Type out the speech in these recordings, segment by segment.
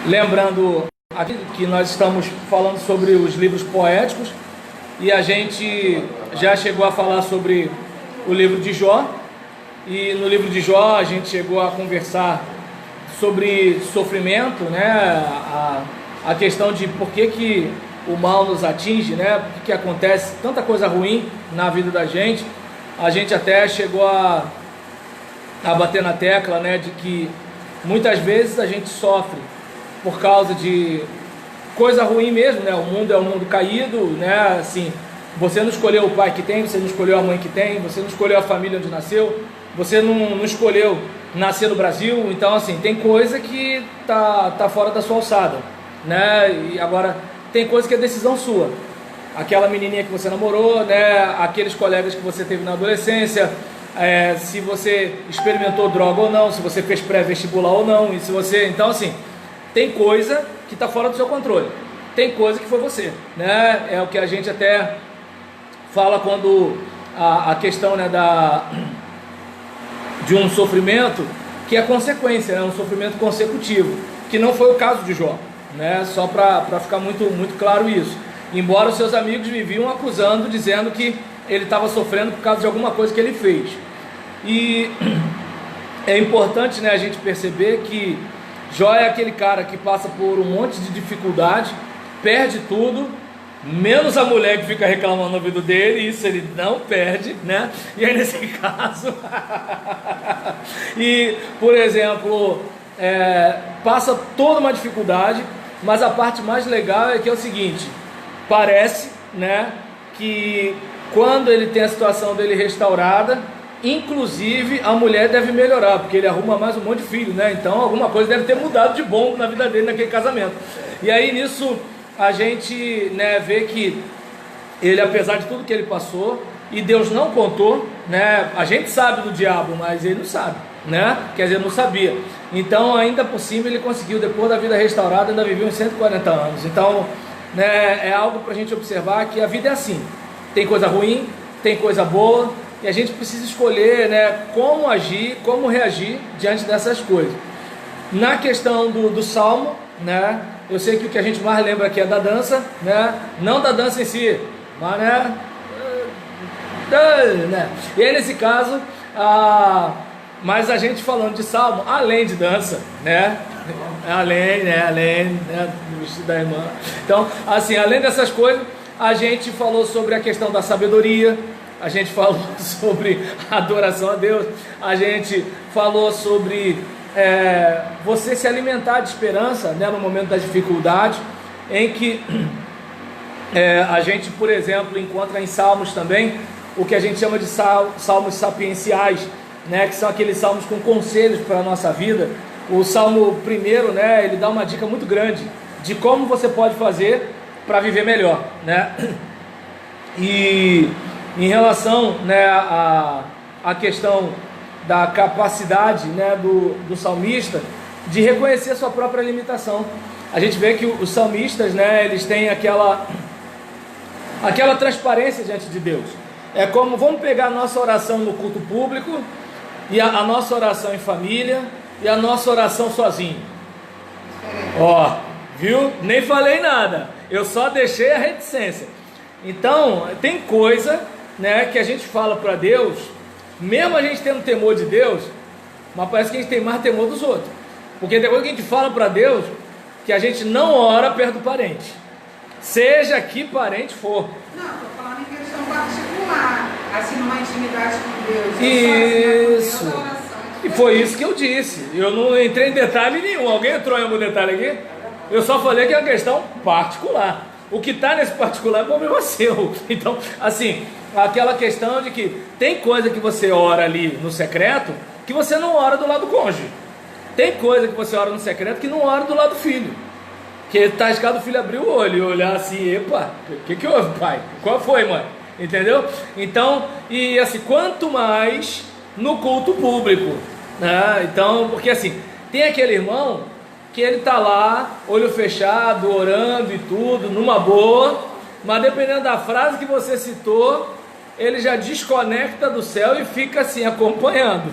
Lembrando aqui que nós estamos falando sobre os livros poéticos e a gente já chegou a falar sobre o livro de Jó, e no livro de Jó a gente chegou a conversar sobre sofrimento, né? A questão de por que o mal nos atinge, né? Por que acontece tanta coisa ruim na vida da gente. A gente até chegou a bater na tecla, né, de que muitas vezes a gente sofre por causa de coisa ruim mesmo, né? O mundo é um mundo caído, né? Assim, você não escolheu o pai que tem, você não escolheu a mãe que tem, você não escolheu a família onde nasceu, você não escolheu nascer no Brasil. Então, assim, tem coisa que tá fora da sua alçada, né? E agora tem coisa que é decisão sua. Aquela menininha que você namorou, né? Aqueles colegas que você teve na adolescência, se você experimentou droga ou não, se você fez pré-vestibular ou não, e se você... Então, assim, tem coisa que está fora do seu controle, tem coisa que foi você, né? É o que a gente até fala quando a questão, né, de um sofrimento que é consequência, né? Um sofrimento consecutivo, que não foi o caso de Jó, né? Só para ficar muito claro isso. Embora os seus amigos viviam acusando, dizendo que ele estava sofrendo por causa de alguma coisa que ele fez. E é importante, né, a gente perceber que Jó é aquele cara que passa por um monte de dificuldade, perde tudo, menos a mulher que fica reclamando no ouvido dele. Isso ele não perde, né? E aí nesse caso e, por exemplo, passa toda uma dificuldade, mas a parte mais legal é que é o seguinte: parece, né, que quando ele tem a situação dele restaurada, inclusive a mulher deve melhorar, porque ele arruma mais um monte de filho, né? Então alguma coisa deve ter mudado de bom na vida dele naquele casamento. E aí nisso a gente, né, vê que ele, apesar de tudo que ele passou, e Deus não contou, né? A gente sabe do diabo, mas ele não sabe, né? Quer dizer, não sabia. Então ainda por cima ele conseguiu, depois da vida restaurada, ainda viveu uns 140 anos. Então, né, é algo para a gente observar que a vida é assim, tem coisa ruim, tem coisa boa, e a gente precisa escolher, né, como agir, como reagir diante dessas coisas. Na questão do salmo, né, eu sei que o que a gente mais lembra aqui é da dança, né, não da dança em si, mas, né, e aí nesse caso, mas a gente falando de salmo, além de dança, né, além do vestido da irmã. Então, assim, além dessas coisas, a gente falou sobre a questão da sabedoria, a gente falou sobre a adoração a Deus, a gente falou sobre você se alimentar de esperança, né, no momento da dificuldade, em que a gente, por exemplo, encontra em salmos também o que a gente chama de salmos sapienciais, né, que são aqueles salmos com conselhos para a nossa vida. O salmo primeiro, né, ele dá uma dica muito grande de como você pode fazer para viver melhor, né? E em relação, né, a questão da capacidade, né, do salmista de reconhecer a sua própria limitação, a gente vê que os salmistas, né, eles têm aquela transparência diante de Deus. É como, vamos pegar a nossa oração no culto público e a nossa oração em família e a nossa oração sozinho. Ó, viu? Nem falei nada, eu só deixei a reticência. Então, tem coisa, né, que a gente fala para Deus, mesmo a gente tendo temor de Deus, mas parece que a gente tem mais temor dos outros, porque tem coisa que a gente fala para Deus que a gente não ora perto do parente, seja que parente for. Não, estou falando em questão particular, assim, numa intimidade com Deus. Isso. E foi isso que eu disse. Eu não entrei em detalhe nenhum. Alguém entrou em algum detalhe aqui? Eu só falei que é uma questão particular. O que está nesse particular é problema seu. Então, assim, aquela questão de que tem coisa que você ora ali no secreto que você não ora do lado do cônjuge. Tem coisa que você ora no secreto que não ora do lado do filho. Que está escado o filho abrir o olho e olhar assim: epa, o que houve, pai? Qual foi, mãe? Entendeu? Então, e assim, quanto mais no culto público, né? Então, porque assim, tem aquele irmão que ele tá lá, olho fechado, orando e tudo, numa boa, mas dependendo da frase que você citou, ele já desconecta do céu e fica assim, acompanhando.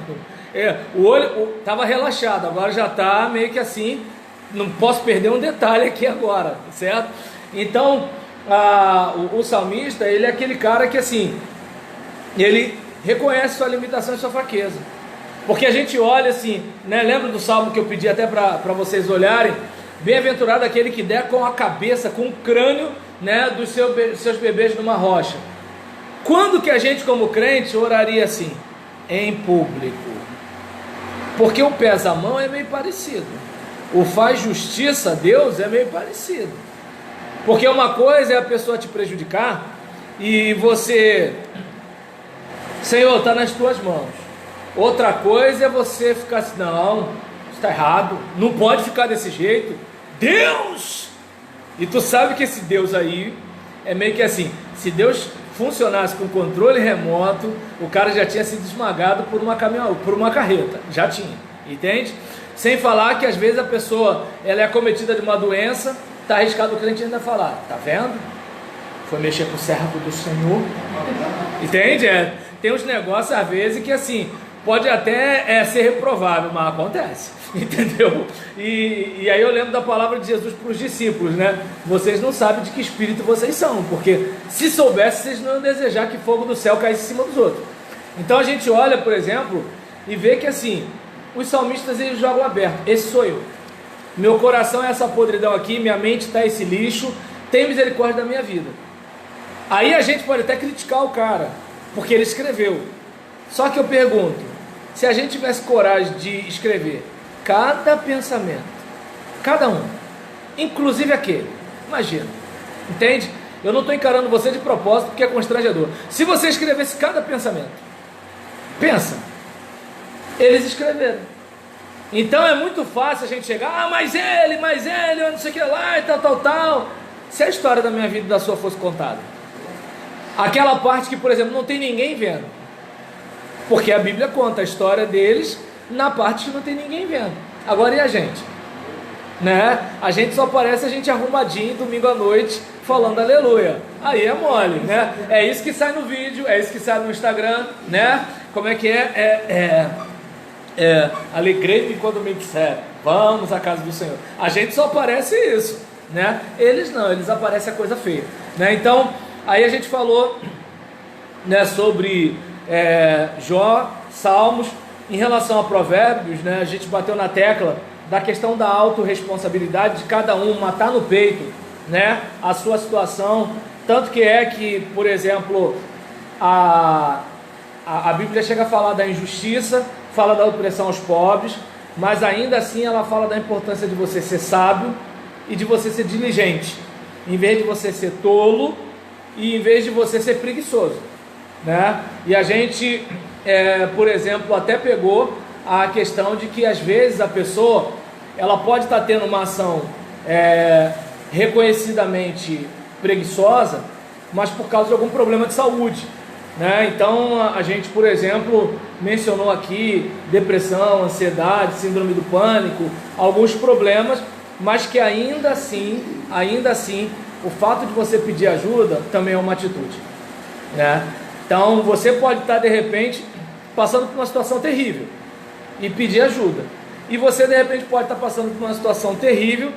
O olho estava relaxado, agora já está meio que assim, não posso perder um detalhe aqui agora, certo? Então, o salmista, ele é aquele cara que assim, ele reconhece sua limitação e sua fraqueza. Porque a gente olha assim, né? Lembra do salmo que eu pedi até para vocês olharem? Bem-aventurado aquele que der com a cabeça, com o crânio, né, dos seus bebês numa rocha. Quando que a gente como crente oraria assim? Em público. Porque o pesa a mão é meio parecido. O faz justiça a Deus é meio parecido. Porque uma coisa é a pessoa te prejudicar e você, Senhor, está nas tuas mãos. Outra coisa é você ficar assim, não, está errado, não pode ficar desse jeito. Deus! E tu sabe que esse Deus aí é meio que assim, se Deus funcionasse com controle remoto, o cara já tinha sido esmagado por uma carreta, já tinha, entende? Sem falar que às vezes a pessoa, ela é acometida de uma doença, está arriscado o crente ainda falar, tá vendo? Foi mexer com o servo do Senhor, entende? Tem uns negócios às vezes que assim, pode até ser reprovável, mas acontece, entendeu? E aí eu lembro da palavra de Jesus para os discípulos, né? Vocês não sabem de que espírito vocês são, porque se soubessem, vocês não iam desejar que fogo do céu caísse em cima dos outros. Então a gente olha, por exemplo, e vê que assim, os salmistas eles jogam aberto, esse sou eu. Meu coração é essa podridão aqui, minha mente está esse lixo, tem misericórdia da minha vida. Aí a gente pode até criticar o cara, porque ele escreveu. Só que eu pergunto, se a gente tivesse coragem de escrever cada pensamento, cada um, inclusive aquele, imagina, entende? Eu não estou encarando você de propósito porque é constrangedor. Se você escrevesse cada pensamento, pensa, eles escreveram. Então é muito fácil a gente chegar, mas ele, eu não sei o que lá e tal. Se a história da minha vida e da sua fosse contada, aquela parte que, por exemplo, não tem ninguém vendo, porque a Bíblia conta a história deles na parte que não tem ninguém vendo. Agora e a gente? Né? A gente só aparece a gente arrumadinho domingo à noite falando aleluia. Aí é mole, né? É isso que sai no vídeo, é isso que sai no Instagram, né? Como é que é? Alegrei-me quando me disseram, vamos à casa do Senhor. A gente só aparece isso, né? Eles não, eles aparecem a coisa feia, né? Então, aí a gente falou, né, sobre Jó, Salmos. Em relação a Provérbios, né, a gente bateu na tecla da questão da autorresponsabilidade de cada um matar no peito, né, a sua situação. Tanto que, por exemplo, a Bíblia chega a falar da injustiça, fala da opressão aos pobres, mas ainda assim ela fala da importância de você ser sábio e de você ser diligente, em vez de você ser tolo e em vez de você ser preguiçoso, né? E a gente, por exemplo, até pegou a questão de que às vezes a pessoa, ela pode estar tendo uma ação reconhecidamente preguiçosa, mas por causa de algum problema de saúde, né? Então a gente, por exemplo, mencionou aqui depressão, ansiedade, síndrome do pânico, alguns problemas, mas que ainda assim, o fato de você pedir ajuda também é uma atitude, né? Então você pode estar de repente passando por uma situação terrível e pedir ajuda, e você de repente pode estar passando por uma situação terrível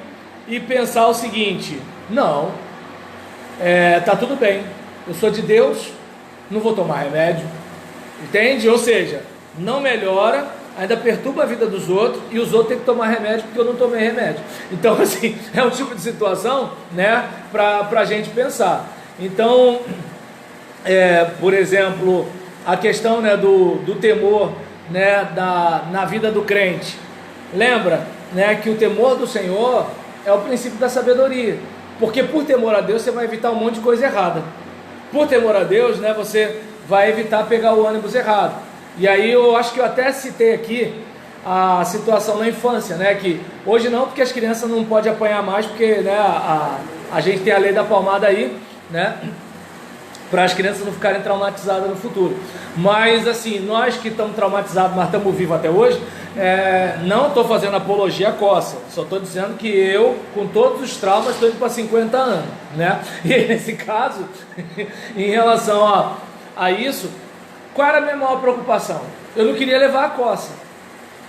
e pensar o seguinte: não, tá tudo bem, eu sou de Deus, não vou tomar remédio, entende? Ou seja, não melhora, ainda perturba a vida dos outros, e os outros têm que tomar remédio porque eu não tomei remédio. Então assim, é um tipo de situação, né, para a gente pensar. Então, por exemplo, a questão, né, do temor, né, na vida do crente. Lembra, né, que o temor do Senhor é o princípio da sabedoria, porque por temor a Deus você vai evitar um monte de coisa errada. Por temor a Deus, né, você vai evitar pegar o ônibus errado. E aí eu acho que eu até citei aqui a situação na infância, né, que hoje não, porque as crianças não podem apanhar mais, porque, né, a gente tem a lei da palmada aí, né, para as crianças não ficarem traumatizadas no futuro. Mas assim, nós que estamos traumatizados, mas estamos vivos até hoje, não estou fazendo apologia à coça, só estou dizendo que eu, com todos os traumas, estou indo para 50 anos, né? E nesse caso, em relação a isso, qual era a minha maior preocupação? Eu não queria levar a coça.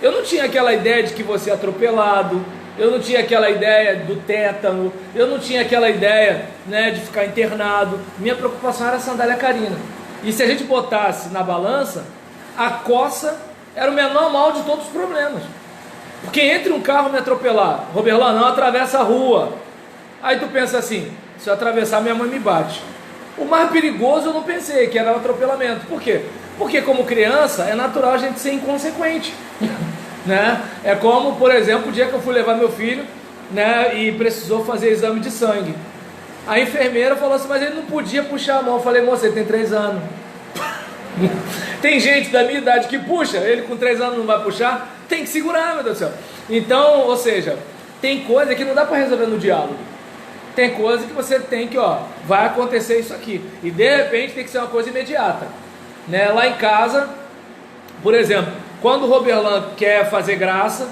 Eu não tinha aquela ideia de que você é atropelado, eu não tinha aquela ideia do tétano, eu não tinha aquela ideia, né, de ficar internado. Minha preocupação era a sandália canina. E se a gente botasse na balança, a coça era o menor mal de todos os problemas. Porque entre um carro me atropelar, Roberlan, não atravessa a rua. Aí tu pensa assim, se eu atravessar minha mãe me bate. O mais perigoso eu não pensei, que era o atropelamento. Por quê? Porque como criança é natural a gente ser inconsequente. Né? É como, por exemplo, o dia que eu fui levar meu filho, né, e precisou fazer exame de sangue. A enfermeira falou assim, mas ele não podia puxar a mão. Eu falei, moça, ele tem 3 anos. Tem gente da minha idade que puxa, ele com 3 anos não vai puxar, tem que segurar, meu Deus do céu. Então, ou seja, tem coisa que não dá para resolver no diálogo. Tem coisa que você tem que, vai acontecer isso aqui. E de repente tem que ser uma coisa imediata. Né? Lá em casa, por exemplo, quando o Roberlan quer fazer graça,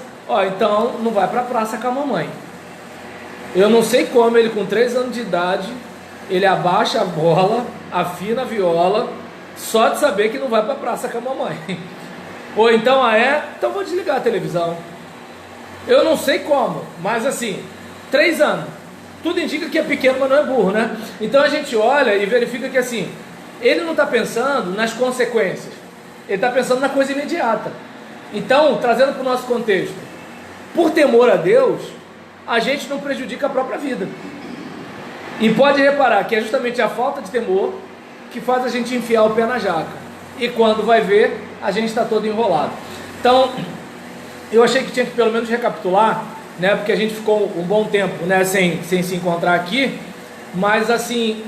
então não vai para a praça com a mamãe. Eu não sei como ele com 3 anos de idade, ele abaixa a bola, afina a viola, só de saber que não vai para a praça com a mamãe. Ou então, então vou desligar a televisão. Eu não sei como, mas assim, 3 anos. Tudo indica que é pequeno, mas não é burro, né? Então a gente olha e verifica que assim, ele não está pensando nas consequências, ele está pensando na coisa imediata. Então, trazendo para o nosso contexto, por temor a Deus, a gente não prejudica a própria vida. E pode reparar que é justamente a falta de temor que faz a gente enfiar o pé na jaca. E quando vai ver, a gente está todo enrolado. Então, eu achei que tinha que pelo menos recapitular, né, porque a gente ficou um bom tempo, né, sem se encontrar aqui, mas assim,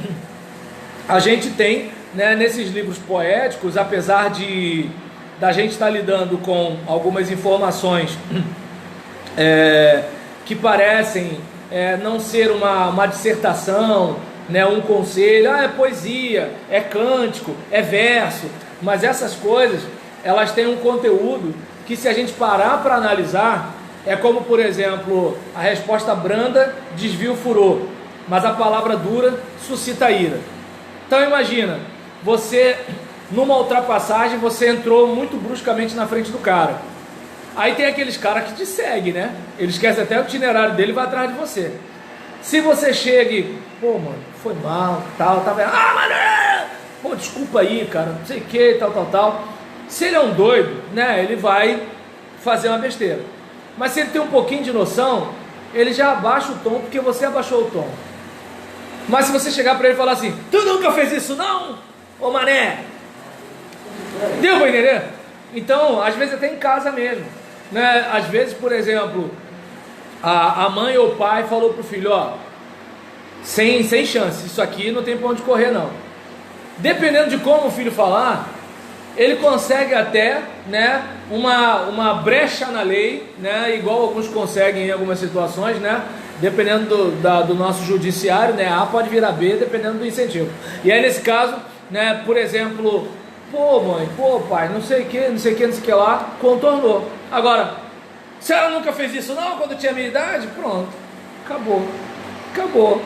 a gente tem, né, nesses livros poéticos, apesar da gente estar lidando com algumas informações que parecem não ser uma dissertação, né, um conselho, é poesia, é cântico, é verso, mas essas coisas, elas têm um conteúdo que se a gente parar para analisar, é como, por exemplo, a resposta branda desvia o furor, mas a palavra dura suscita a ira. Então imagina, você, numa ultrapassagem, você entrou muito bruscamente na frente do cara. Aí tem aqueles caras que te seguem, né? Eles esquecem até o itinerário dele e vai atrás de você. Se você chega e, pô, mano, foi mal, tal, mano, pô, desculpa aí, cara, não sei o que, tal. Se ele é um doido, né, ele vai fazer uma besteira. Mas se ele tem um pouquinho de noção, ele já abaixa o tom, porque você abaixou o tom. Mas se você chegar para ele e falar assim, tu nunca fez isso não, ô mané, deu para entender? Então, às vezes até em casa mesmo, né? Às vezes, por exemplo, a mãe ou o pai falou pro filho, sem chance, isso aqui não tem para onde correr não. Dependendo de como o filho falar, ele consegue até, né, uma brecha na lei, né, igual alguns conseguem em algumas situações, né, dependendo do nosso judiciário, né, A pode virar B, dependendo do incentivo. E aí nesse caso, né, por exemplo, pô mãe, pô pai, não sei o que lá, contornou. Agora, se ela nunca fez isso não, quando tinha a minha idade, pronto, acabou.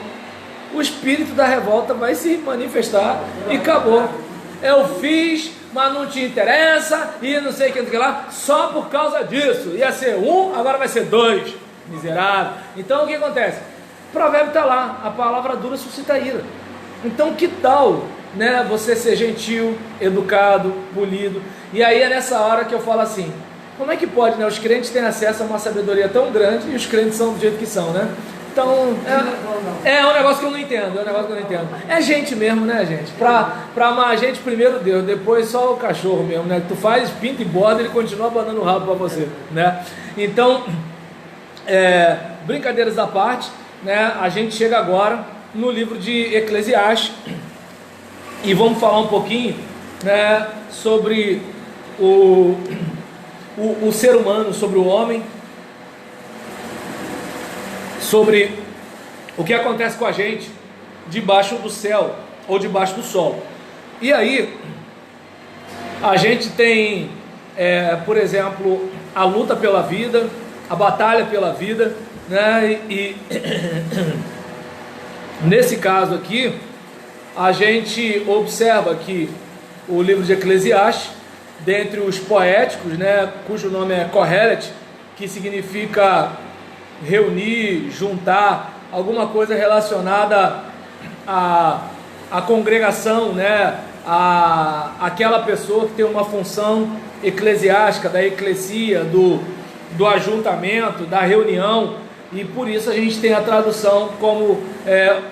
O espírito da revolta vai se manifestar e acabou. Eu fiz, mas não te interessa, e não sei o que lá, só por causa disso. Ia ser 1, agora vai ser 2, miserável. Então o que acontece? O provérbio está lá, a palavra dura suscita ira. Então que tal, né, você ser gentil, educado, polido? E aí é nessa hora que eu falo assim, como é que pode, né? Os crentes têm acesso a uma sabedoria tão grande e os crentes são do jeito que são, né? Então, é um negócio que eu não entendo, É gente mesmo, né, gente? Pra amar a gente, primeiro Deus, depois só o cachorro mesmo, né? Tu faz, pinta e borda, ele continua abanando o rabo pra você, né? Então, brincadeiras à parte, né? A gente chega agora no livro de Eclesiastes e vamos falar um pouquinho, né, sobre o ser humano, sobre o homem, sobre o que acontece com a gente debaixo do céu ou debaixo do sol. E aí a gente tem, por exemplo, a luta pela vida, a batalha pela vida, né? E nesse caso aqui a gente observa que o livro de Eclesiastes, dentre os poéticos, né, cujo nome é Kohelet, que significa reunir, juntar alguma coisa relacionada à congregação, né? Aquela pessoa que tem uma função eclesiástica, da eclesia, do ajuntamento, da reunião, e por isso a gente tem a tradução como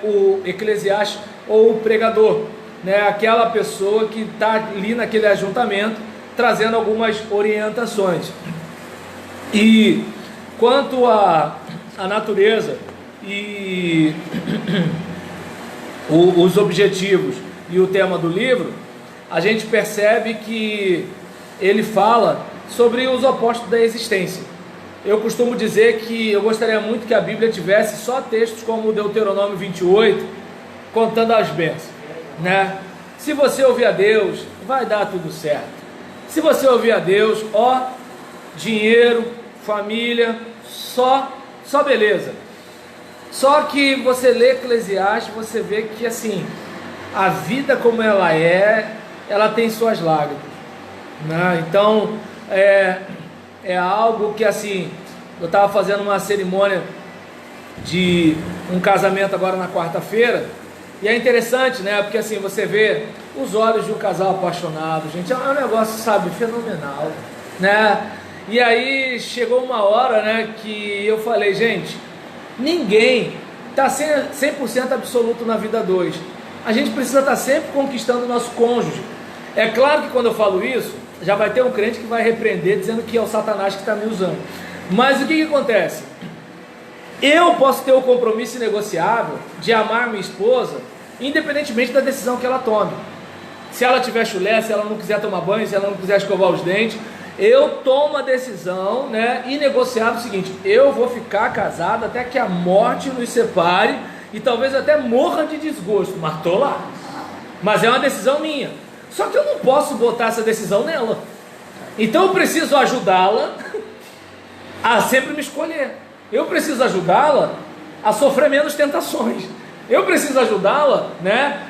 o eclesiástico ou o pregador, né? Aquela pessoa que está ali naquele ajuntamento trazendo algumas orientações. E quanto à natureza e os objetivos e o tema do livro, a gente percebe que ele fala sobre os opostos da existência. Eu costumo dizer que eu gostaria muito que a Bíblia tivesse só textos como o Deuteronômio 28, contando as bênçãos, né? Se você ouvir a Deus, vai dar tudo certo. Se você ouvir a Deus, dinheiro, família, só beleza. Só que você lê Eclesiastes, você vê que assim, a vida como ela tem suas lágrimas, né? Então, é algo que assim, eu estava fazendo uma cerimônia de um casamento agora na quarta-feira, e é interessante, né? Porque assim, você vê os olhos de um casal apaixonado, gente, é um negócio, sabe, fenomenal, né? E aí chegou uma hora, né, que eu falei, gente, ninguém está 100% absoluto na vida 2. A gente precisa estar sempre conquistando o nosso cônjuge. É claro que quando eu falo isso, já vai ter um crente que vai repreender, dizendo que é o Satanás que está me usando. Mas o que acontece? Eu posso ter o compromisso inegociável de amar minha esposa, independentemente da decisão que ela tome. Se ela tiver chulé, se ela não quiser tomar banho, se ela não quiser escovar os dentes, eu tomo a decisão, né, inegociável, o seguinte: eu vou ficar casado até que a morte nos separe, e talvez até morra de desgosto, mas estou lá. Mas é uma decisão minha. Só que eu não posso botar essa decisão nela. Então eu preciso ajudá-la a sempre me escolher. Eu preciso ajudá-la a sofrer menos tentações. Eu preciso ajudá-la, né,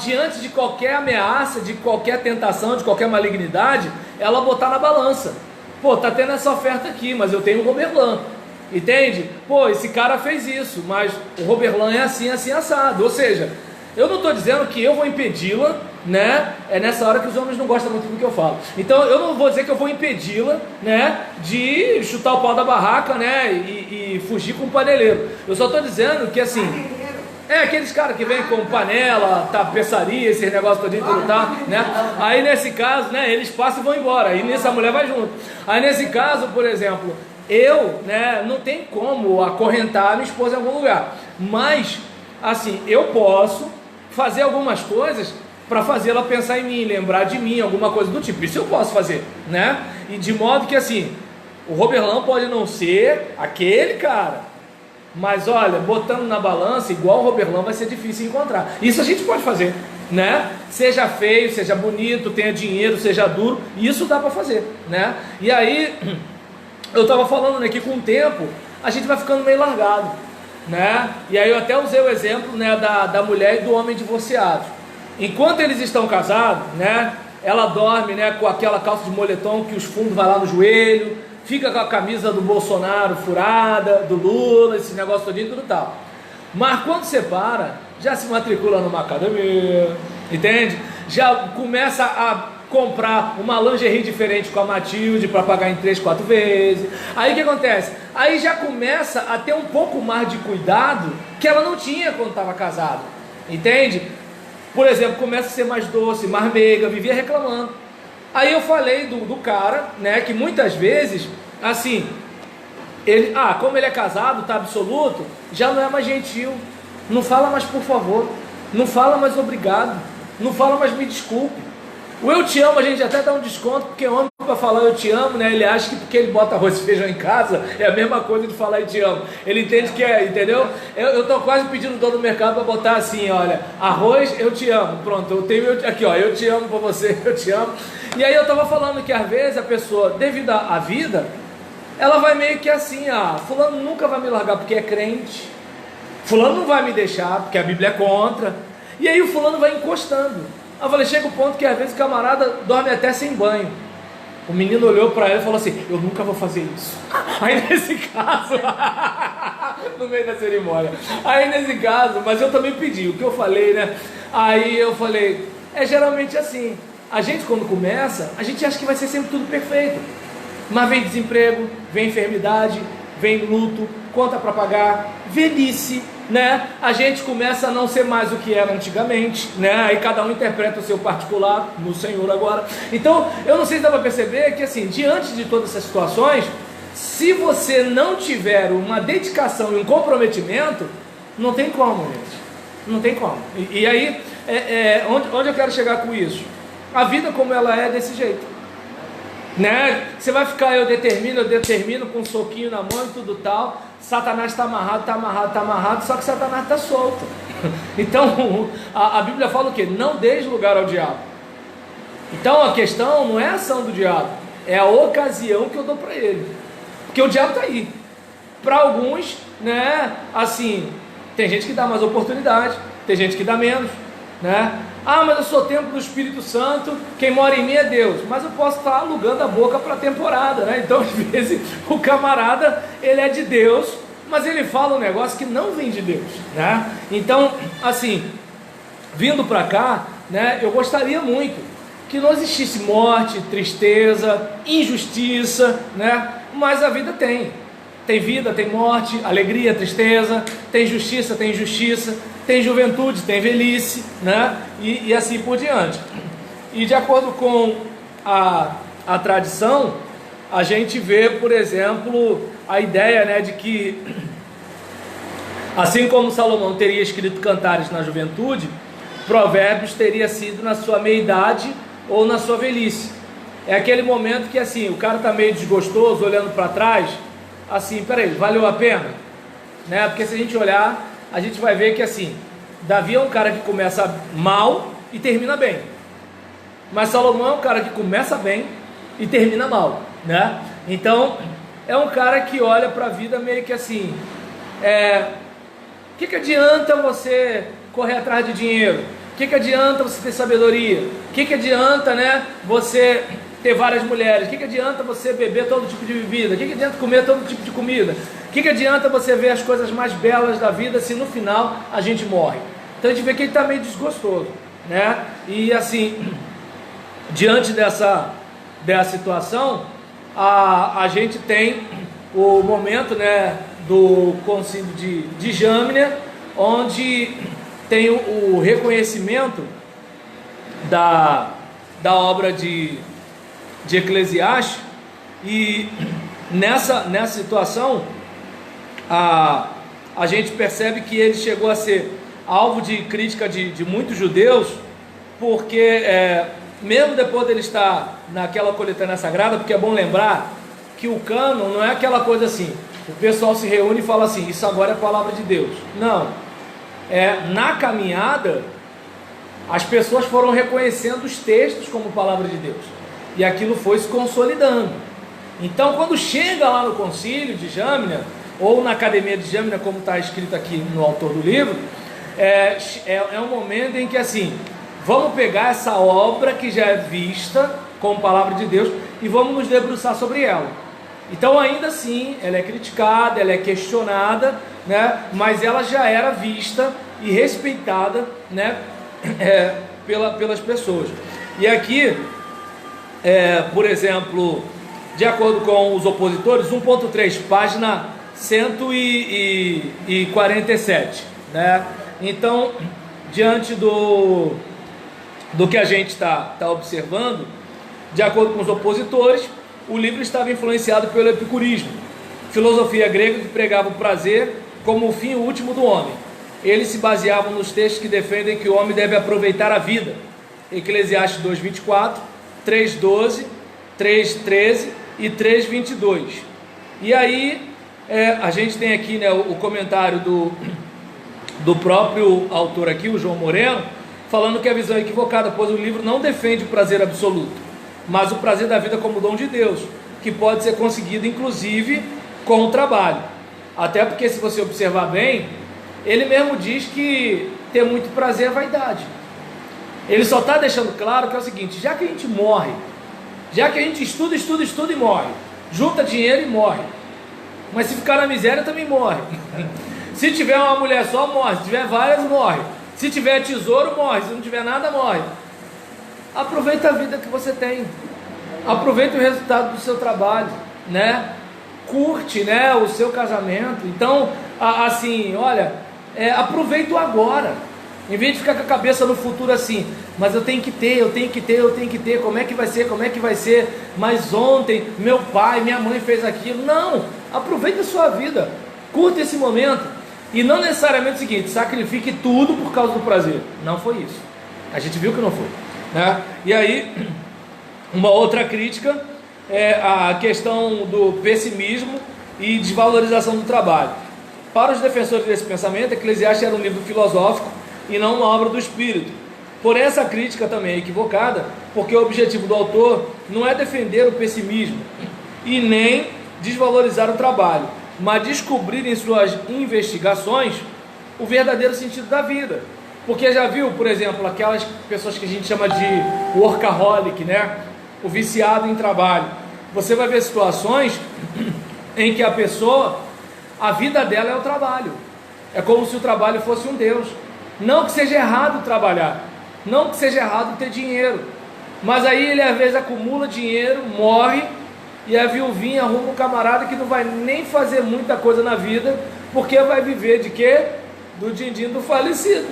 diante de qualquer ameaça, de qualquer tentação, de qualquer malignidade, ela botar na balança. Pô, tá tendo essa oferta aqui, mas eu tenho o Roberlan, entende? Pô, esse cara fez isso, mas o Roberlan é assim, assim, assado. Ou seja, eu não estou dizendo que eu vou impedi-la, né? É nessa hora que os homens não gostam muito do que eu falo. Então eu não vou dizer que eu vou impedi-la, né, de chutar o pau da barraca, né, e fugir com o paneleiro. Eu só estou dizendo que assim, aqueles caras que vêm com panela, tapeçaria, esses negócios todinho, tudo tá, né? Aí nesse caso, né, eles passam e vão embora. Aí nessa mulher vai junto. Aí nesse caso, por exemplo, eu, né, não tem como acorrentar a minha esposa em algum lugar. Mas, assim, eu posso fazer algumas coisas para fazê-la pensar em mim, lembrar de mim, alguma coisa do tipo. Isso eu posso fazer, né? E de modo que assim, o Roberlan pode não ser aquele cara, mas olha, botando na balança, igual o Roberlan vai ser difícil encontrar. Isso a gente pode fazer, né? Seja feio, seja bonito, tenha dinheiro, seja duro, isso dá para fazer, né? E aí, eu estava falando aqui, com o tempo, a gente vai ficando meio largado, né? E aí eu até usei o exemplo, né, da mulher e do homem divorciado. Enquanto eles estão casados, né, ela dorme, né, com aquela calça de moletom que os fundos vai lá no joelho, fica com a camisa do Bolsonaro furada, do Lula, esse negócio todinho, tudo tal. Mas quando separa, já se matricula numa academia, entende? Já começa a comprar uma lingerie diferente com a Matilde para pagar em 3, 4 vezes. Aí o que acontece? Aí já começa a ter um pouco mais de cuidado que ela não tinha quando estava casada, entende? Por exemplo, começa a ser mais doce, mais meiga, vivia reclamando. Aí eu falei do cara, né, que muitas vezes, assim, ele, como ele é casado, tá absoluto, já não é mais gentil, não fala mais por favor, não fala mais obrigado, não fala mais me desculpe. O eu te amo a gente até dá um desconto, porque homem para falar eu te amo, né, ele acha que porque ele bota arroz e feijão em casa, é a mesma coisa de falar eu te amo. Ele entende que é, entendeu? Eu tô quase pedindo dono do mercado para botar assim, olha, arroz, eu te amo, pronto, eu tenho aqui, ó, eu te amo para você, eu te amo. E aí eu tava falando que às vezes a pessoa, devido à vida, ela vai meio que assim, fulano nunca vai me largar porque é crente, fulano não vai me deixar porque a Bíblia é contra, e aí o fulano vai encostando. Eu falei, chega o ponto que às vezes o camarada dorme até sem banho. O menino olhou para ela e falou assim: eu nunca vou fazer isso. Aí nesse caso, no meio da cerimônia, aí nesse caso, mas eu também pedi, o que eu falei, né? Aí eu falei, geralmente assim, a gente quando começa, a gente acha que vai ser sempre tudo perfeito, mas vem desemprego, vem enfermidade, vem luto, conta para pagar, velhice, né? A gente começa a não ser mais o que era antigamente, né? Aí cada um interpreta o seu particular no Senhor agora. Então, eu não sei se dá para perceber que assim, diante de todas essas situações, se você não tiver uma dedicação e um comprometimento, não tem como, gente. Não tem como. E aí, onde eu quero chegar com isso? A vida como ela é desse jeito, né? Você vai ficar, eu determino com um soquinho na mão e tudo tal. Satanás está amarrado, só que Satanás está solto. Então, a Bíblia fala o quê? Não deis lugar ao diabo. Então, a questão não é a ação do diabo, é a ocasião que eu dou para ele. Porque o diabo está aí. Para alguns, né, assim, tem gente que dá mais oportunidade, tem gente que dá menos, né? Ah, mas eu sou templo do Espírito Santo, quem mora em mim é Deus. Mas eu posso estar alugando a boca para a temporada, né? Então, às vezes, o camarada, ele é de Deus, mas ele fala um negócio que não vem de Deus, né? Então, assim, vindo para cá, né, eu gostaria muito que não existisse morte, tristeza, injustiça, né? Mas a vida tem vida, tem morte, alegria, tristeza, tem justiça, tem injustiça, tem juventude, tem velhice, né? E assim por diante. E de acordo com a tradição, a gente vê, por exemplo, a ideia, né, de que assim como Salomão teria escrito cantares na juventude, Provérbios teria sido na sua meia-idade ou na sua velhice. É aquele momento que assim, o cara está meio desgostoso, olhando para trás, assim, peraí, valeu a pena? Né? Porque se a gente olhar, a gente vai ver que assim, Davi é um cara que começa mal e termina bem, mas Salomão é um cara que começa bem e termina mal, né? Então, é um cara que olha para a vida meio que assim, o que adianta você correr atrás de dinheiro? O que adianta você ter sabedoria? O que adianta, né, você ter várias mulheres? O que adianta você beber todo tipo de bebida? O que adianta comer todo tipo de comida? O que adianta você ver as coisas mais belas da vida se no final a gente morre? Então a gente vê que ele está meio desgostoso, né? E assim, diante dessa situação, a gente tem o momento, né, do concílio de Jâmnia, onde tem o reconhecimento da obra de Eclesiastes, e nessa situação a gente percebe que ele chegou a ser alvo de crítica de muitos judeus, porque mesmo depois dele estar naquela coletânea sagrada, porque é bom lembrar que o cânon não é aquela coisa assim, o pessoal se reúne e fala assim, isso agora é a palavra de Deus. Não, na caminhada as pessoas foram reconhecendo os textos como palavra de Deus, e aquilo foi se consolidando. Então, quando chega lá no concílio de Jâmnia, ou na academia de Jâmnia, como está escrito aqui no autor do livro, é um momento em que assim, vamos pegar essa obra que já é vista como palavra de Deus e vamos nos debruçar sobre ela. Então, ainda assim, ela é criticada, ela é questionada, né? Mas ela já era vista e respeitada, né? Pelas pessoas. E aqui, por exemplo, de acordo com os opositores, 1.3, página 147, né? Então, diante do que a gente está observando, de acordo com os opositores, o livro estava influenciado pelo epicurismo, filosofia grega que pregava o prazer como o fim último do homem. Eles se baseavam nos textos que defendem que o homem deve aproveitar a vida, Eclesiastes 2:24, 3:12, 3:13 e 3:22. E aí a gente tem aqui, né, o comentário do próprio autor aqui, o João Moreno, falando que a visão é equivocada, pois o livro não defende o prazer absoluto, mas o prazer da vida como dom de Deus, que pode ser conseguido inclusive com o trabalho. Até porque, se você observar bem, ele mesmo diz que ter muito prazer é vaidade. Ele só está deixando claro que é o seguinte, já que a gente morre, Já que a gente estuda e morre, junta dinheiro e morre, mas se ficar na miséria também morre. Se tiver uma mulher só, morre. Se tiver várias, morre. Se tiver tesouro, morre. Se não tiver nada, morre. Aproveita a vida que você tem. Aproveita o resultado do seu trabalho, né? Curte, né, o seu casamento. Então, assim, olha, aproveita o agora. Em vez de ficar com a cabeça no futuro assim, mas eu tenho que ter, como é que vai ser, mas ontem meu pai, minha mãe fez aquilo. Não, aproveita a sua vida, curta esse momento, e não necessariamente o seguinte, sacrifique tudo por causa do prazer. Não foi isso, a gente viu que não foi, né? E aí, uma outra crítica é a questão do pessimismo e desvalorização do trabalho. Para os defensores desse pensamento, Eclesiastes era um livro filosófico e não uma obra do Espírito. Porém, essa crítica também é equivocada, porque o objetivo do autor não é defender o pessimismo e nem desvalorizar o trabalho, mas descobrir em suas investigações o verdadeiro sentido da vida. Porque já viu, por exemplo, aquelas pessoas que a gente chama de workaholic, né? O viciado em trabalho. Você vai ver situações em que a pessoa, a vida dela é o trabalho. É como se o trabalho fosse um Deus. Não que seja errado trabalhar, não que seja errado ter dinheiro, mas aí ele às vezes acumula dinheiro, morre, e a viuvinha arruma um camarada que não vai nem fazer muita coisa na vida, porque vai viver de quê? Do din-din do falecido.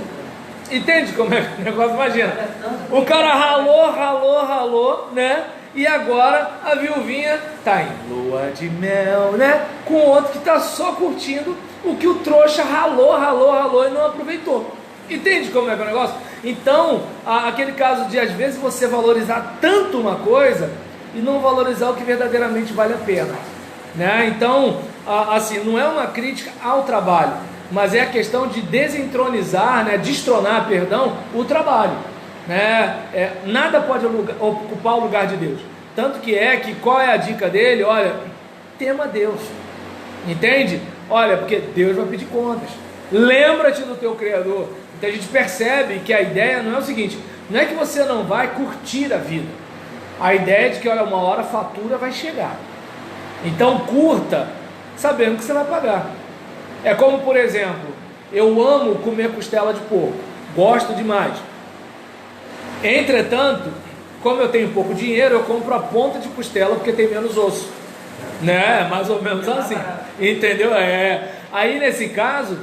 Entende como é que o negócio? Imagina, o cara ralou, né? E agora a viuvinha está em lua de mel, né? Com outro que está só curtindo o que o trouxa ralou e não aproveitou. Entende como é que é o negócio? Então, aquele caso de às vezes você valorizar tanto uma coisa e não valorizar o que verdadeiramente vale a pena, né? Então, assim, não é uma crítica ao trabalho, mas é a questão de desentronizar, né? Destronar, perdão, o trabalho, né? Nada pode ocupar o lugar de Deus. Tanto que qual é a dica dele? Olha, tema Deus, entende? Olha, porque Deus vai pedir contas. Lembra-te do teu Criador. Então a gente percebe que a ideia não é o seguinte, não é que você não vai curtir a vida, a ideia é de que, olha, uma hora a fatura vai chegar, então curta, sabendo que você vai pagar. É como, por exemplo, eu amo comer costela de porco, gosto demais, entretanto, como eu tenho pouco dinheiro, eu compro a ponta de costela porque tem menos osso, né? Mais ou menos assim, entendeu? Aí nesse caso,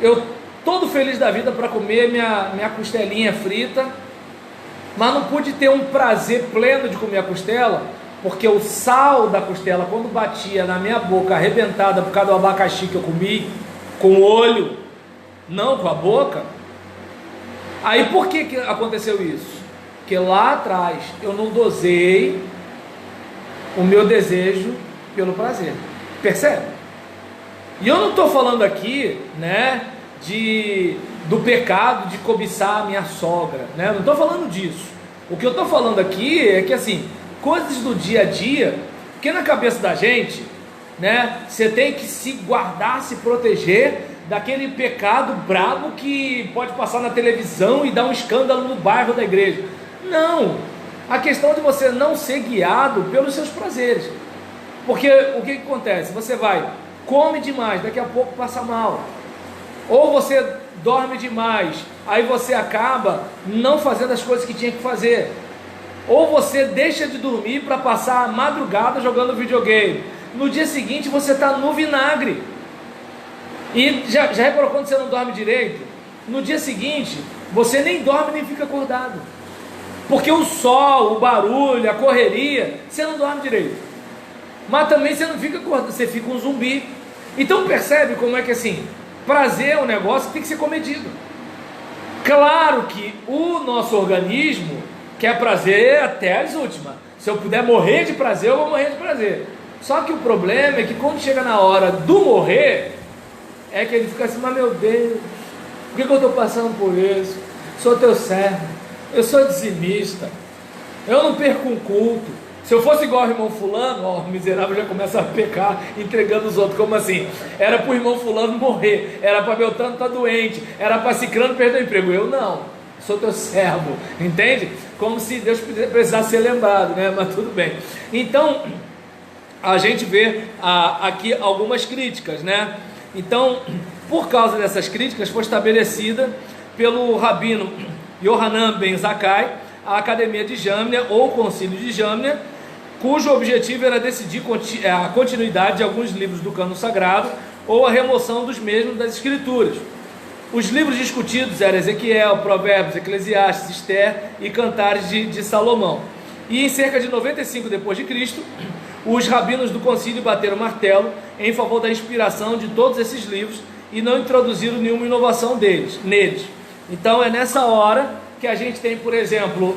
eu todo feliz da vida para comer minha costelinha frita, mas não pude ter um prazer pleno de comer a costela, porque o sal da costela, quando batia na minha boca arrebentada por causa do abacaxi que eu comi, com o olho, não com a boca. Aí por que aconteceu isso? Porque lá atrás eu não dosei o meu desejo pelo prazer, percebe? E eu não estou falando aqui, né, do pecado de cobiçar a minha sogra, né? Não estou falando disso. O que eu estou falando aqui é que, assim, coisas do dia a dia, porque na cabeça da gente, né, você tem que se guardar, se proteger daquele pecado brabo que pode passar na televisão e dar um escândalo no bairro da igreja. Não, a questão de você não ser guiado pelos seus prazeres, porque o que acontece? Você come demais, daqui a pouco passa mal, ou você dorme demais, aí você acaba não fazendo as coisas que tinha que fazer, ou você deixa de dormir para passar a madrugada jogando videogame, no dia seguinte você está no vinagre. E já reparou quando você não dorme direito? No dia seguinte você nem dorme nem fica acordado, porque o sol, o barulho, a correria, você não dorme direito, mas também você não fica acordado, você fica um zumbi. Então percebe como é que, assim, prazer é um negócio que tem que ser comedido. Claro que o nosso organismo quer prazer até as últimas. Se eu puder morrer de prazer, eu vou morrer de prazer. Só que o problema é que quando chega na hora do morrer, é que ele fica assim, mas meu Deus, por que eu estou passando por isso? Sou teu servo, eu sou dizimista, eu não perco um culto. Se eu fosse igual ao irmão fulano, o miserável já começa a pecar, entregando os outros. Como assim? Era para o irmão fulano morrer, era para Beltrano estar doente, era para Cicrano perder o emprego. Eu não. sou teu servo, entende? Como se Deus precisasse ser lembrado, né? Mas tudo bem. Então, a gente vê aqui algumas críticas, né? Então, por causa dessas críticas, foi estabelecida pelo rabino Yohanan Ben Zakkai a Academia de Jamnia, ou Concílio de Jamnia, cujo objetivo era decidir a continuidade de alguns livros do Cânon Sagrado ou a remoção dos mesmos das Escrituras. Os livros discutidos eram Ezequiel, Provérbios, Eclesiastes, Esther e Cantares de Salomão. E em cerca de 95 d.C., os rabinos do concílio bateram martelo em favor da inspiração de todos esses livros e não introduziram nenhuma inovação neles. Então é nessa hora que a gente tem, por exemplo,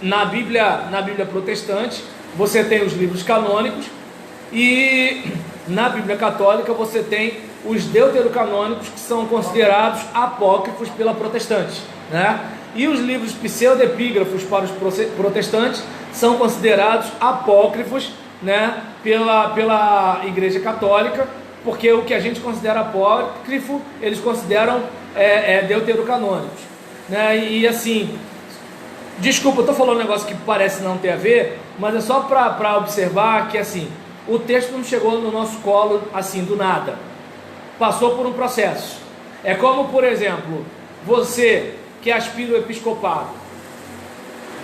na Bíblia protestante, você tem os livros canônicos, e na Bíblia católica você tem os deuterocanônicos, que são considerados apócrifos pela protestante, né? E os livros pseudepígrafos para os protestantes são considerados apócrifos, né, pela Igreja Católica, porque o que a gente considera apócrifo, eles consideram deuterocanônicos, né? E assim, desculpa, eu estou falando um negócio que parece não ter a ver, mas é só para observar que assim, o texto não chegou no nosso colo assim do nada, passou por um processo. É como, por exemplo, você que aspira o episcopado,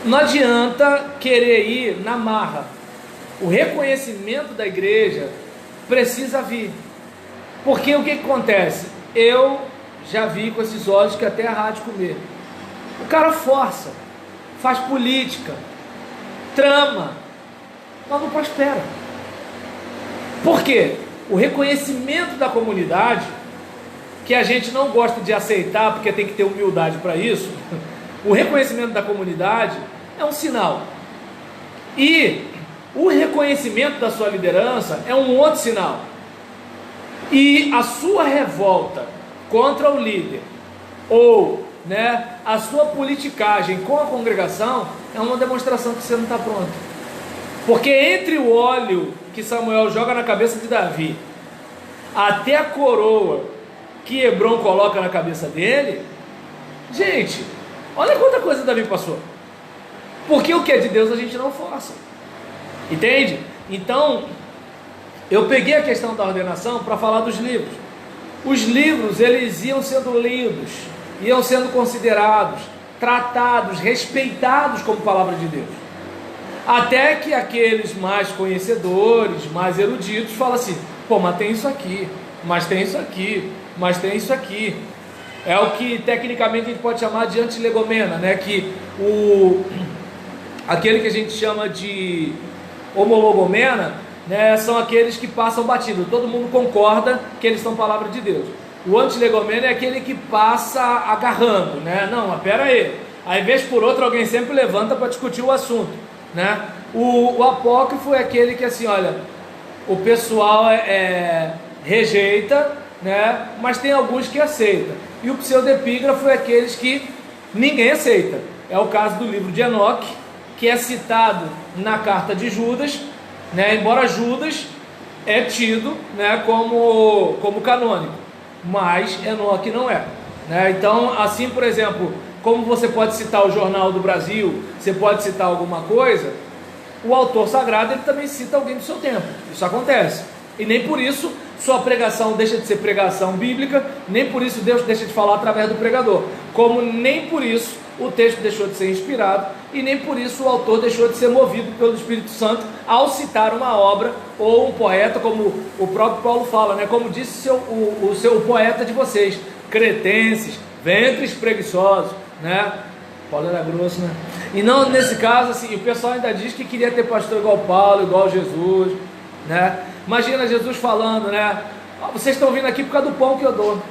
não adianta querer ir na marra. O reconhecimento da igreja precisa vir, porque o que acontece? Eu já vi com esses olhos que até a rádio comer. O cara força, faz política, trama, mas não prospera. Por quê? O reconhecimento da comunidade, que a gente não gosta de aceitar, porque tem que ter humildade para isso, o reconhecimento da comunidade é um sinal, e o reconhecimento da sua liderança é um outro sinal, e a sua revolta contra o líder, ou, né, a sua politicagem com a congregação, é uma demonstração que você não está pronto, porque entre o óleo que Samuel joga na cabeça de Davi, até a coroa que Hebron coloca na cabeça dele, gente, olha quanta coisa Davi passou, porque o que é de Deus a gente não força, entende? Então, eu peguei a questão da ordenação para falar dos livros. Os livros, eles iam sendo lidos, iam sendo considerados, tratados, respeitados como palavra de Deus, até que aqueles mais conhecedores, mais eruditos, falam assim, pô, mas tem isso aqui, mas tem isso aqui, mas tem isso aqui. É o que tecnicamente a gente pode chamar de antilegomena, né? Que aquele que a gente chama de homologomena, né, são aqueles que passam batido, todo mundo concorda que eles são palavra de Deus. O antilegomena é aquele que passa agarrando, né? Não, mas pera aí, vez por outra alguém sempre levanta para discutir o assunto, né? O apócrifo é aquele que assim, olha, o pessoal rejeita, né? Mas tem alguns que aceitam. E o pseudepígrafo é aqueles que ninguém aceita. É o caso do livro de Enoque, que é citado na carta de Judas, né? Embora Judas é tido, né, como canônico, mas Enoque não é, né? Então, assim, por exemplo, como você pode citar o Jornal do Brasil, você pode citar alguma coisa, o autor sagrado ele também cita alguém do seu tempo. Isso acontece, e nem por isso sua pregação deixa de ser pregação bíblica, nem por isso Deus deixa de falar através do pregador, como nem por isso o texto deixou de ser inspirado, e nem por isso o autor deixou de ser movido pelo Espírito Santo ao citar uma obra ou um poeta, como o próprio Paulo fala, né? Como disse o poeta de vocês, cretenses, ventres preguiçosos, né? Paulo era grosso, né? E não, nesse caso, assim, o pessoal ainda diz que queria ter pastor igual Paulo, igual Jesus, né? Imagina Jesus falando, né? Oh, vocês estão vindo aqui por causa do pão que eu dou.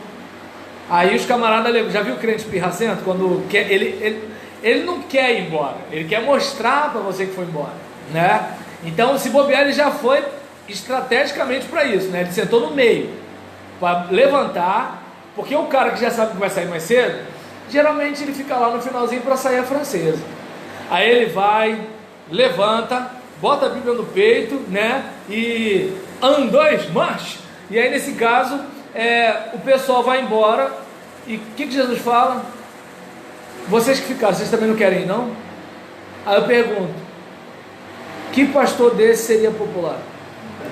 Aí os camaradas, já viu o crente pirracento? Quando quer, ele não quer ir embora, ele quer mostrar para você que foi embora, né? Então, se bobear, ele já foi estrategicamente para isso, né? Ele sentou no meio para levantar, porque o cara que já sabe que vai sair mais cedo, geralmente ele fica lá no finalzinho para sair a francesa. Aí ele vai, levanta, bota a Bíblia no peito, né? E 1, 2, marcha. E aí nesse caso, o pessoal vai embora E o que Jesus fala? Vocês que ficaram, vocês também não querem ir, não? Aí eu pergunto, que pastor desse seria popular?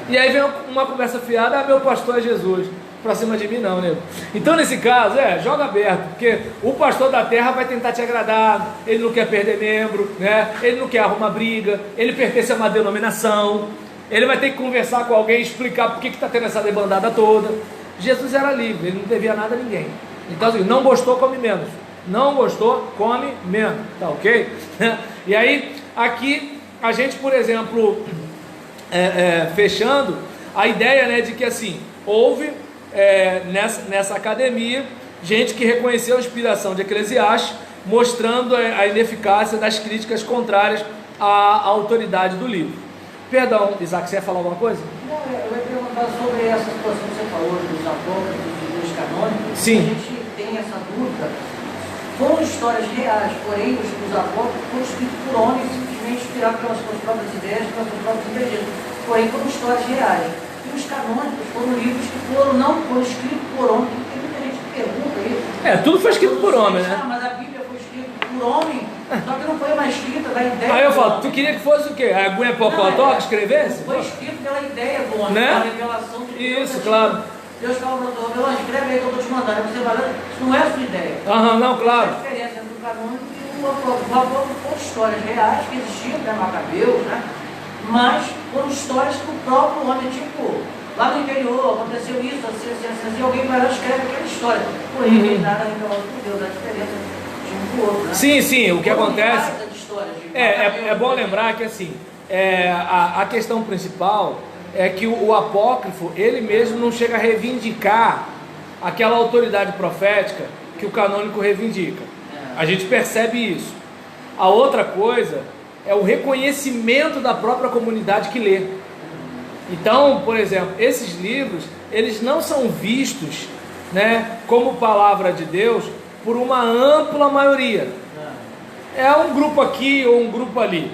E aí vem uma conversa fiada, meu pastor é Jesus. Pra cima de mim não, nego. Então nesse caso, joga aberto, porque o pastor da terra vai tentar te agradar, ele não quer perder membro, né? Ele não quer arrumar briga, ele pertence a uma denominação, ele vai ter que conversar com alguém, explicar por que está tendo essa debandada toda. Jesus era livre, ele não devia nada a ninguém. Então assim, não gostou, come menos. Não gostou, come menos, tá ok? E aí, aqui, a gente, por exemplo, fechando, a ideia, né, de que assim, houve nessa academia gente que reconheceu a inspiração de Eclesiastes, mostrando a ineficácia das críticas contrárias à autoridade do livro. Perdão, Isaac, você ia falar alguma coisa? Não, eu ia perguntar sobre essa situação que você falou dos apócrifos e dos canônicos. Sim. A gente tem essa dúvida. Foram histórias reais, porém os apócrifos foram escritos por homens simplesmente inspirados pelas suas próprias ideias, pelas suas próprias inteligências. Porém foram histórias reais. E os canônicos foram livros que não foram escritos por homens. Tem muita gente que pergunta isso. Tudo foi escrito por homem, né? Mas a Bíblia foi escrita por homem, só que não foi uma escrita da ideia. Aí eu falo, tu queria que fosse o quê? A Gwen Pocotó que escrevesse? Foi escrito pela ideia do homem, né? pela revelação de Deus. Isso, claro. Deus fala para o Deus, escreve aí que eu estou te mandando. Aí você vai ler, isso não é a sua ideia. Não, claro. Essa é a diferença entre o canônico e o apócrifo. O apócrifo foram histórias reais que existiam, né, Macabeus, né? Mas foram histórias que o próprio homem, tipo, lá no interior aconteceu isso, assim, alguém vai lá e escreve aquela história. Porém, não tem nada revelado por Deus, a diferença de um para o outro, né? Sim, o que acontece. É bom lembrar que assim, a questão principal é que o apócrifo, ele mesmo não chega a reivindicar aquela autoridade profética que o canônico reivindica. A gente percebe isso. A outra coisa é o reconhecimento da própria comunidade que lê. Então, por exemplo, esses livros, eles não são vistos, né, como palavra de Deus por uma ampla maioria. É um grupo aqui ou um grupo ali.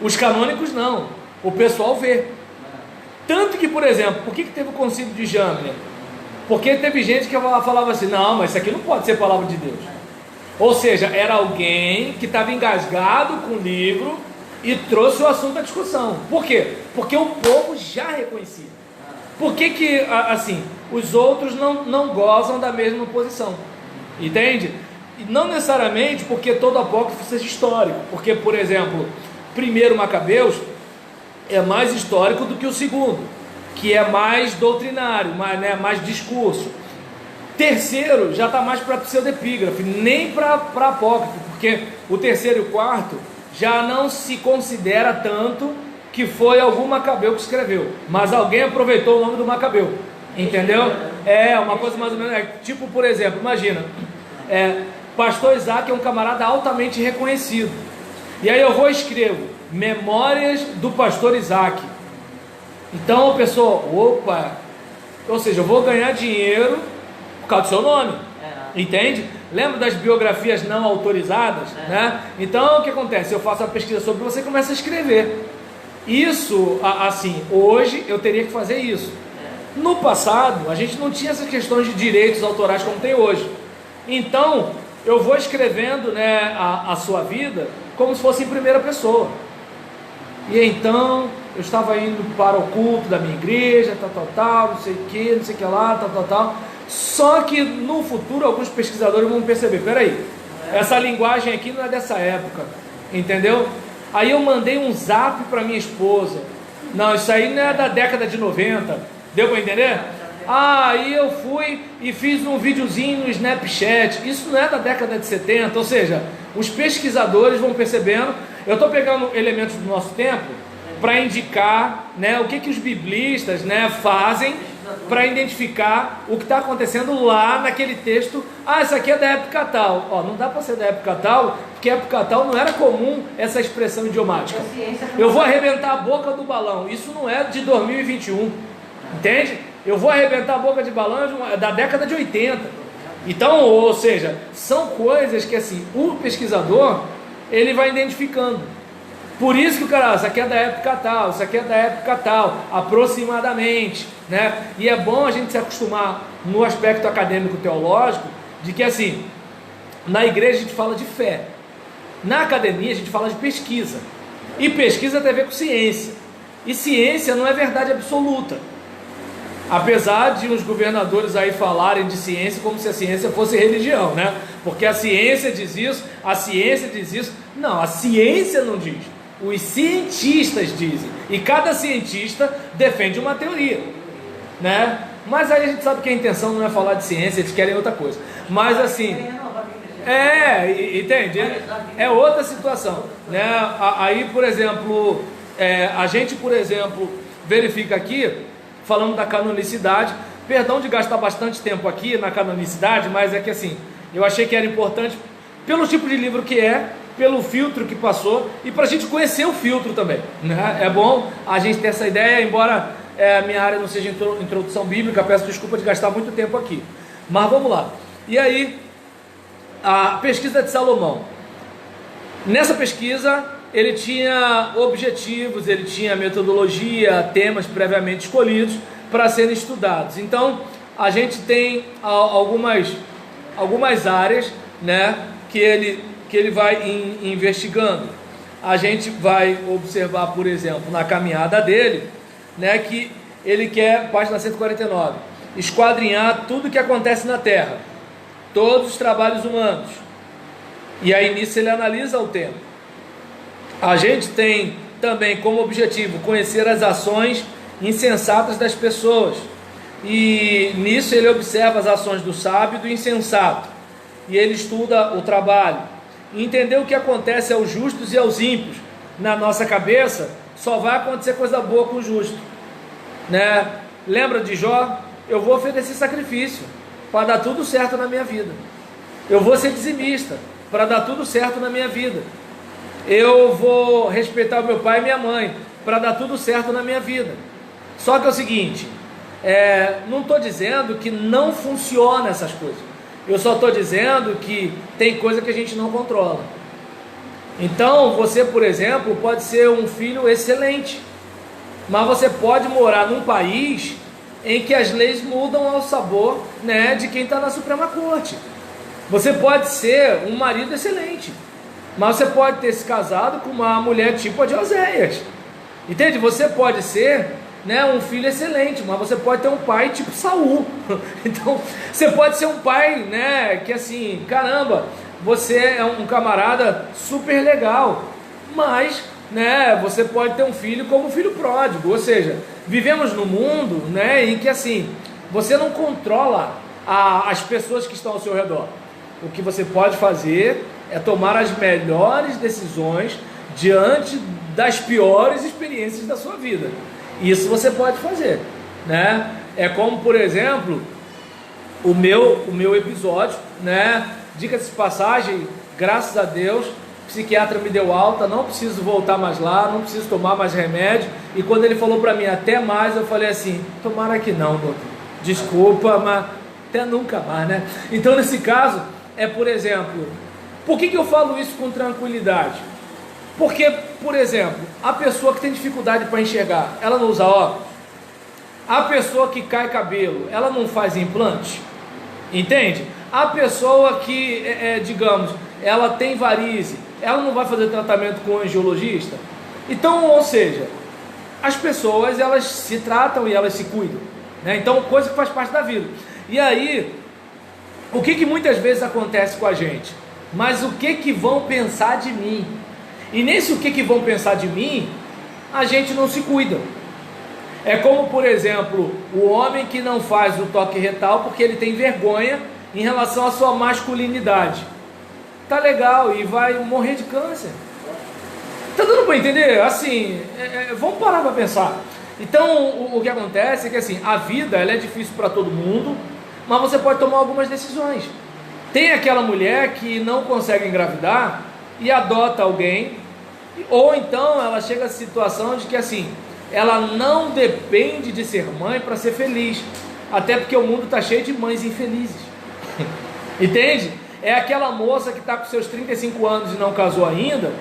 Os canônicos não. O pessoal vê. Tanto que, por exemplo, por que teve o concílio de Jâmnia? Porque teve gente que falava assim, não, mas isso aqui não pode ser palavra de Deus. Ou seja, era alguém que estava engasgado com o livro e trouxe o assunto à discussão. Por quê? Porque o povo já reconhecia. Por que assim, os outros não gozam da mesma posição? Entende? E não necessariamente porque todo apócrifo seja histórico. Porque, por exemplo, primeiro Macabeus é mais histórico do que o segundo, que é mais doutrinário, mais discurso. Terceiro já está mais para pseudepígrafe, nem para apócrifo, porque o terceiro e o quarto já não se considera tanto que foi algum Macabeu que escreveu, mas alguém aproveitou o nome do Macabeu, entendeu? É uma coisa mais ou menos, tipo, por exemplo, imagina, Pastor Isaac é um camarada altamente reconhecido, e aí eu vou e escrevo Memórias do Pastor Isaac. Então a pessoa, opa, ou seja, eu vou ganhar dinheiro por causa do seu nome, entende? Lembra das biografias não autorizadas, né? Então o que acontece? Eu faço a pesquisa sobre você e começo a escrever. Isso, assim, hoje eu teria que fazer isso. No passado, a gente não tinha essas questões de direitos autorais como tem hoje. Então, eu vou escrevendo, né, a sua vida como se fosse em primeira pessoa. E então, eu estava indo para o culto da minha igreja, tal, não sei o que lá, tal. Só que no futuro, alguns pesquisadores vão perceber, peraí, essa linguagem aqui não é dessa época, entendeu? Aí eu mandei um zap para minha esposa. Não, isso aí não é da década de 90. Deu para entender? Aí eu fui e fiz um videozinho no Snapchat. Isso não é da década de 70. Ou seja, os pesquisadores vão percebendo. Eu estou pegando elementos do nosso tempo para indicar, né, o que os biblistas, né, fazem para identificar o que está acontecendo lá naquele texto. Isso aqui é da época tal. Não dá para ser da época tal, porque época tal não era comum essa expressão idiomática. Eu vou arrebentar a boca do balão. Isso não é de 2021, entende? Eu vou arrebentar a boca de balão da década de 80. Então, ou seja, são coisas que assim, o pesquisador ele vai identificando. Por isso que o cara, isso aqui é da época tal, isso aqui é da época tal, aproximadamente, né? E é bom a gente se acostumar no aspecto acadêmico teológico de que assim, na igreja a gente fala de fé, na academia a gente fala de pesquisa, e pesquisa tem a ver com ciência, e ciência não é verdade absoluta, apesar de os governadores aí falarem de ciência como se a ciência fosse religião, né? Porque a ciência diz isso, a ciência diz isso. Não, a ciência não diz, os cientistas dizem, e cada cientista defende uma teoria, né? Mas aí a gente sabe que a intenção não é falar de ciência, eles querem outra coisa, mas assim, entende? É outra situação, né? Aí, por exemplo, a gente, por exemplo, verifica aqui, falando da canonicidade, perdão de gastar bastante tempo aqui na canonicidade, mas é que assim, eu achei que era importante, pelo tipo de livro que é, pelo filtro que passou, e para a gente conhecer o filtro também, né? É bom a gente ter essa ideia, embora a minha área não seja introdução bíblica, peço desculpa de gastar muito tempo aqui, mas vamos lá. E aí, a pesquisa de Salomão, nessa pesquisa ele tinha objetivos, ele tinha metodologia, temas previamente escolhidos para serem estudados. Então a gente tem algumas áreas, né, que ele vai investigando. A gente vai observar, por exemplo, na caminhada dele, né, que ele quer, página 149, esquadrinhar tudo que acontece na Terra, todos os trabalhos humanos, e aí nisso ele analisa o tema. A gente tem também como objetivo conhecer as ações insensatas das pessoas, e nisso ele observa as ações do sábio e do insensato, e ele estuda o trabalho, e entender o que acontece aos justos e aos ímpios. Na nossa cabeça só vai acontecer coisa boa com o justo, né? Lembra de Jó? Eu vou oferecer sacrifício para dar tudo certo na minha vida, eu vou ser dizimista para dar tudo certo na minha vida, eu vou respeitar o meu pai e minha mãe para dar tudo certo na minha vida. Só que é o seguinte, não estou dizendo que não funciona essas coisas, eu só estou dizendo que tem coisa que a gente não controla. Então você, por exemplo, pode ser um filho excelente, mas você pode morar num país em que as leis mudam ao sabor, né, de quem está na Suprema Corte. Você pode ser um marido excelente, mas você pode ter se casado com uma mulher tipo a de Oséias, entende? Você pode ser, né, um filho excelente, mas você pode ter um pai tipo Saul. Então você pode ser um pai, né, que assim, caramba, você é um camarada super legal, mas, né, você pode ter um filho como um filho pródigo. Ou seja, vivemos num mundo, né, em que assim, você não controla as pessoas que estão ao seu redor. O que você pode fazer é tomar as melhores decisões diante das piores experiências da sua vida. Isso você pode fazer, né? É como, por exemplo, o meu episódio, né? Dica-se de passagem, graças a Deus, o psiquiatra me deu alta, não preciso voltar mais lá, não preciso tomar mais remédio. E quando ele falou para mim até mais, eu falei assim, tomara que não, doutor, desculpa, mas até nunca mais, né? Então nesse caso, por exemplo, por que eu falo isso com tranquilidade? Porque, por exemplo, a pessoa que tem dificuldade para enxergar, ela não usa óculos. A pessoa que cai cabelo, ela não faz implante, entende? A pessoa que, digamos, ela tem varize, ela não vai fazer tratamento com um angiologista. Então, ou seja, as pessoas, elas se tratam e elas se cuidam, né? Então, coisa que faz parte da vida. E aí, o que muitas vezes acontece com a gente? Mas o que vão pensar de mim? E nesse o que vão pensar de mim, a gente não se cuida. É como, por exemplo, o homem que não faz o toque retal porque ele tem vergonha em relação à sua masculinidade. Tá legal, e vai morrer de câncer. Tá dando para entender? Assim, vamos parar para pensar. Então, o que acontece é que assim, a vida ela é difícil para todo mundo, mas você pode tomar algumas decisões. Tem aquela mulher que não consegue engravidar e adota alguém, ou então ela chega à situação de que assim, ela não depende de ser mãe para ser feliz, até porque o mundo está cheio de mães infelizes. Entende? É aquela moça que está com seus 35 anos e não casou ainda,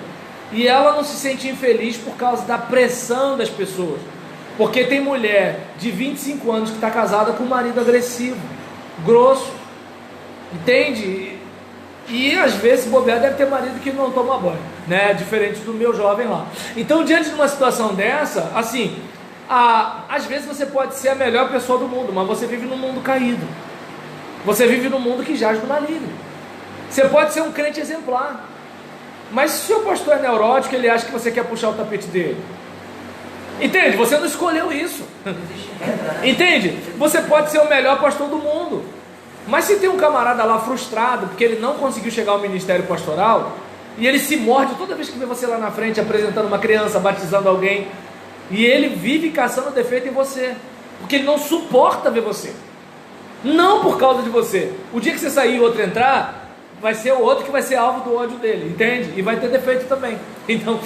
e ela não se sente infeliz por causa da pressão das pessoas, porque tem mulher de 25 anos que está casada com um marido agressivo, grosso, entende? E às vezes, bobear, deve ter marido que não toma banho, né? Diferente do meu jovem lá. Então, diante de uma situação dessa, assim, às vezes você pode ser a melhor pessoa do mundo, mas você vive num mundo caído. Você vive num mundo que jaz do maligno. Você pode ser um crente exemplar, mas se o seu pastor é neurótico, ele acha que você quer puxar o tapete dele. Entende? Você não escolheu isso. Entende? Você pode ser o melhor pastor do mundo, mas se tem um camarada lá frustrado porque ele não conseguiu chegar ao ministério pastoral, e ele se morde toda vez que vê você lá na frente apresentando uma criança, batizando alguém, e ele vive caçando defeito em você, porque ele não suporta ver você, não por causa de você. O dia que você sair e outro entrar, vai ser o outro que vai ser alvo do ódio dele, entende? E vai ter defeito também. Então,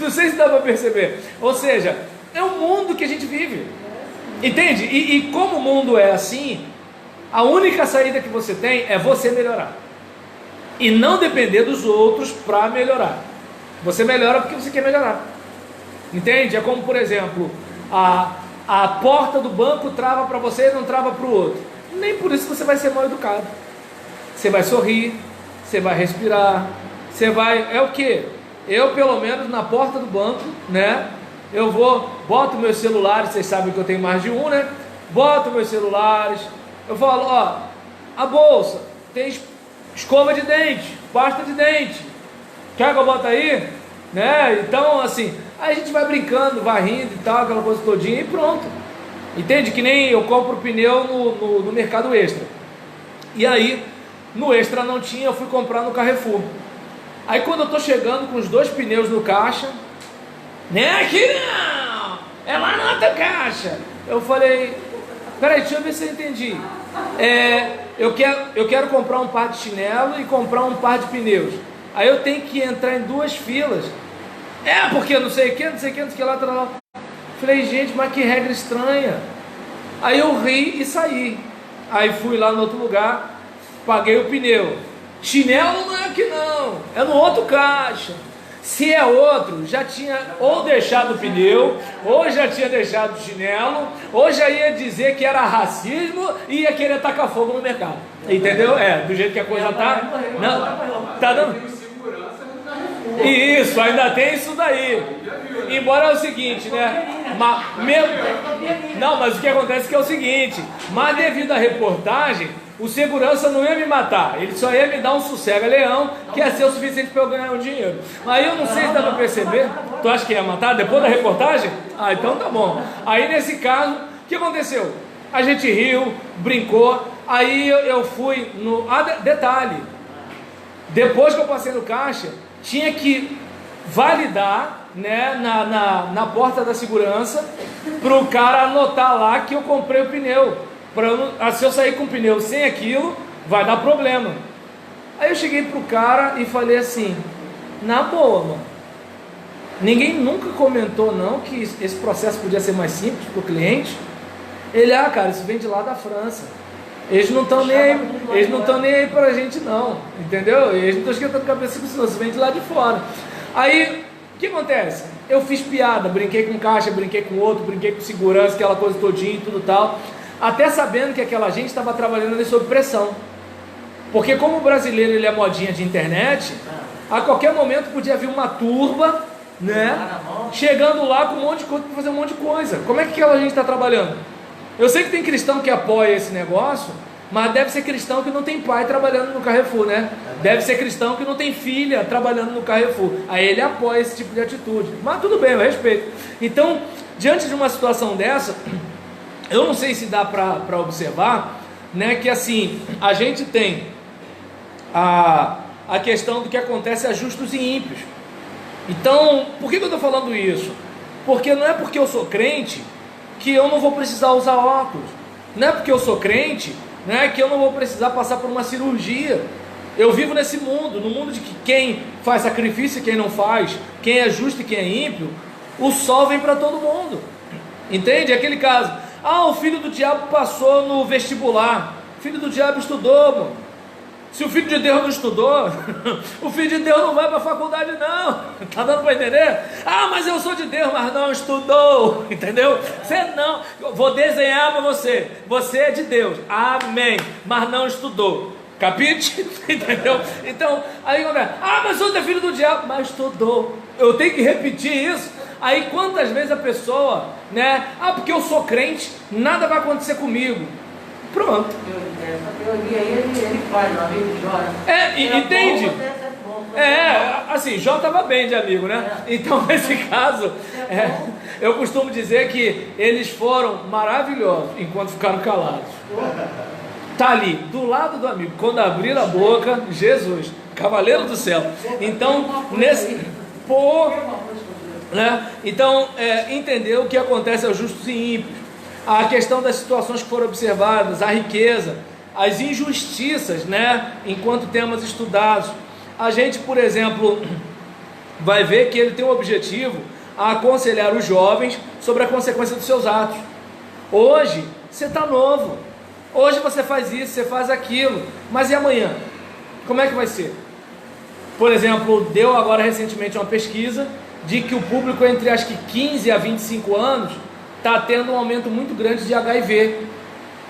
não sei se dá para perceber. Ou seja, é o mundo que a gente vive, entende? E como o mundo é assim, a única saída que você tem é você melhorar e não depender dos outros para melhorar. Você melhora porque você quer melhorar, entende? É como, por exemplo, a porta do banco trava para você e não trava para o outro. Nem por isso você vai ser mal educado. Você vai sorrir, você vai respirar, você vai... É o que? Eu, pelo menos, na porta do banco, né? Eu boto meus celulares, vocês sabem que eu tenho mais de um, né? Boto meus celulares, eu falo, ó, a bolsa, tem escova de dente, pasta de dente, quer que eu bote aí? Né? Então, assim, aí a gente vai brincando, vai rindo e tal, aquela coisa todinha e pronto. Entende? Que nem eu compro pneu no Mercado Extra. E aí, no Extra não tinha, eu fui comprar no Carrefour. Aí quando eu tô chegando com os 2 pneus no caixa, né, aqui não, é lá na outra caixa. Eu falei, peraí, deixa eu ver se eu entendi. Eu quero comprar um par de chinelo e comprar um par de pneus. Aí eu tenho que entrar em 2 filas. Porque eu não sei o que, não sei o que, não sei o que lá, tal, tal. Falei, gente, mas que regra estranha. Aí eu ri e saí. Aí fui lá no outro lugar, paguei o pneu. Chinelo não é aqui não, é no outro caixa. Se é outro, já tinha ou deixado o pneu, ou já tinha deixado o chinelo, ou já ia dizer que era racismo e ia querer tacar fogo no mercado. Entendeu? Do jeito que a coisa tá. Não, tá dando. Isso, ainda tem isso daí. Embora é o seguinte, né? Mas o que acontece é que é o seguinte, mas devido à reportagem, o segurança não ia me matar, ele só ia me dar um sossega-leão, que ia ser o suficiente para eu ganhar um dinheiro. Aí eu não sei se dá para perceber. Tu acha que ia matar depois da reportagem? Então tá bom. Aí nesse caso, o que aconteceu? A gente riu, brincou, aí eu fui no... detalhe, depois que eu passei no caixa, tinha que validar, né, na porta da segurança, para o cara anotar lá que eu comprei o pneu. Se eu sair com o pneu sem aquilo, vai dar problema. Aí eu cheguei pro cara e falei assim, na boa, mano, ninguém nunca comentou não que esse processo podia ser mais simples pro cliente. Ele, cara, isso vem de lá da França. Eles não estão nem aí pra gente não, entendeu? Eles não estão esquentando a cabeça com isso, vem de lá de fora. Aí, o que acontece? Eu fiz piada, brinquei com caixa, brinquei com outro, brinquei com segurança, aquela coisa todinha e tudo tal, até sabendo que aquela gente estava trabalhando ali sob pressão, porque como o brasileiro ele é modinha de internet, a qualquer momento podia vir uma turba, né, chegando lá com um monte de coisa para fazer um monte de coisa. Como é que aquela gente está trabalhando? Eu sei que tem cristão que apoia esse negócio, mas deve ser cristão que não tem pai trabalhando no Carrefour, né? Deve ser cristão que não tem filha trabalhando no Carrefour. Aí ele apoia esse tipo de atitude, mas tudo bem, eu respeito. Então, diante de uma situação dessa, eu não sei se dá para observar, né, que assim, a gente tem a questão do que acontece a justos e ímpios. Então, por que eu estou falando isso? Porque não é porque eu sou crente que eu não vou precisar usar óculos. Não é porque eu sou crente, né, que eu não vou precisar passar por uma cirurgia. Eu vivo nesse mundo, no mundo de que quem faz sacrifício e quem não faz, quem é justo e quem é ímpio, o sol vem para todo mundo. Entende? É aquele caso. O filho do diabo passou no vestibular. O filho do diabo estudou, mano. Se o filho de Deus não estudou, o filho de Deus não vai para a faculdade não. Tá dando para entender? Mas eu sou de Deus, mas não estudou. Entendeu? Você não. Eu vou desenhar para você. Você é de Deus. Amém. Mas não estudou. Capite? Entendeu? Então, aí mas outro é filho do diabo, mas estudou. Eu tenho que repetir isso. Aí quantas vezes a pessoa, né? Porque eu sou crente, nada vai acontecer comigo. Pronto. Essa teoria aí ele faz, meu amigo Jó. Entende? Assim, Jó estava bem de amigo, né? Então, nesse caso, eu costumo dizer que eles foram maravilhosos enquanto ficaram calados. Tá ali, do lado do amigo. Quando abrir a boca, Jesus, cavaleiro do céu. Então, né? Então, entender o que acontece aos justos e ímpios, a questão das situações que foram observadas, a riqueza, as injustiças, né? Enquanto temas estudados, a gente, por exemplo, vai ver que ele tem o objetivo a aconselhar os jovens sobre a consequência dos seus atos. Hoje, você está novo, hoje você faz isso, você faz aquilo, mas e amanhã? Como é que vai ser? Por exemplo, deu agora recentemente uma pesquisa de que o público entre acho que 15 a 25 anos está tendo um aumento muito grande de HIV.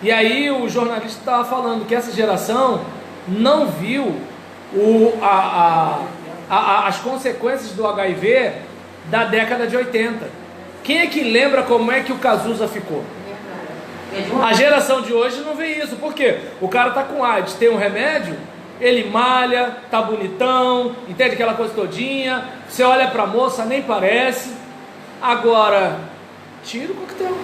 E aí o jornalista estava falando que essa geração não viu as consequências do HIV da década de 80. Quem é que lembra como é que o Cazuza ficou? A geração de hoje não vê isso. Por quê? O cara está com AIDS, tem um remédio, ele malha, tá bonitão, entende aquela coisa todinha, você olha para a moça, nem parece. Agora, tira o coquetel.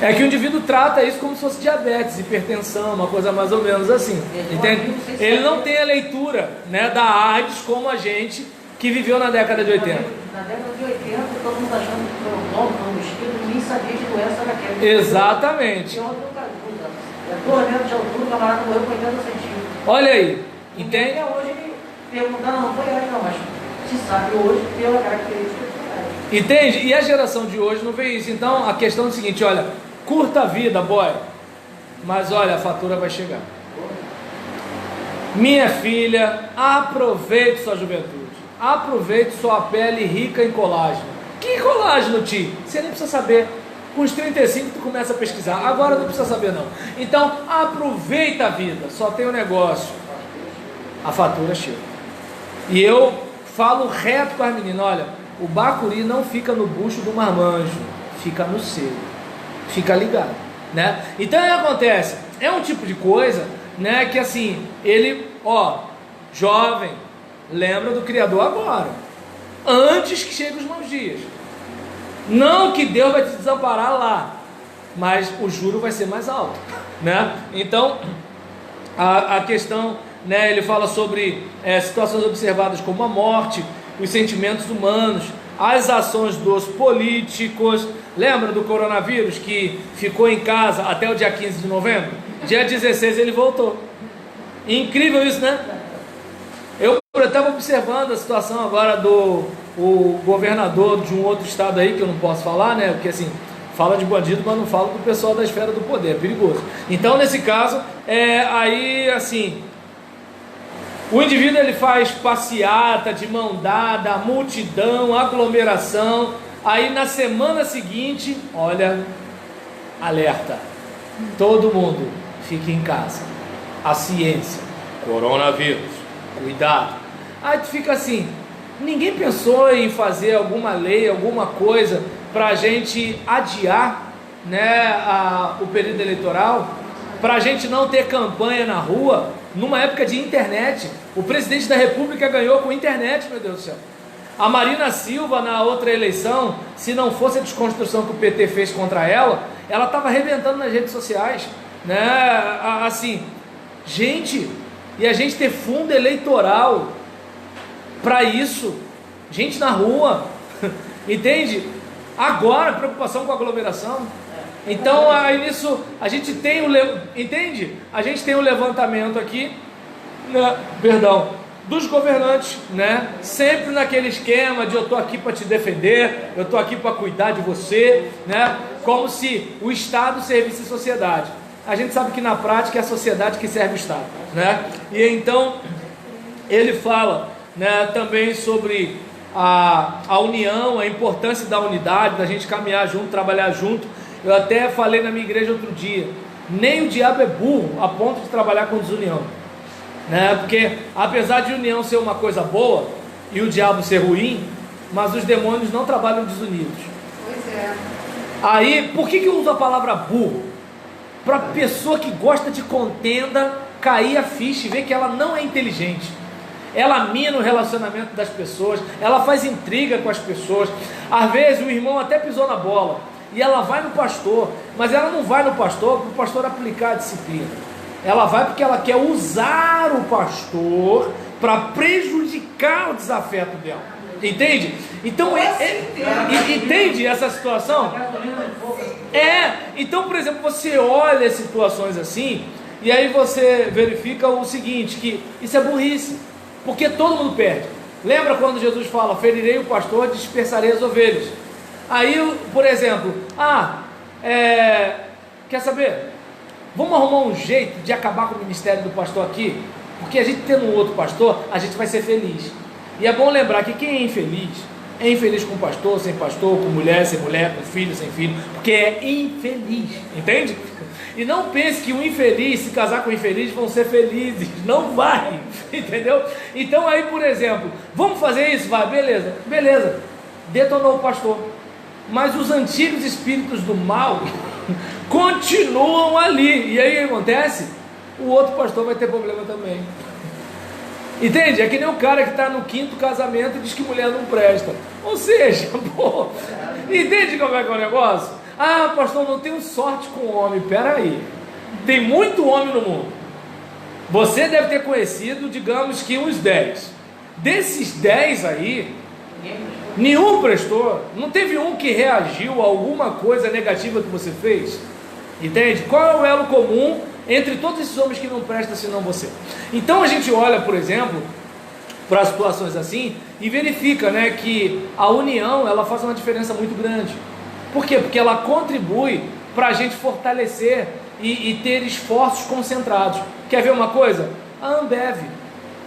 É que o indivíduo trata isso como se fosse diabetes, hipertensão, uma coisa mais ou menos assim, entende? Ele não tem a leitura, né, da AIDS como a gente que viveu na década de 80. Na década de 80, todo mundo achando que foi um bom, um mosquito, ninguém sabia de doença daquela. Exatamente. Eu estou olhando de altura, o camarada morreu com 80 centímetros. Olha aí, entende? Até hoje ele perguntando, não foi AIDS não, mas se sabe hoje pela característica. Entende? E a geração de hoje não vê isso. Então a questão é o seguinte, olha, curta a vida, boy, mas olha, a fatura vai chegar. Minha filha, aproveite sua juventude, aproveite sua pele rica em colágeno. Que colágeno, tio? Você nem precisa saber. Com os 35 tu começa a pesquisar, agora não precisa saber não. Então aproveita a vida, só tem um negócio, a fatura chega. E eu falo reto com as meninas, olha, o bacuri não fica no bucho do marmanjo, fica no seu, fica ligado, né? Então o que acontece? É um tipo de coisa, né, que assim, ele, jovem, lembra do Criador agora, antes que cheguem os maus dias. Não que Deus vai te desamparar lá, mas o juro vai ser mais alto, né? Então, a questão, né, ele fala sobre situações observadas como a morte, os sentimentos humanos, as ações dos políticos. Lembra do coronavírus que ficou em casa até o dia 15 de novembro? Dia 16 ele voltou. Incrível isso, né? Eu estava observando a situação agora do governador de um outro estado aí, que eu não posso falar, né? Porque assim, fala de bandido, mas não fala do pessoal da esfera do poder, é perigoso. Então, nesse caso, aí assim, o indivíduo ele faz passeata de mão dada, multidão, aglomeração. Aí na semana seguinte, olha, alerta, todo mundo fique em casa. A ciência, coronavírus, cuidado. Aí tu fica assim, ninguém pensou em fazer alguma lei, alguma coisa para a gente adiar, né, o período eleitoral, para a gente não ter campanha na rua, numa época de internet. O presidente da república ganhou com internet, meu Deus do céu. A Marina Silva, na outra eleição, se não fosse a desconstrução que o PT fez contra ela estava arrebentando nas redes sociais, né? Assim, gente, e a gente ter fundo eleitoral para isso, gente na rua, entende? Agora, preocupação com a aglomeração. Então, aí nisso, a gente tem entende? A gente tem um levantamento aqui, né, dos governantes, né? Sempre naquele esquema de eu estou aqui para te defender, eu estou aqui para cuidar de você, né? Como se o Estado servisse a sociedade. A gente sabe que na prática é a sociedade que serve o Estado, né? E então, ele fala, né, também sobre a união, a importância da unidade, da gente caminhar junto, trabalhar junto. Eu até falei na minha igreja outro dia, nem o diabo é burro a ponto de trabalhar com desunião, né? Porque apesar de união ser uma coisa boa e o diabo ser ruim, mas os demônios não trabalham desunidos. Pois é. Aí, por que eu uso a palavra burro? Para a pessoa que gosta de contenda cair a ficha e ver que ela não é inteligente. Ela mina o relacionamento das pessoas, ela faz intriga com as pessoas. Às vezes o irmão até pisou na bola e ela vai no pastor, mas ela não vai no pastor para o pastor aplicar a disciplina. Ela vai porque ela quer usar o pastor para prejudicar o desafeto dela. Entende? Então, entende essa situação? Então, por exemplo, você olha situações assim, e aí você verifica o seguinte, que isso é burrice, porque todo mundo perde. Lembra quando Jesus fala, ferirei o pastor, dispersarei as ovelhas? Aí, por exemplo, quer saber? Vamos arrumar um jeito de acabar com o ministério do pastor aqui, porque a gente tendo um outro pastor, a gente vai ser feliz. E é bom lembrar que quem é infeliz com pastor, sem pastor, com mulher, sem mulher, com filho, sem filho, porque é infeliz, entende? E não pense que o infeliz, se casar com o infeliz, vão ser felizes, não vai, entendeu? Então aí, por exemplo, vamos fazer isso? Vai, beleza, detonou o pastor, mas os antigos espíritos do mal continuam ali, e aí o que acontece? O outro pastor vai ter problema também. Entende? É que nem o cara que está no 5º casamento e diz que mulher não presta. Ou seja, pô, entende como é que é o negócio? Ah, pastor, não tenho sorte com homem. Pera aí, tem muito homem no mundo. Você deve ter conhecido, digamos que uns 10. Desses 10 aí, nenhum prestou. Não teve um que reagiu a alguma coisa negativa que você fez. Entende? Qual é o elo comum entre todos esses homens que não prestam senão você? Então a gente olha, por exemplo, para situações assim e verifica, né, que a união ela faz uma diferença muito grande. Por quê? Porque ela contribui para a gente fortalecer e ter esforços concentrados. Quer ver uma coisa? A Ambev,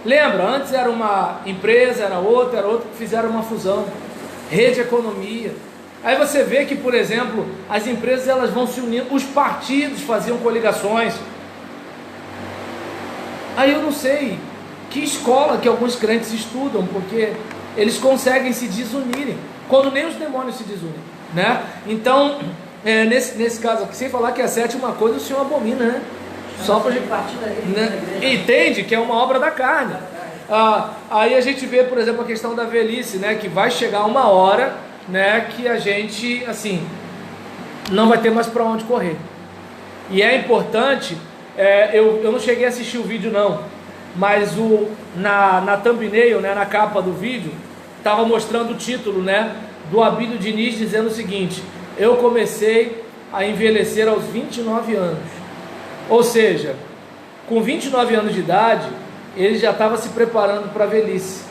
lembra? Antes era uma empresa, era outra, que fizeram uma fusão. Rede Economia. Aí você vê que, por exemplo, as empresas elas vão se unindo, os partidos faziam coligações. Aí eu não sei que escola que alguns crentes estudam, porque eles conseguem se desunirem, quando nem os demônios se desunem, né? Então, nesse caso aqui, sem falar que a 7ª coisa o Senhor abomina, né? Só para gente partir daí, entende que é uma obra da carne. Aí a gente vê, por exemplo, a questão da velhice, né? Que vai chegar uma hora, né, que a gente, assim, não vai ter mais para onde correr. E é importante, eu não cheguei a assistir o vídeo não, mas na thumbnail, né, na capa do vídeo, estava mostrando o título, né, do Abílio Diniz, dizendo o seguinte: eu comecei a envelhecer aos 29 anos. Ou seja, com 29 anos de idade, ele já estava se preparando para a velhice.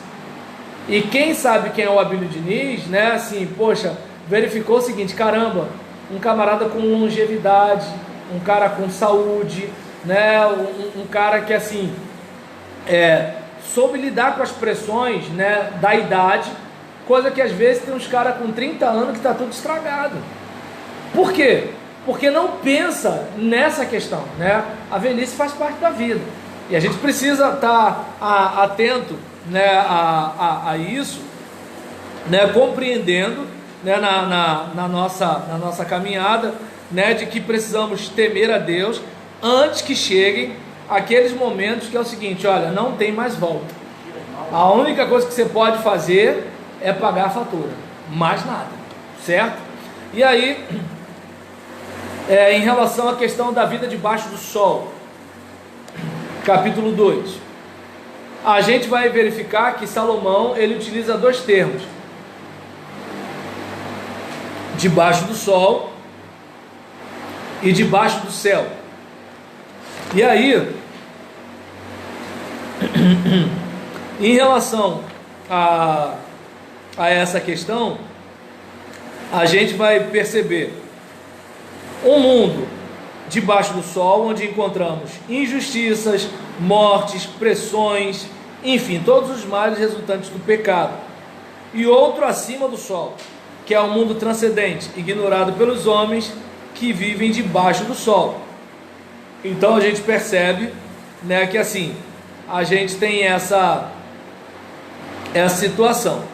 E quem sabe quem é o Abílio Diniz, né, assim, poxa, verificou o seguinte: caramba, um camarada com longevidade, um cara com saúde, né, um cara que, assim, soube lidar com as pressões, né, da idade, coisa que às vezes tem uns caras com 30 anos que está tudo estragado. Por quê? Porque não pensa nessa questão, né? A velhice faz parte da vida, e a gente precisa estar atento, né, a isso, né, compreendendo, né, na nossa caminhada, né, de que precisamos temer a Deus antes que cheguem aqueles momentos que é o seguinte: olha, não tem mais volta, a única coisa que você pode fazer é pagar a fatura, mais nada, certo? E aí, em relação à questão da vida debaixo do sol, capítulo 2, a gente vai verificar que Salomão, ele utiliza 2 termos: debaixo do sol e debaixo do céu. E aí, em relação a essa questão, a gente vai perceber um mundo debaixo do sol, onde encontramos injustiças, mortes, pressões, enfim, todos os males resultantes do pecado. E outro acima do sol, que é o mundo transcendente, ignorado pelos homens que vivem debaixo do sol. Então a gente percebe, né, que assim, a gente tem essa situação.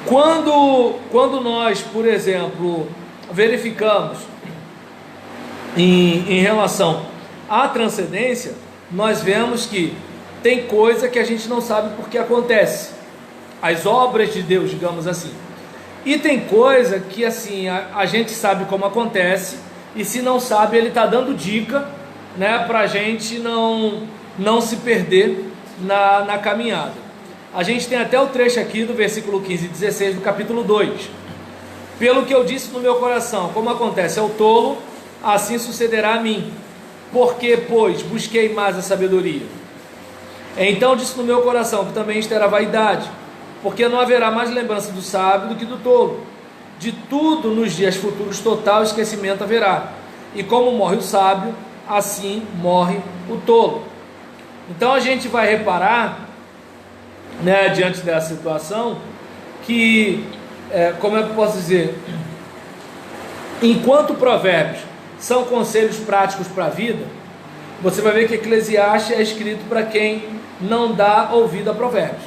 Quando nós, por exemplo, verificamos em relação à transcendência, nós vemos que tem coisa que a gente não sabe por que acontece, as obras de Deus, digamos assim, e tem coisa que assim a gente sabe como acontece, e se não sabe, ele está dando dica, né, para a gente não se perder na caminhada. A gente tem até o trecho aqui do versículo 15 e 16 do capítulo 2. Pelo que eu disse no meu coração, como acontece ao tolo, assim sucederá a mim. Porque, pois, busquei mais a sabedoria. Então disse no meu coração que também isto era vaidade, porque não haverá mais lembrança do sábio do que do tolo. De tudo nos dias futuros total esquecimento haverá. E como morre o sábio, assim morre o tolo. Então a gente vai reparar, né, diante dessa situação, que, como é que eu posso dizer, enquanto provérbios são conselhos práticos para a vida, você vai ver que Eclesiastes é escrito para quem não dá ouvido a provérbios.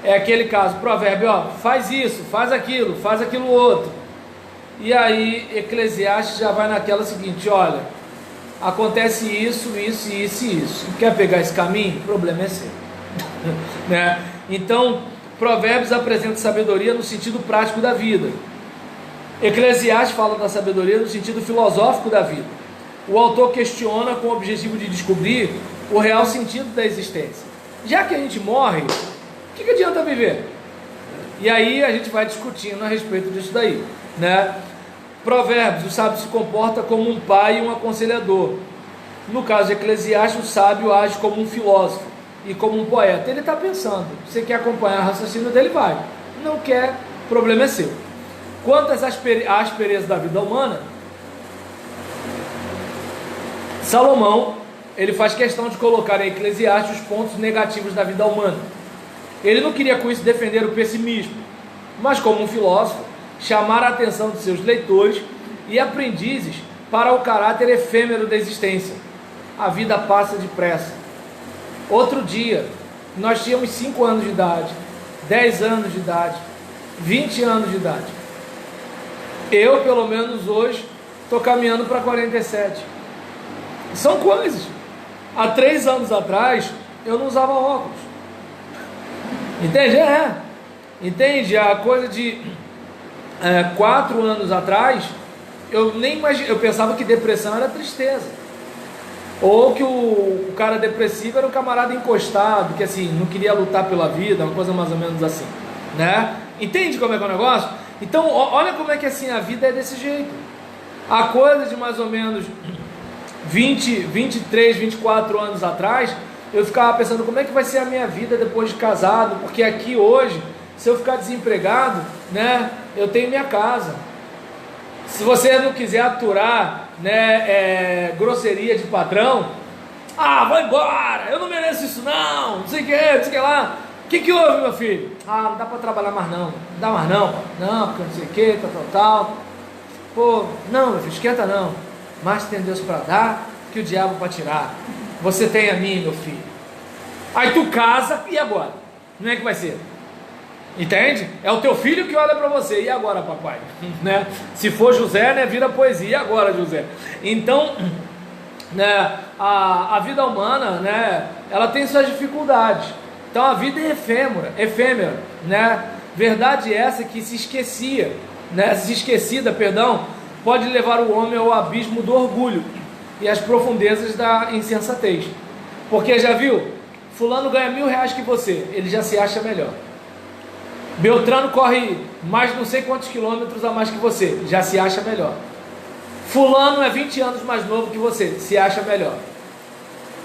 É aquele caso, provérbio, ó, faz isso, faz aquilo outro. E aí Eclesiastes já vai naquela seguinte: olha, acontece isso. Quer pegar esse caminho? O problema é seu. Né? Então, Provérbios apresenta sabedoria no sentido prático da vida. Eclesiastes fala da sabedoria no sentido filosófico da vida. O autor questiona com o objetivo de descobrir o real sentido da existência. Já que a gente morre, o que adianta viver? E aí a gente vai discutindo a respeito disso daí, né? Provérbios, o sábio se comporta como um pai e um aconselhador. No caso de Eclesiastes, o sábio age como um filósofo e como um poeta. Ele está pensando. Você quer acompanhar o raciocínio dele, vai. Não quer, o problema é seu. Quanto às asperezas da vida humana, Salomão, ele faz questão de colocar em Eclesiastes os pontos negativos da vida humana. Ele não queria com isso defender o pessimismo, mas como um filósofo, chamar a atenção de seus leitores e aprendizes para o caráter efêmero da existência. A vida passa depressa. Outro dia, nós tínhamos 5 anos de idade, 10 anos de idade, 20 anos de idade. Eu, pelo menos hoje, estou caminhando para 47. São coisas. Há 3 anos atrás, eu não usava óculos. Entende? Entende? A coisa de 4 anos atrás, eu pensava que depressão era tristeza. Ou que o cara depressivo era um camarada encostado, que assim, não queria lutar pela vida, uma coisa mais ou menos assim, né? Entende como é que é o negócio? Então, olha como é que assim, a vida é desse jeito. A coisa de mais ou menos 23, 24 anos atrás, eu ficava pensando como é que vai ser a minha vida depois de casado, porque aqui hoje, se eu ficar desempregado, né, eu tenho minha casa. Se você não quiser aturar, né, grosseria de patrão, vai embora, eu não mereço isso não sei o que lá. O que houve, meu filho? Não dá para trabalhar mais não, não dá mais não, não, porque não sei o que, tal. Pô, não, meu filho, esquenta não, mas tem Deus para dar, que o diabo para tirar. Você tem a mim, meu filho. Aí tu casa, e agora? Não é que vai ser? Entende? É o teu filho que olha para você. E agora, papai? Né? Se for José, né, vira poesia. E agora, José? Então, né, a vida humana, né, ela tem suas dificuldades. Então a vida é efêmera, né? Verdade essa que se esquecida, pode levar o homem ao abismo do orgulho e às profundezas da insensatez. Porque já viu? Fulano ganha R$1.000 que você, ele já se acha melhor. Beltrano corre mais não sei quantos quilômetros a mais que você, já se acha melhor. Fulano é 20 anos mais novo que você, se acha melhor.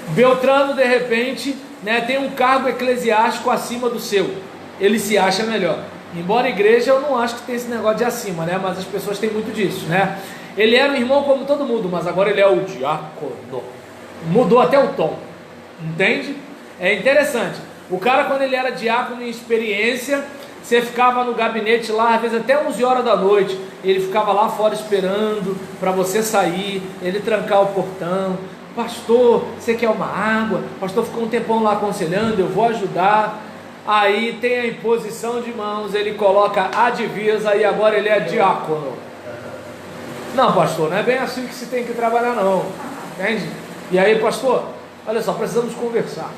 Beltrano, de repente, né, tem um cargo eclesiástico acima do seu, ele se acha melhor. Embora igreja, eu não acho que tem esse negócio de acima, né? Mas as pessoas têm muito disso, né? Ele era um irmão como todo mundo, mas agora ele é o diácono. Mudou até o tom, entende? É interessante. O cara, quando ele era diácono em experiência, Você ficava no gabinete lá, às vezes até 11 horas da noite, ele ficava lá fora esperando para você sair, ele trancar o portão. Pastor, você quer uma água? Pastor ficou um tempão lá aconselhando, eu vou ajudar. Aí tem a imposição de mãos, ele coloca a divisa e agora ele é diácono. Não, pastor, não é bem assim que se tem que trabalhar não, entende? E aí, pastor, olha só, precisamos conversar.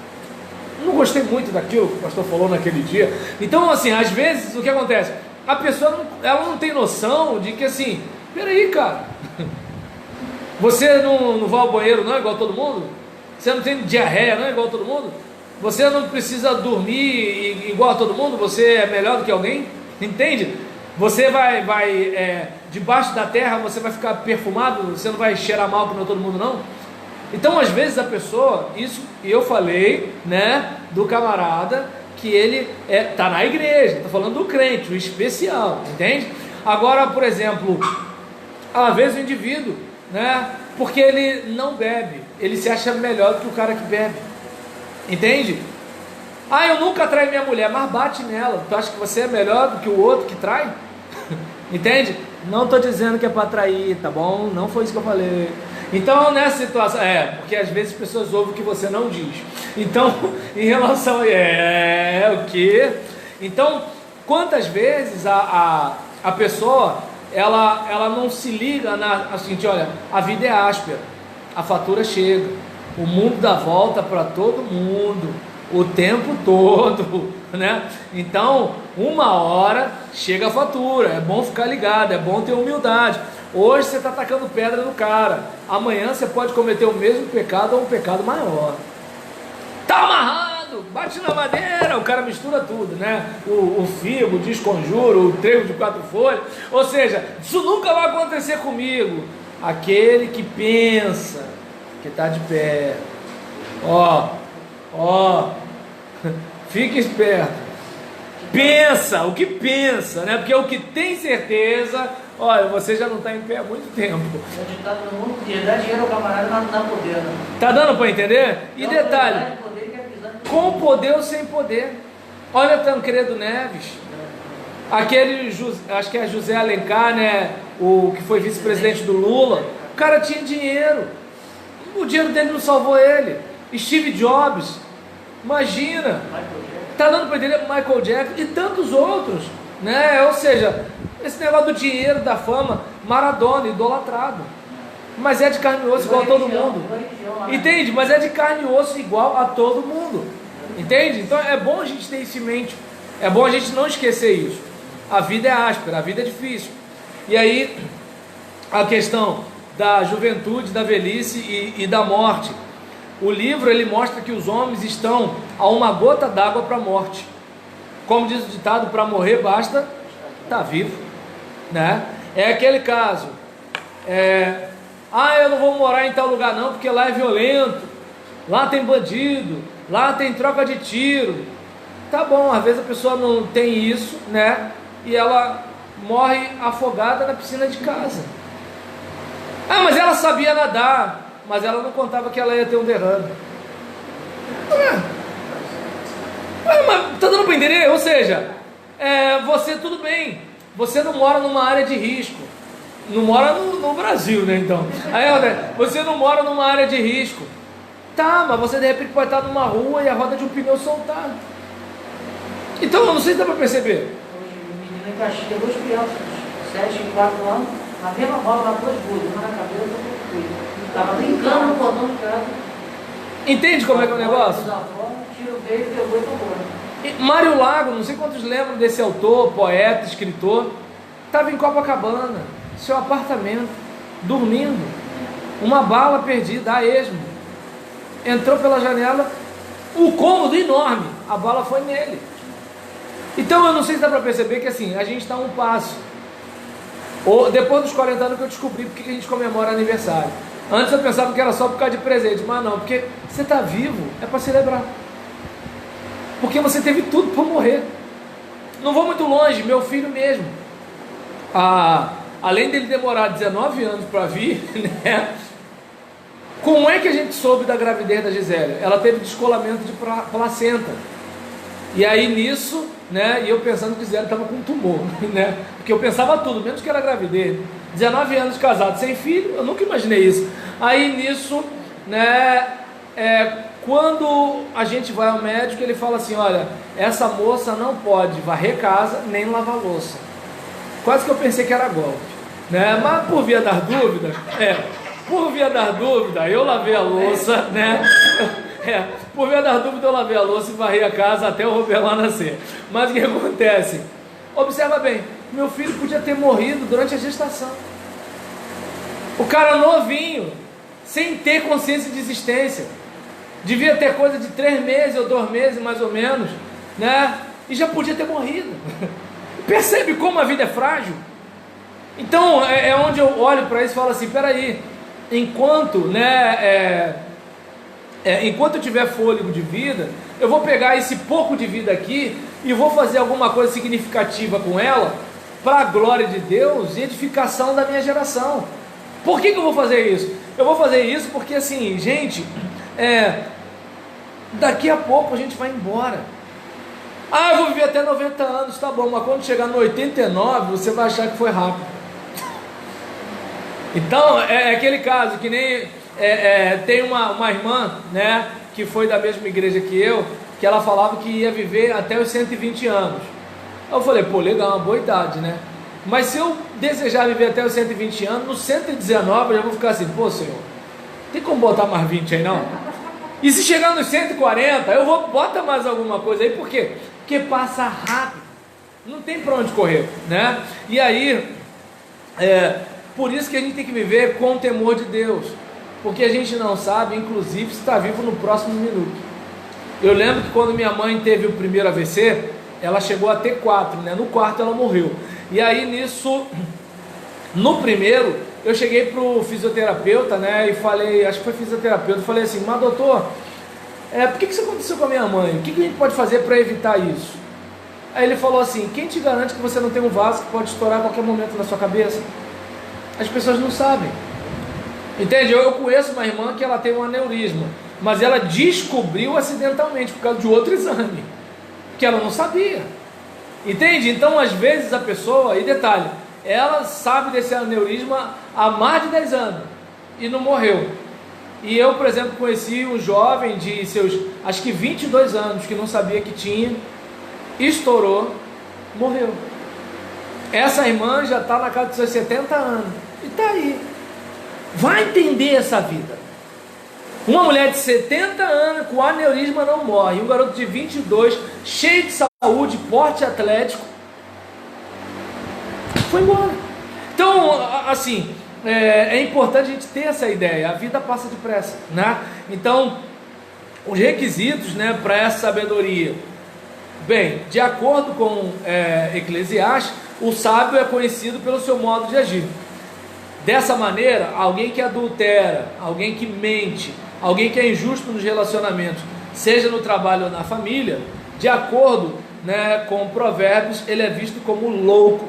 Não gostei muito daquilo que o pastor falou naquele dia. Então, assim, às vezes o que acontece? A pessoa ela não tem noção de que assim, peraí, cara, você não vai ao banheiro não igual todo mundo? Você não tem diarreia não igual todo mundo? Você não precisa dormir igual a todo mundo? Você é melhor do que alguém? Entende? Você vai debaixo da terra, você vai ficar perfumado, você não vai cheirar mal como todo mundo não? Então às vezes a pessoa, isso eu falei, né, do camarada, que ele está na igreja, está falando do crente, o especial, entende? Agora, por exemplo, às vezes o indivíduo, né, porque ele não bebe, ele se acha melhor do que o cara que bebe, entende? Ah, eu nunca traí minha mulher, mas bate nela, tu acha que você é melhor do que o outro que trai? Entende? Não estou dizendo que é para trair, tá bom? Não foi isso que eu falei. Então nessa situação, porque às vezes as pessoas ouvem o que você não diz. Então, em relação a o que? Então, quantas vezes a pessoa ela não se liga assim, olha, a vida é áspera, a fatura chega, o mundo dá volta para todo mundo, o tempo todo, né? Então, uma hora chega a fatura, é bom ficar ligado, é bom ter humildade. Hoje você está tacando pedra no cara, amanhã você pode cometer o mesmo pecado ou um pecado maior. Tá amarrado, bate na madeira, o cara mistura tudo, né? O figo, o desconjuro, o trevo de 4 folhas. Ou seja, isso nunca vai acontecer comigo. Aquele que pensa que está de pé, fique esperto, pensa, o que pensa, né? Porque o que tem certeza, olha, você já não está em pé há muito tempo. Está no mundo inteiro, dá dinheiro ao camarada, mas não dá poder, né? Tá dando para entender? E detalhe, com poder ou sem poder. Olha Tancredo Neves, aquele, acho que é José Alencar, né? O que foi vice-presidente do Lula. O cara tinha dinheiro, o dinheiro dele não salvou ele. Steve Jobs, imagina, tá dando para entender, Michael Jackson e tantos outros, né? Ou seja, esse negócio do dinheiro, da fama, Maradona, idolatrado, mas é de carne e osso igual a todo mundo, entende? Mas é de carne e osso igual a todo mundo, entende? Então é bom a gente ter isso em mente, é bom a gente não esquecer isso. A vida é áspera, a vida é difícil. E aí a questão da juventude, da velhice e da morte. O livro ele mostra que os homens estão a uma gota d'água para a morte. Como diz o ditado, para morrer basta estar vivo, né? É aquele caso, eu não vou morar em tal lugar não, porque lá é violento, lá tem bandido, lá tem troca de tiro. Tá bom, às vezes a pessoa não tem isso, né? E ela morre afogada na piscina de casa. Ah, mas ela sabia nadar, mas ela não contava que ela ia ter um derrame. Mas tá dando para entender? Ou seja, você tudo bem, você não mora numa área de risco, não mora no Brasil, né? Então, você não mora numa área de risco, tá? Mas você de repente pode estar numa rua e a roda de um pneu soltar. Então, eu não sei se dá para perceber. O menino em Caxias, 2 crianças, 7 e 4 anos, na mesma roda, lá 2 bulhas, uma na cabeça, outra no peito. Estava brincando no portão de casa. Entende como é que é o negócio? Tiro veio, pegou e tomou. Mário Lago, não sei quantos lembram desse autor, poeta, escritor, estava em Copacabana, seu apartamento, dormindo, uma bala perdida, a esmo, entrou pela janela, o cômodo enorme, a bala foi nele. Então eu não sei se dá para perceber que assim, a gente está a um passo. Depois dos 40 anos que eu descobri porque a gente comemora aniversário. Antes eu pensava que era só por causa de presente, mas não, porque você está vivo, é para celebrar. Porque você teve tudo para morrer. Não vou muito longe, meu filho mesmo. Além dele demorar 19 anos para vir, né? Como é que a gente soube da gravidez da Gisele? Ela teve descolamento de placenta. E aí nisso, né, e eu pensando que Zé estava com tumor, né, porque eu pensava tudo, menos que era gravidez. 19 anos de casado, sem filho, eu nunca imaginei isso. Aí nisso, né, quando a gente vai ao médico, ele fala assim: olha, essa moça não pode varrer casa nem lavar louça. Quase que eu pensei que era golpe, né? Mas por via das dúvidas, eu lavei a louça, né? Por via das dúvidas eu lavei a louça e varri a casa até o Robelão nascer. Mas o que acontece? Observa bem, meu filho podia ter morrido durante a gestação. O cara novinho, sem ter consciência de existência, devia ter coisa de 3 meses ou 2 meses mais ou menos, né? E já podia ter morrido. Percebe como a vida é frágil? Então é onde eu olho para isso e falo assim: peraí, enquanto eu tiver fôlego de vida, eu vou pegar esse pouco de vida aqui e vou fazer alguma coisa significativa com ela, para a glória de Deus e edificação da minha geração. Por que eu vou fazer isso? Eu vou fazer isso porque, assim, gente, daqui a pouco a gente vai embora. Eu vou viver até 90 anos, tá bom, mas quando chegar no 89, você vai achar que foi rápido. Então, é aquele caso que nem... tem uma irmã, né, que foi da mesma igreja que eu, que ela falava que ia viver até os 120 anos. Eu falei: pô, legal, uma boa idade, né? Mas se eu desejar viver até os 120 anos, no 119 eu já vou ficar assim: pô, Senhor, tem como botar mais 20 aí não? E se chegar nos 140, eu vou, bota mais alguma coisa aí, por quê? Porque passa rápido, não tem para onde correr, né? E aí, por isso que a gente tem que viver com o temor de Deus, porque a gente não sabe, inclusive, se está vivo no próximo minuto. Eu lembro que quando minha mãe teve o primeiro AVC, ela chegou a ter 4, né? No quarto ela morreu. E aí nisso, no primeiro, eu cheguei pro fisioterapeuta, né? E falei, acho que foi fisioterapeuta, falei assim: mas doutor, por que isso aconteceu com a minha mãe? O que a gente pode fazer para evitar isso? Aí ele falou assim: quem te garante que você não tem um vaso que pode estourar a qualquer momento na sua cabeça? As pessoas não sabem. Entende? Eu conheço uma irmã que ela tem um aneurisma, mas ela descobriu acidentalmente por causa de outro exame, que ela não sabia. Entende? Então às vezes a pessoa, e detalhe, ela sabe desse aneurisma há mais de 10 anos e não morreu. E eu, por exemplo, conheci um jovem de seus, acho que 22 anos, que não sabia que tinha, estourou, morreu. Essa irmã já está na casa dos seus 70 anos e está aí. Vai entender essa vida. Uma mulher de 70 anos com aneurisma não morre, um garoto de 22, cheio de saúde, porte atlético, foi embora. Então, assim, é importante a gente ter essa ideia. A vida passa depressa, né? Então, os requisitos, né, para essa sabedoria: bem, de acordo com Eclesiastes, o sábio é conhecido pelo seu modo de agir. Dessa maneira, alguém que adultera, alguém que mente, alguém que é injusto nos relacionamentos, seja no trabalho ou na família, de acordo, né, com Provérbios, ele é visto como louco,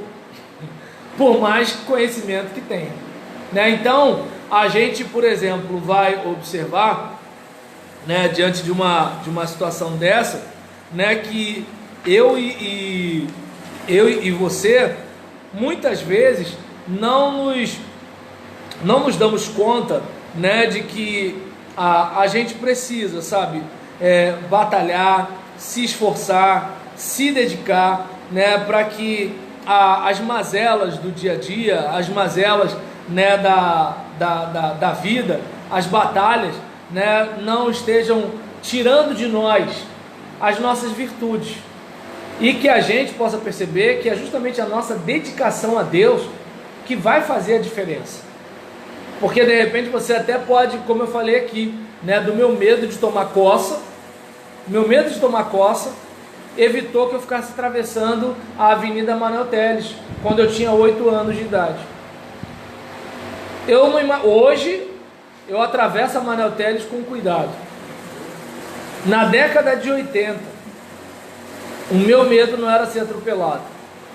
por mais conhecimento que tenha, né? Então, a gente, por exemplo, vai observar, né, diante de uma situação dessa, né, que eu e você, muitas vezes, não nos damos conta, né, de que a gente precisa, sabe, batalhar, se esforçar, se dedicar, né, para que as mazelas do dia a dia, as mazelas, né, da vida, as batalhas, né, não estejam tirando de nós as nossas virtudes, e que a gente possa perceber que é justamente a nossa dedicação a Deus que vai fazer a diferença. Porque de repente você até pode, como eu falei aqui, né, do meu medo de tomar coça, evitou que eu ficasse atravessando a Avenida Manuel Teles quando eu tinha 8 anos de idade. Hoje eu atravesso a Manuel Teles com cuidado. Na década de 80, o meu medo não era ser atropelado,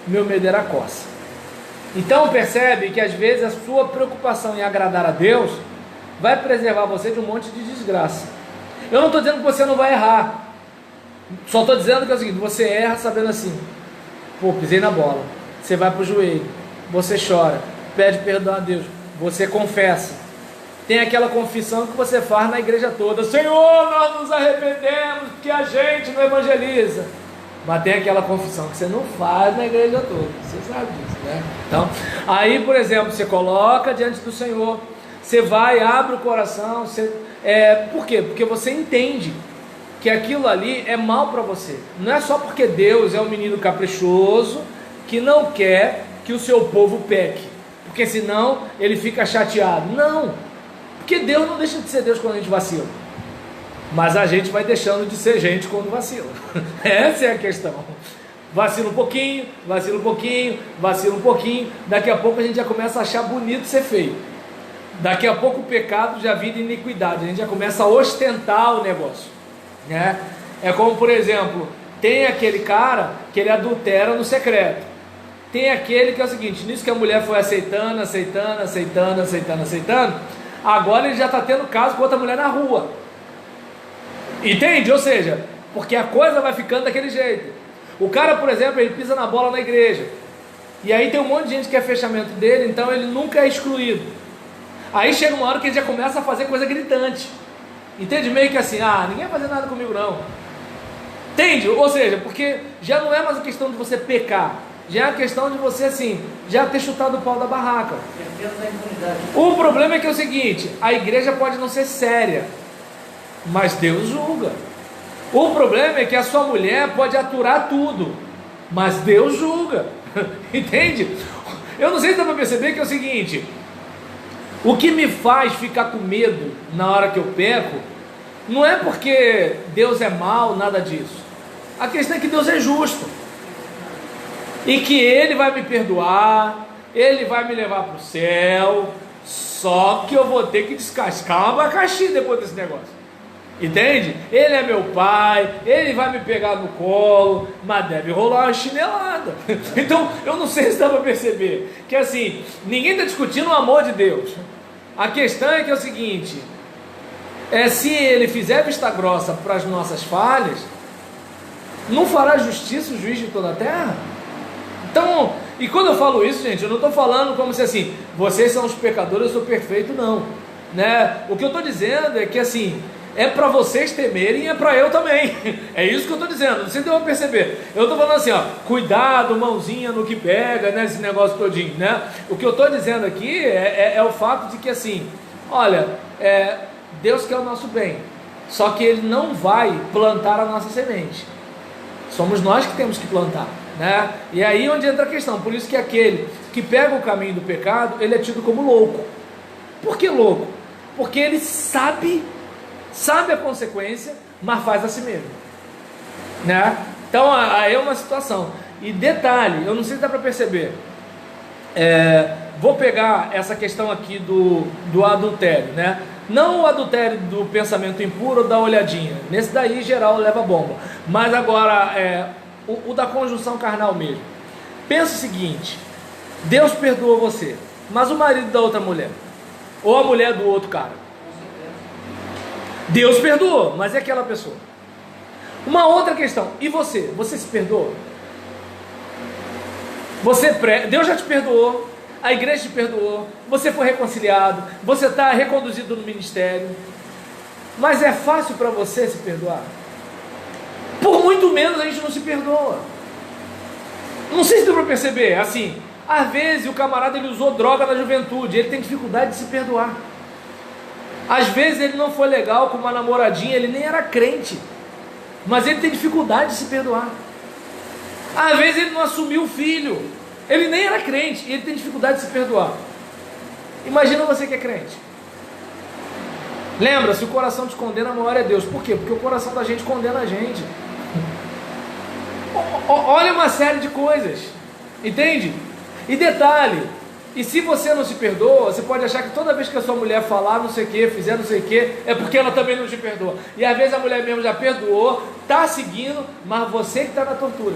o meu medo era a coça. Então percebe que às vezes a sua preocupação em agradar a Deus vai preservar você de um monte de desgraça. Eu não estou dizendo que você não vai errar, Só estou dizendo que é o seguinte: você erra sabendo assim, pô, pisei na bola. Você vai para o joelho, você chora, pede perdão a Deus, você confessa. Tem aquela confissão que você faz na igreja toda: Senhor, nós nos arrependemos porque a gente não evangeliza. Mas tem aquela confissão que você não faz na igreja toda, você sabe disso, né? Então, aí, por exemplo, você coloca diante do Senhor, você vai, abre o coração, por quê? Porque você entende que aquilo ali é mal para você. Não é só porque Deus é um menino caprichoso que não quer que o seu povo peque, porque senão ele fica chateado. Não, porque Deus não deixa de ser Deus quando a gente vacila, mas a gente vai deixando de ser gente quando vacila. Essa é a questão. Vacila um pouquinho, vacila um pouquinho, vacila um pouquinho, daqui a pouco a gente já começa a achar bonito ser feio. Daqui a pouco o pecado já vira iniquidade, a gente já começa a ostentar o negócio, né? É como, por exemplo, tem aquele cara que ele adultera no secreto. Tem aquele que é o seguinte: nisso que a mulher foi aceitando, agora ele já está tendo caso com outra mulher na rua. Entende? Ou seja, porque a coisa vai ficando daquele jeito. O cara, por exemplo, ele pisa na bola na igreja, e aí tem um monte de gente que é fechamento dele, então ele nunca é excluído. Aí chega uma hora que ele já começa a fazer coisa gritante. Entende? Meio que assim: ninguém vai fazer nada comigo não. Entende? Ou seja, porque já não é mais a questão de você pecar, já é a questão de você, assim, já ter chutado o pau da barraca. O problema é que é o seguinte: a igreja pode não ser séria, mas Deus julga. O problema é que a sua mulher pode aturar tudo, mas Deus julga. Entende? Eu não sei se dá para perceber que é o seguinte: o que me faz ficar com medo na hora que eu peco não é porque Deus é mau, nada disso. A questão é que Deus é justo e que Ele vai me perdoar, Ele vai me levar para o céu. Só que eu vou ter que descascar um abacaxi depois desse negócio. Entende? Ele é meu pai, Ele vai me pegar no colo, mas deve rolar uma chinelada. Então, eu não sei se dá para perceber que assim, ninguém está discutindo o amor de Deus. A questão é que é o seguinte: se Ele fizer vista grossa para as nossas falhas, não fará justiça o juiz de toda a terra? Então, e quando eu falo isso, gente, eu não estou falando como se assim, vocês são os pecadores, eu sou perfeito, não, né? O que eu estou dizendo é que assim, é para vocês temerem e é para eu também. É isso que eu estou dizendo, não sei se deu para perceber. Eu estou falando assim, cuidado, mãozinha no que pega, né, esse negócio todinho, né? O que eu estou dizendo aqui é o fato de que assim, olha, Deus quer o nosso bem, só que Ele não vai plantar a nossa semente. Somos nós que temos que plantar, né? E aí onde entra a questão. Por isso que aquele que pega o caminho do pecado, ele é tido como louco. Por que louco? Porque ele sabe a consequência, mas faz a si mesmo, né? Então aí é uma situação. E detalhe, eu não sei se dá para perceber, vou pegar essa questão aqui do adultério, né? Não o adultério do pensamento impuro ou da olhadinha, nesse daí geral leva bomba, mas agora o da conjunção carnal mesmo. Pensa o seguinte: Deus perdoou você, mas o marido da outra mulher, ou a mulher do outro cara, Deus perdoou, mas é aquela pessoa. Uma outra questão: e você? Você se perdoa? Deus já te perdoou, a igreja te perdoou, você foi reconciliado, você está reconduzido no ministério, mas é fácil para você se perdoar? Por muito menos a gente não se perdoa. Não sei se deu para perceber, assim, às vezes o camarada ele usou droga na juventude, ele tem dificuldade de se perdoar. Às vezes ele não foi legal com uma namoradinha, ele nem era crente, mas ele tem dificuldade de se perdoar. Às vezes ele não assumiu o filho, ele nem era crente e ele tem dificuldade de se perdoar. Imagina você que é crente. Lembra, se o coração te condena, maior é Deus. Por quê? Porque o coração da gente condena a gente. Olha uma série de coisas, entende? E detalhe, e se você não se perdoa, você pode achar que toda vez que a sua mulher falar não sei o que, fizer não sei o que, é porque ela também não te perdoa. E às vezes a mulher mesmo já perdoou, está seguindo, mas você que está na tortura.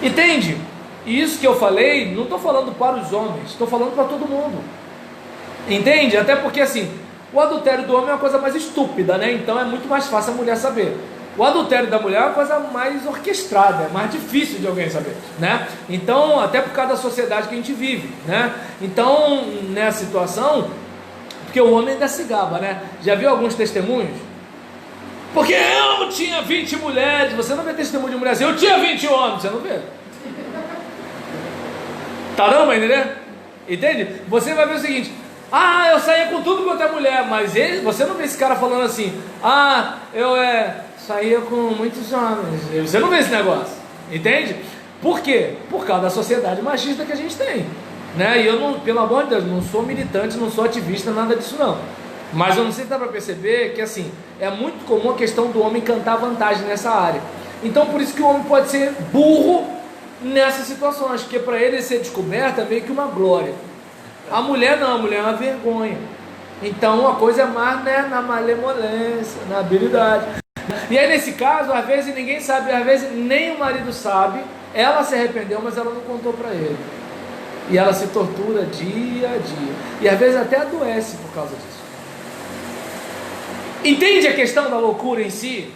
Entende? E isso que eu falei, não estou falando para os homens, estou falando para todo mundo. Entende? Até porque assim, o adultério do homem é uma coisa mais estúpida, né? Então é muito mais fácil a mulher saber. O adultério da mulher é uma coisa mais orquestrada, é mais difícil de alguém saber, né? Então, até por causa da sociedade que a gente vive, né? Então, nessa situação, porque o homem ainda se gaba, né? Já viu alguns testemunhos? Porque eu tinha 20 mulheres, você não vê testemunho de mulher assim, eu tinha 20 homens, você não vê. Tá não, vai entender? Entende? Você vai ver o seguinte: ah, eu saía com tudo quanto é mulher, mas você não vê esse cara falando assim: ah, eu saía com muitos homens. Você não vê esse negócio, entende? Por quê? Por causa da sociedade machista que a gente tem, né? E eu não, pelo amor de Deus, não sou militante, não sou ativista, nada disso não. Mas eu não sei se dá para perceber que assim, é muito comum a questão do homem cantar vantagem nessa área. Então por isso que o homem pode ser burro nessas situações, porque para ele ser descoberto é meio que uma glória. A mulher não, a mulher é uma vergonha. Então a coisa é mais, né, na malemolência, na habilidade. E aí nesse caso, às vezes ninguém sabe, às vezes nem o marido sabe, ela se arrependeu, mas ela não contou para ele. E ela se tortura dia a dia. E às vezes até adoece por causa disso. Entende a questão da loucura em si?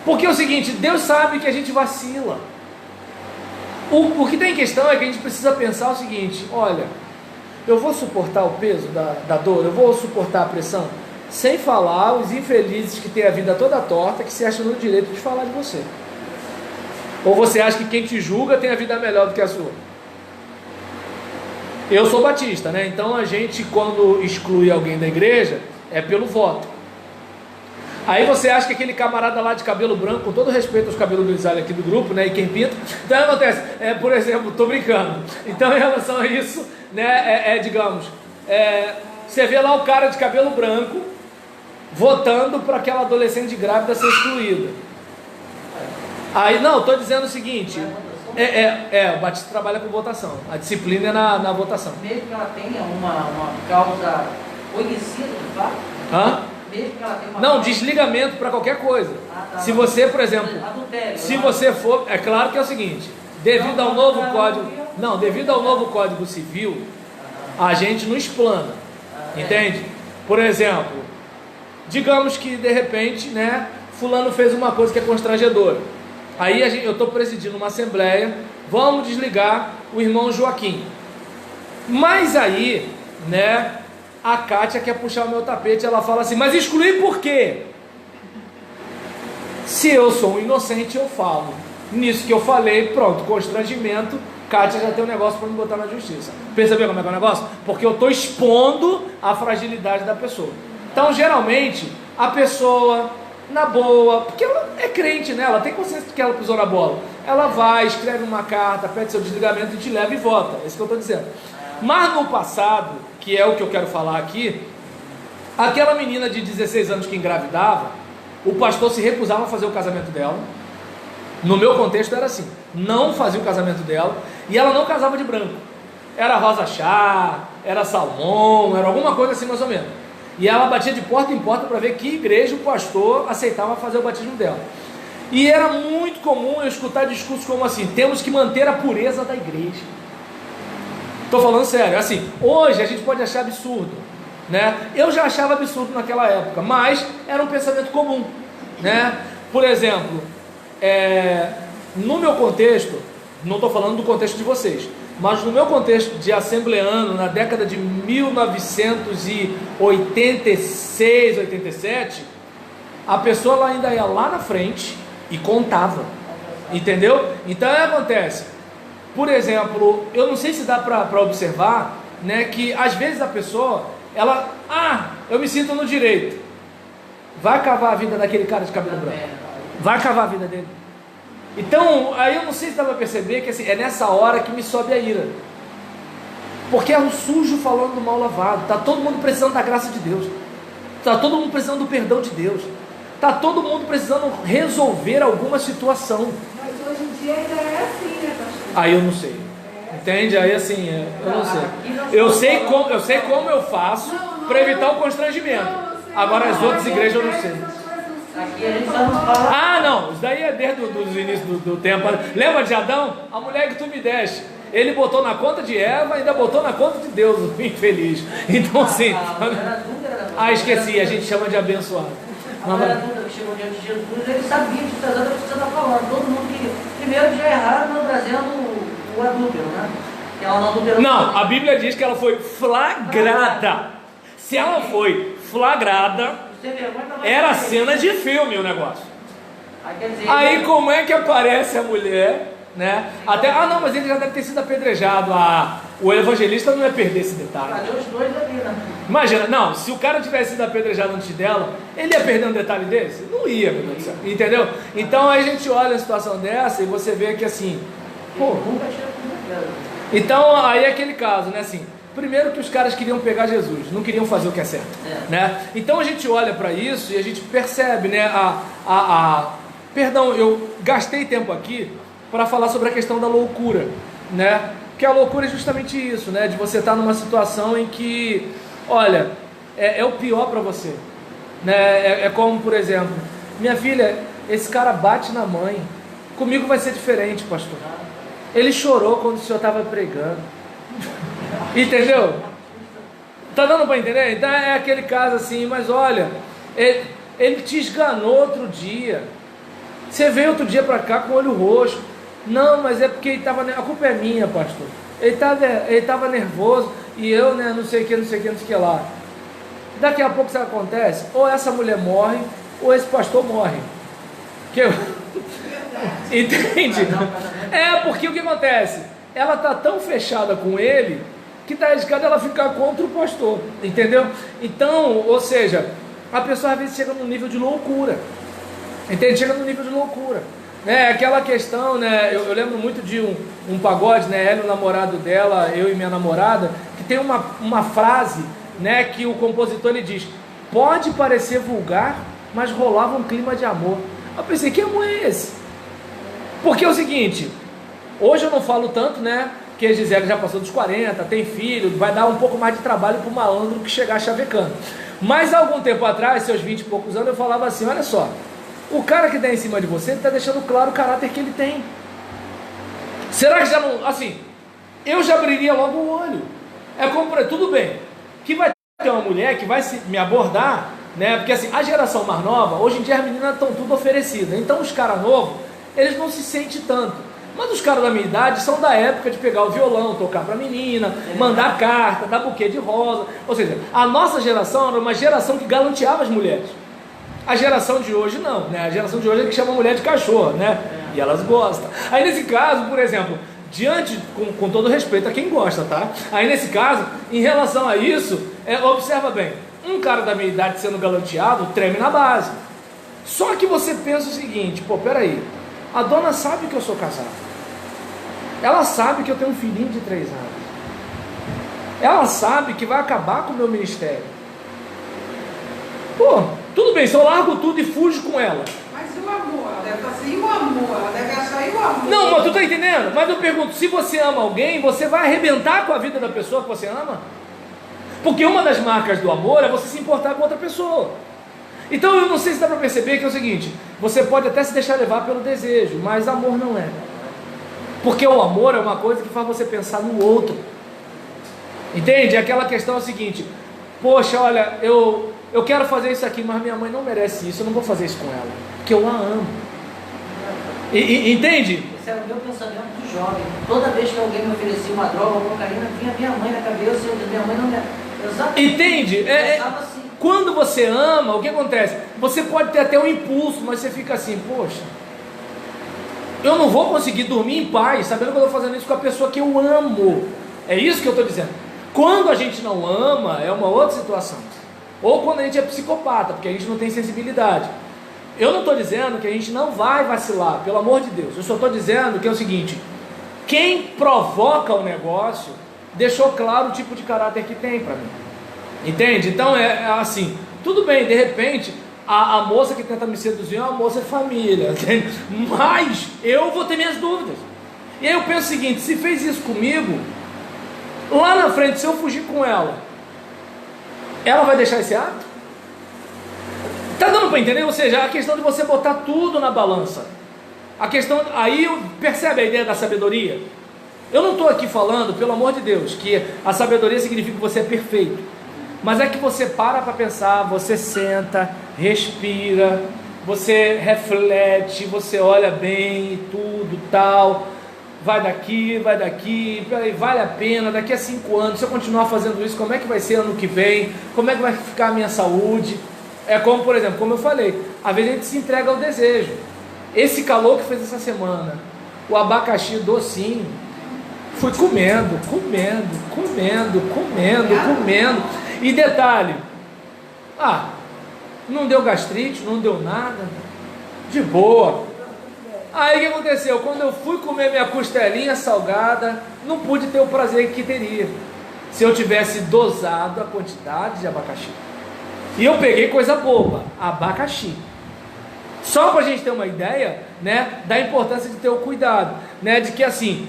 Porque é o seguinte, Deus sabe que a gente vacila. O que tem em questão é que a gente precisa pensar o seguinte: olha, eu vou suportar o peso da dor, eu vou suportar a pressão, sem falar os infelizes que têm a vida toda torta, que se acham no direito de falar de você. Ou você acha que quem te julga tem a vida melhor do que a sua? Eu sou batista, né? Então a gente, quando exclui alguém da igreja, é pelo voto. Aí você acha que aquele camarada lá de cabelo branco, com todo respeito aos cabelos grisalhos aqui do grupo, né, e quem pinta, então acontece, por exemplo, tô brincando, então em relação a isso, né, digamos, você vê lá o cara de cabelo branco, votando para aquela adolescente grávida ser excluída. Aí, não, estou dizendo o seguinte, o Batista trabalha com votação, a disciplina é na votação. Mesmo que ela tenha uma causa conhecida, de fato? Hã? Mesmo que ela tenha uma Não, causa... desligamento para qualquer coisa. Tá. Se você, por exemplo, Adultério, se você for, é claro que é o seguinte, devido ao novo Código Civil, a gente não explana, entende? Por exemplo, digamos que de repente, né, fulano fez uma coisa que é constrangedora. Aí eu estou presidindo uma assembleia, vamos desligar o irmão Joaquim. Mas aí, né, a Kátia quer puxar o meu tapete, ela fala assim: mas excluir por quê? Se eu sou um inocente, eu falo. Nisso que eu falei, pronto, constrangimento, Kátia já tem um negócio para me botar na justiça. Percebeu como é que é o negócio? Porque eu estou expondo a fragilidade da pessoa. Então, geralmente, a pessoa, na boa, porque ela é crente, né? Ela tem consciência de que ela pisou na bola. Ela vai, escreve uma carta, pede seu desligamento e te leva e vota. É isso que eu estou dizendo. Mas no passado, que é o que eu quero falar aqui, aquela menina de 16 anos que engravidava, o pastor se recusava a fazer o casamento dela. No meu contexto era assim, não fazia o casamento dela, e ela não casava de branco. Era rosa chá, era salmão, era alguma coisa assim mais ou menos. E ela batia de porta em porta para ver que igreja o pastor aceitava fazer o batismo dela. E era muito comum eu escutar discursos como assim: temos que manter a pureza da igreja. Estou falando sério, assim, hoje a gente pode achar absurdo, né? Eu já achava absurdo naquela época, mas era um pensamento comum, né? Por exemplo, no meu contexto, não estou falando do contexto de vocês, mas no meu contexto de assembleano, na década de 1986, 87, a pessoa ela ainda ia lá na frente e contava, entendeu? Então acontece. Por exemplo, eu não sei se dá para observar, né, que às vezes a pessoa, ela, eu me sinto no direito, vai cavar a vida daquele cara de cabelo branco, vai cavar a vida dele. Então, aí eu não sei se dá para perceber que assim, é nessa hora que me sobe a ira, porque é um sujo falando do mal lavado. Está todo mundo precisando da graça de Deus, está todo mundo precisando do perdão de Deus, está todo mundo precisando resolver alguma situação. Mas hoje em dia ainda é assim, né, pastor? Aí eu não sei, entende? Aí assim, eu não sei. Eu sei como eu faço para evitar o constrangimento. Agora as outras igrejas eu não sei. Aqui a gente só não fala... não, isso daí é desde os inícios do tempo. Lembra de Adão? A mulher que tu me deste, ele botou na conta de Eva e ainda botou na conta de Deus, o infeliz. Então assim, esqueci, a gente chama de abençoado. A mulher adulta que chegou diante de Jesus, ele sabia disso exatamente o que você está falando. Todo mundo queria. Primeiro já erraram não trazendo o adúltero, né? Que ela não adulterou. Não, a Bíblia diz que ela foi flagrada. Se ela foi flagrada, era cena de filme o negócio. Aí como é que aparece a mulher, né? Até, não, mas ele já deve ter sido apedrejado. O evangelista não ia perder esse detalhe. Cadê os dois ali, né? Imagina, não, se o cara tivesse sido apedrejado antes dela, ele ia perder um detalhe desse? Não ia, meu Deus do céu. Entendeu? Então aí a gente olha a situação dessa e você vê que assim, pô, então aí é aquele caso, né? Assim, primeiro que os caras queriam pegar Jesus, não queriam fazer o que é certo, né? Então a gente olha para isso e a gente percebe, né? Perdão, eu gastei tempo aqui para falar sobre a questão da loucura, né? Porque a loucura é justamente isso, né? De você estar numa situação em que, olha, é o pior para você, né? É como, por exemplo, minha filha, esse cara bate na mãe. Comigo vai ser diferente, pastor. Ele chorou quando o senhor estava pregando. Entendeu? Tá dando para entender? Então é aquele caso assim, mas olha, ele te esganou outro dia. Você veio outro dia para cá com o olho roxo. Não, mas é porque ele estava. A culpa é minha, pastor. Ele estava nervoso e eu, né, não sei o que lá. Daqui a pouco, sabe o que acontece? Ou essa mulher morre, ou esse pastor morre. Entende? Porque o que acontece? Ela está tão fechada com ele que está arriscado ela ficar contra o pastor. Entendeu? Então, ou seja, a pessoa às vezes chega num nível de loucura. Entende? Chega num nível de loucura. Aquela questão, né? Eu lembro muito de um pagode, né? Ela e o namorado dela, eu e minha namorada, que tem uma frase, né? Que o compositor ele diz: pode parecer vulgar, mas rolava um clima de amor. Eu pensei, que amor é esse? Porque é o seguinte, hoje eu não falo tanto, né? Que a Gisele já passou dos 40, tem filho, vai dar um pouco mais de trabalho para o malandro que chegar chavecando. Mas há algum tempo atrás, seus 20 e poucos anos, eu falava assim: olha só, o cara que está em cima de você, ele está deixando claro o caráter que ele tem. Será que já não... Assim, eu já abriria logo o olho. Tudo bem, que vai ter uma mulher que vai me abordar, né? Porque assim, a geração mais nova, hoje em dia as meninas estão tudo oferecidas. Então os caras novos, eles não se sentem tanto. Mas os caras da minha idade são da época de pegar o violão, tocar pra menina, mandar carta, dar buquê de rosa. Ou seja, a nossa geração era uma geração que galanteava as mulheres. A geração de hoje não, né? A geração de hoje é que chama a mulher de cachorro, né? E elas gostam. Aí nesse caso, por exemplo, com todo respeito a quem gosta, tá? Aí nesse caso, em relação a isso, observa bem, um cara da minha idade sendo galanteado, treme na base. Só que você pensa o seguinte: pô, peraí, a dona sabe que eu sou casado, ela sabe que eu tenho um filhinho de 3 anos, ela sabe que vai acabar com o meu ministério. Pô, tudo bem, se eu largo tudo e fujo com ela. Mas e o amor? Ela deve estar assim, o amor? Ela deve achar e o amor? Não, mas tu tá entendendo? Mas eu pergunto, se você ama alguém, você vai arrebentar com a vida da pessoa que você ama? Porque uma das marcas do amor é você se importar com outra pessoa. Então eu não sei se dá para perceber que é o seguinte: você pode até se deixar levar pelo desejo, mas amor não é. Porque o amor é uma coisa que faz você pensar no outro. Entende? Aquela questão é o seguinte: poxa, olha, eu quero fazer isso aqui, mas minha mãe não merece isso, eu não vou fazer isso com ela, porque eu a amo. Entende? Esse era o meu pensamento de jovem. Toda vez que alguém me oferecia uma droga, uma cocaína, vinha minha mãe na cabeça, minha mãe não me... Exatamente. Entende? Assim. Quando você ama, o que acontece? Você pode ter até um impulso, mas você fica assim: poxa, eu não vou conseguir dormir em paz sabendo que eu estou fazendo isso com a pessoa que eu amo. É isso que eu estou dizendo. Quando a gente não ama, é uma outra situação. Ou quando a gente é psicopata, porque a gente não tem sensibilidade. Eu não estou dizendo que a gente não vai vacilar, pelo amor de Deus. Eu só estou dizendo que é o seguinte: quem provoca o negócio deixou claro o tipo de caráter que tem para mim. Entende? Então é assim, tudo bem, de repente a moça que tenta me seduzir é uma moça de família, entende? Mas eu vou ter minhas dúvidas. E aí eu penso o seguinte: se fez isso comigo, lá na frente, se eu fugir com ela vai deixar esse ato? Tá dando para entender? Ou seja, a questão de você botar tudo na balança. A questão, aí percebe a ideia da sabedoria? Eu não estou aqui falando, pelo amor de Deus, que a sabedoria significa que você é perfeito. Mas é que você para pensar, você senta, respira, você reflete, você olha bem e tudo, tal, vai daqui, vale a pena, daqui a 5 anos, se eu continuar fazendo isso, como é que vai ser ano que vem, como é que vai ficar a minha saúde? É como, por exemplo, como eu falei, às vezes a gente se entrega ao desejo. Esse calor que fez essa semana, o abacaxi docinho, fui comendo, e detalhe, não deu gastrite, não deu nada, de boa. Aí o que aconteceu? Quando eu fui comer minha costelinha salgada, não pude ter o prazer que teria se eu tivesse dosado a quantidade de abacaxi. E eu peguei coisa boba, abacaxi. Só para a gente ter uma ideia, né, da importância de ter o cuidado, né, de que assim,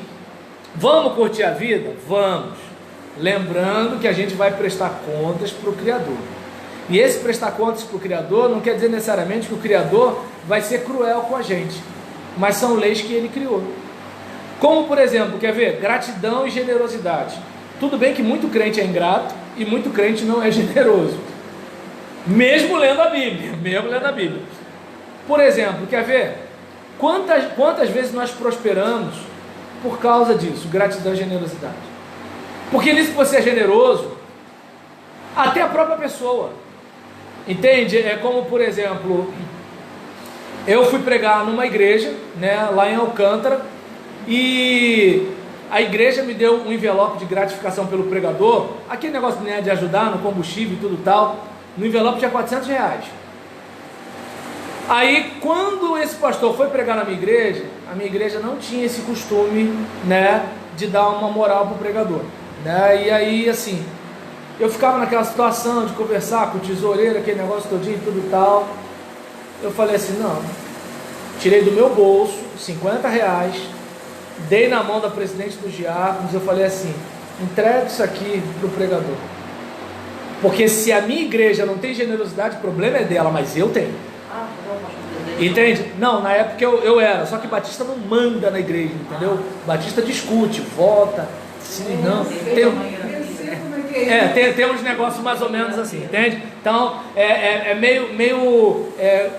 vamos curtir a vida? Vamos. Lembrando que a gente vai prestar contas para o Criador. E esse prestar contas para o Criador não quer dizer necessariamente que o Criador vai ser cruel com a gente, mas são leis que ele criou. Como, por exemplo, quer ver? Gratidão e generosidade. Tudo bem que muito crente é ingrato e muito crente não é generoso, mesmo lendo a Bíblia. Por exemplo, quer ver? Quantas vezes nós prosperamos por causa disso? Gratidão e generosidade. Porque nisso que você é generoso, até a própria pessoa, entende? É como, por exemplo, eu fui pregar numa igreja, né, lá em Alcântara, e a igreja me deu um envelope de gratificação pelo pregador, aquele negócio, né, de ajudar no combustível e tudo tal. No envelope tinha R$400. Aí quando esse pastor foi pregar na minha igreja, a minha igreja não tinha esse costume, né, de dar uma moral para o pregador, né? E aí assim, eu ficava naquela situação de conversar com o tesoureiro, aquele negócio todinho e tudo tal. Eu falei assim, não, tirei do meu bolso R$50, dei na mão da presidente dos diáconos, eu falei assim, entrega isso aqui para o pregador, porque se a minha igreja não tem generosidade, o problema é dela, mas eu tenho. Entende? Não, na época eu era, só que Batista não manda na igreja, entendeu? Batista discute, vota, sim, não, tem uns negócios mais ou menos assim, entende? Então, é meio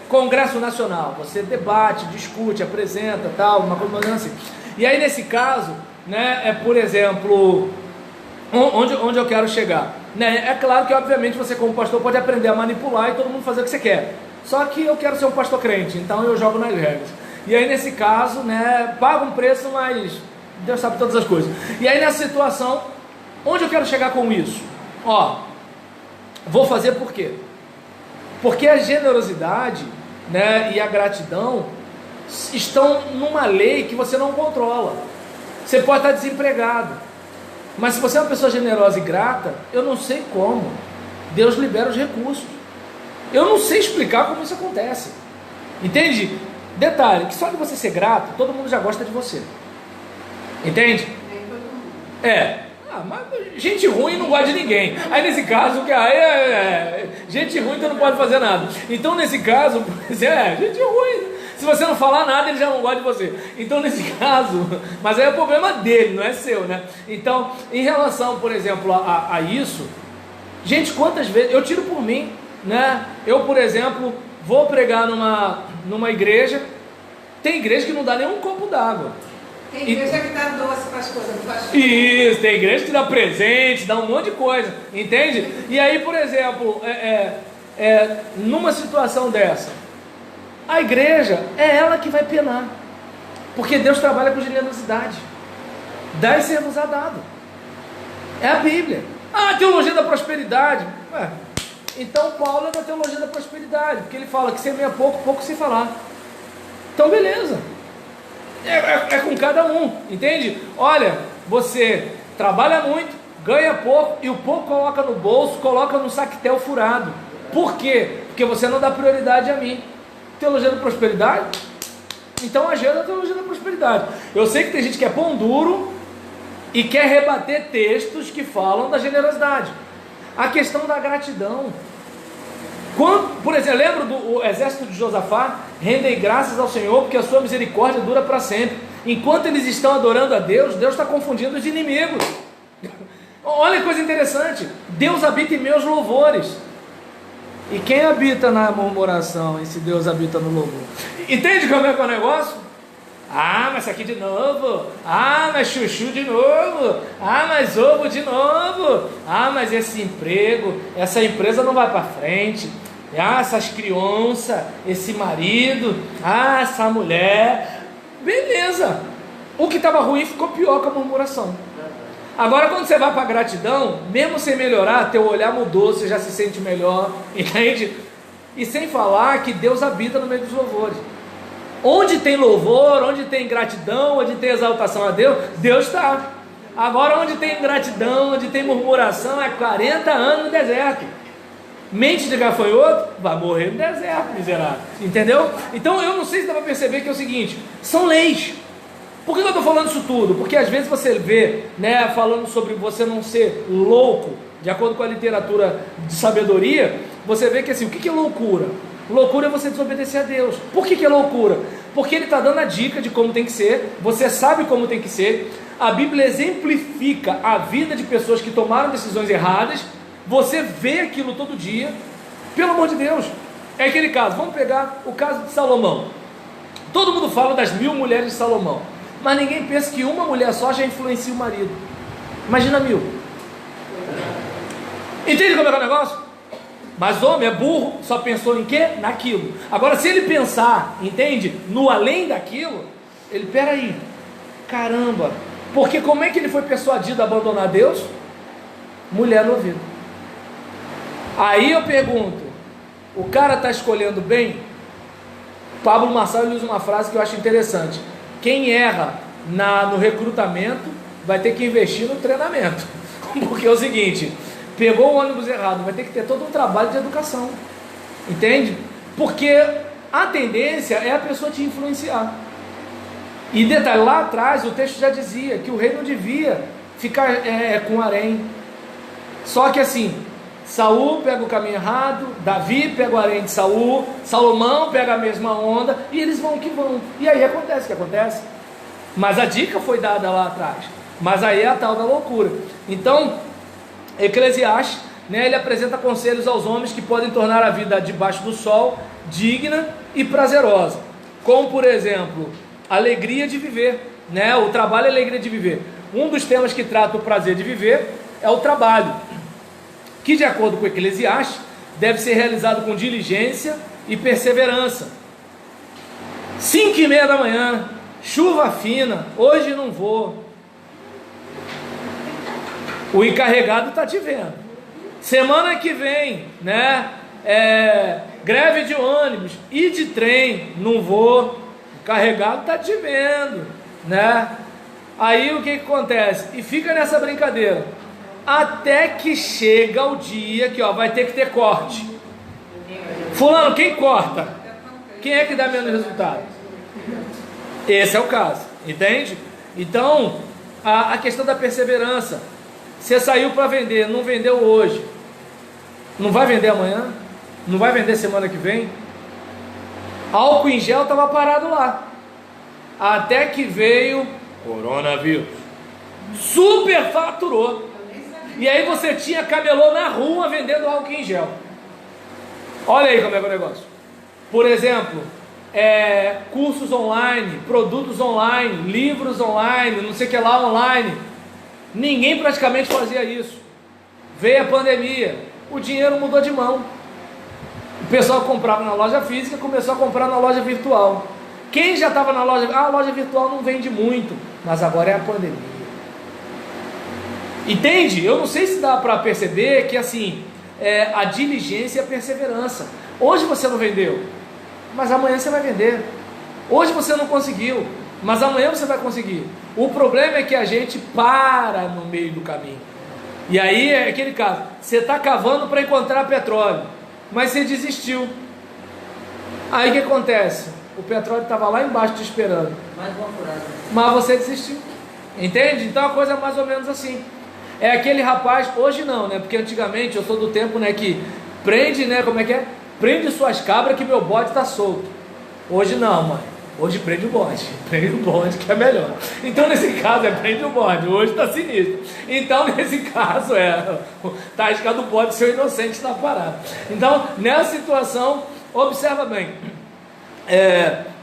congresso nacional, você debate, discute, apresenta, tal, uma coisa assim. E aí nesse caso, né, por exemplo, onde eu quero chegar, né? É claro que obviamente você como pastor pode aprender a manipular e todo mundo fazer o que você quer, só que eu quero ser um pastor crente, então eu jogo nas regras. E aí nesse caso, né, pago um preço, mas Deus sabe todas as coisas. E aí nessa situação, onde eu quero chegar com isso? Vou fazer por quê? Porque a generosidade, né, e a gratidão estão numa lei que você não controla. Você pode estar desempregado, mas se você é uma pessoa generosa e grata, eu não sei como Deus libera os recursos. Eu não sei explicar como isso acontece, entende? Detalhe, que só de você ser grato, todo mundo já gosta de você, entende? Mas gente ruim não gosta de ninguém. Aí nesse caso, gente ruim então não pode fazer nada. Então nesse caso, gente ruim, se você não falar nada, ele já não gosta de você. Então nesse caso, mas aí é o problema dele, não é seu, né? Então, em relação, por exemplo, a isso, gente, quantas vezes, eu tiro por mim, né? Eu, por exemplo, vou pregar numa igreja, tem igreja que não dá nem um copo d'água. Tem igreja que dá doce para as coisas do pastor. Isso, tem igreja que dá presente, dá um monte de coisa, entende? E aí, por exemplo, numa situação dessa, a igreja é ela que vai penar, porque Deus trabalha com generosidade. Dá e ser-vos-á dado. É a Bíblia. A teologia da prosperidade. Então Paulo é da teologia da prosperidade, porque ele fala que semeia pouco, pouco se falar. Então beleza, é com cada um, entende? Olha, você trabalha muito, ganha pouco, e o pouco coloca no bolso, coloca no saquetel furado. Por quê? Porque você não dá prioridade a mim. Teologia da prosperidade? Então ajeita a teologia da prosperidade. Eu sei que tem gente que é pão duro e quer rebater textos que falam da generosidade. A questão da gratidão. Por exemplo, lembra do exército de Josafá? Rendem graças ao Senhor, porque a sua misericórdia dura para sempre. Enquanto eles estão adorando a Deus, Deus está confundindo os inimigos. Olha que coisa interessante. Deus habita em meus louvores. E quem habita na murmuração, e se Deus habita no louvor? Entende como é que é o negócio? Ah, mas isso aqui de novo. Ah, mas chuchu de novo. Ah, mas ovo de novo. Ah, mas esse emprego, essa empresa não vai para frente. Ah, essas crianças, esse marido. Ah, essa mulher. Beleza. O que estava ruim ficou pior com a murmuração. Agora quando você vai para a gratidão, mesmo sem melhorar, teu olhar mudou, você já se sente melhor, entende? E sem falar que Deus habita no meio dos louvores. Onde tem louvor, onde tem gratidão, onde tem exaltação a Deus, Deus está. Agora onde tem gratidão, onde tem murmuração, é 40 anos no deserto. Mente de gafanhoto, vai morrer no deserto, miserável. Entendeu? Então eu não sei se dá para perceber que é o seguinte, são leis. Por que eu estou falando isso tudo? Porque às vezes você vê, né, falando sobre você não ser louco, de acordo com a literatura de sabedoria, você vê que assim, o que é loucura? Loucura é você desobedecer a Deus. Por que é loucura? Porque Ele está dando a dica de como tem que ser, você sabe como tem que ser, a Bíblia exemplifica a vida de pessoas que tomaram decisões erradas, você vê aquilo todo dia, pelo amor de Deus. É aquele caso, vamos pegar o caso de Salomão. Todo mundo fala das 1000 mulheres de Salomão, mas ninguém pensa que uma mulher só já influencia o marido. Imagina 1000. Entende como é o negócio? Mas homem é burro, só pensou em quê? Naquilo. Agora se ele pensar, entende? No além daquilo, ele, peraí, caramba, porque como é que ele foi persuadido a abandonar Deus? Mulher no ouvido. Aí eu pergunto, o cara está escolhendo bem? Pablo Marçal usa uma frase que eu acho interessante: quem erra no recrutamento vai ter que investir no treinamento. Porque é o seguinte, pegou o ônibus errado, vai ter que ter todo um trabalho de educação, entende? Porque a tendência é a pessoa te influenciar. E detalhe, lá atrás o texto já dizia que o rei não devia ficar com harém. Só que assim, Saul pega o caminho errado, Davi pega o harém de Saul, Salomão pega a mesma onda, e eles vão que vão, e aí acontece o que acontece. Mas a dica foi dada lá atrás, mas aí é a tal da loucura. Então Eclesiastes, né, ele apresenta conselhos aos homens que podem tornar a vida debaixo do sol digna e prazerosa, como por exemplo, alegria de viver, né? O trabalho é alegria de viver. Um dos temas que trata o prazer de viver é o trabalho, que de acordo com Eclesiastes, deve ser realizado com diligência e perseverança. 5:30 da manhã, chuva fina, hoje não vou. O encarregado está te vendo. Semana que vem, né? Greve de ônibus e de trem, não vou. O encarregado está te vendo, né? Aí o que acontece? E fica nessa brincadeira, até que chega o dia que vai ter que ter corte. Fulano, quem corta? Quem é que dá menos resultado? Esse é o caso, entende? Então, a questão da perseverança. Você saiu para vender, não vendeu hoje, não vai vender amanhã? Não vai vender semana que vem? Álcool em gel estava parado lá, até que veio coronavírus, superfaturou. E aí você tinha camelô na rua vendendo álcool em gel. Olha aí como é que é o negócio. Por exemplo, cursos online, produtos online, livros online, não sei o que lá online. Ninguém praticamente fazia isso. Veio a pandemia, o dinheiro mudou de mão. O pessoal comprava na loja física, começou a comprar na loja virtual. Quem já estava na loja, a loja virtual não vende muito, mas agora é a pandemia. Entende? Eu não sei se dá para perceber que assim, a diligência e a perseverança. Hoje você não vendeu, mas amanhã você vai vender. Hoje você não conseguiu, mas amanhã você vai conseguir. O problema é que a gente para no meio do caminho. E aí é aquele caso, você está cavando para encontrar petróleo, mas você desistiu. Aí o que acontece? O petróleo estava lá embaixo te esperando, mas você desistiu. Entende? Então a coisa é mais ou menos assim. É aquele rapaz, hoje não, né? Porque antigamente eu sou do tempo, né, que prende, né? Como é que é? Prende suas cabras que meu bode está solto. Hoje não, mãe. Hoje prende o bonde que é melhor. Então nesse caso prende o bonde, hoje está sinistro. Então nesse caso tá arriscado o bode ser inocente na parada. Então nessa situação, observa bem,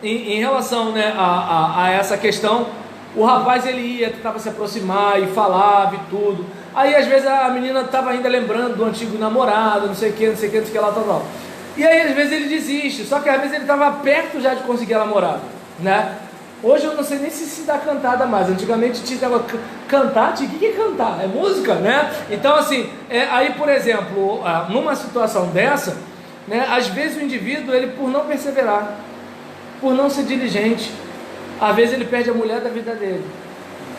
em relação, né, a essa questão, o rapaz ele ia, tentava se aproximar e falava e tudo. Aí às vezes a menina estava ainda lembrando do antigo namorado, não sei o que lá, tal. E aí às vezes ele desiste, só que às vezes ele estava perto já de conseguir a namorada, né? Hoje eu não sei nem se dá cantada mais. Antigamente tinha cantar, o que é cantar? É música, né? Então assim, aí por exemplo, numa situação dessa, né, às vezes o indivíduo, ele por não perseverar, por não ser diligente, às vezes ele perde a mulher da vida dele,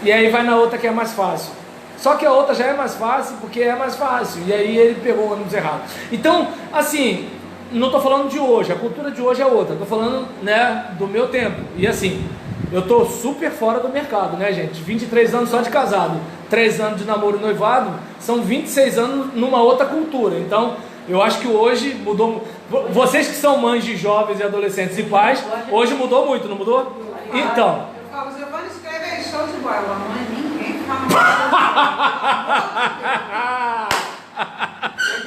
e aí vai na outra que é mais fácil. Só que a outra já é mais fácil porque é mais fácil, e aí ele pegou o ônibus errado. Então, assim, não estou falando de hoje, a cultura de hoje é outra, estou falando, né, do meu tempo. E assim, eu estou super fora do mercado, né, gente? 23 anos só de casado, 3 anos de namoro e noivado, são 26 anos numa outra cultura. Então, eu acho que hoje mudou. Vocês que são mães de jovens e adolescentes e pais, hoje mudou muito, não mudou? Então. Eu falo, Giovanni, escreve aí, show de bola. Mãe, ninguém fala.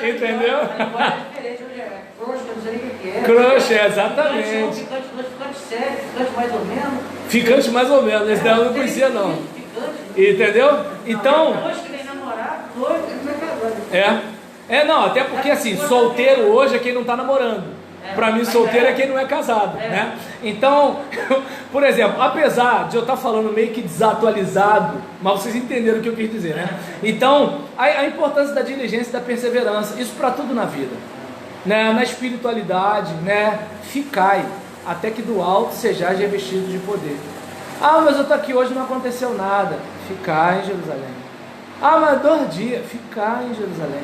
Entendeu? Crush, exatamente. Ficante sério, ficante mais ou menos. Ficante mais ou menos, esse daí eu não conhecia não. Entendeu? Então. Depois que nem namorar, noivo, não, até porque assim, solteiro hoje é quem não está namorando. Para mim, solteiro é quem não é casado, né? Então, por exemplo, apesar de eu estar falando meio que desatualizado, mas vocês entenderam o que eu quis dizer, né? Então, a importância da diligência e da perseverança, isso para tudo na vida, né? Na espiritualidade, né? Ficai, até que do alto sejais revestidos de poder. Ah, mas eu estou aqui hoje, não aconteceu nada. Ficai em Jerusalém. Ah, mas 2 dias. Ficai em Jerusalém.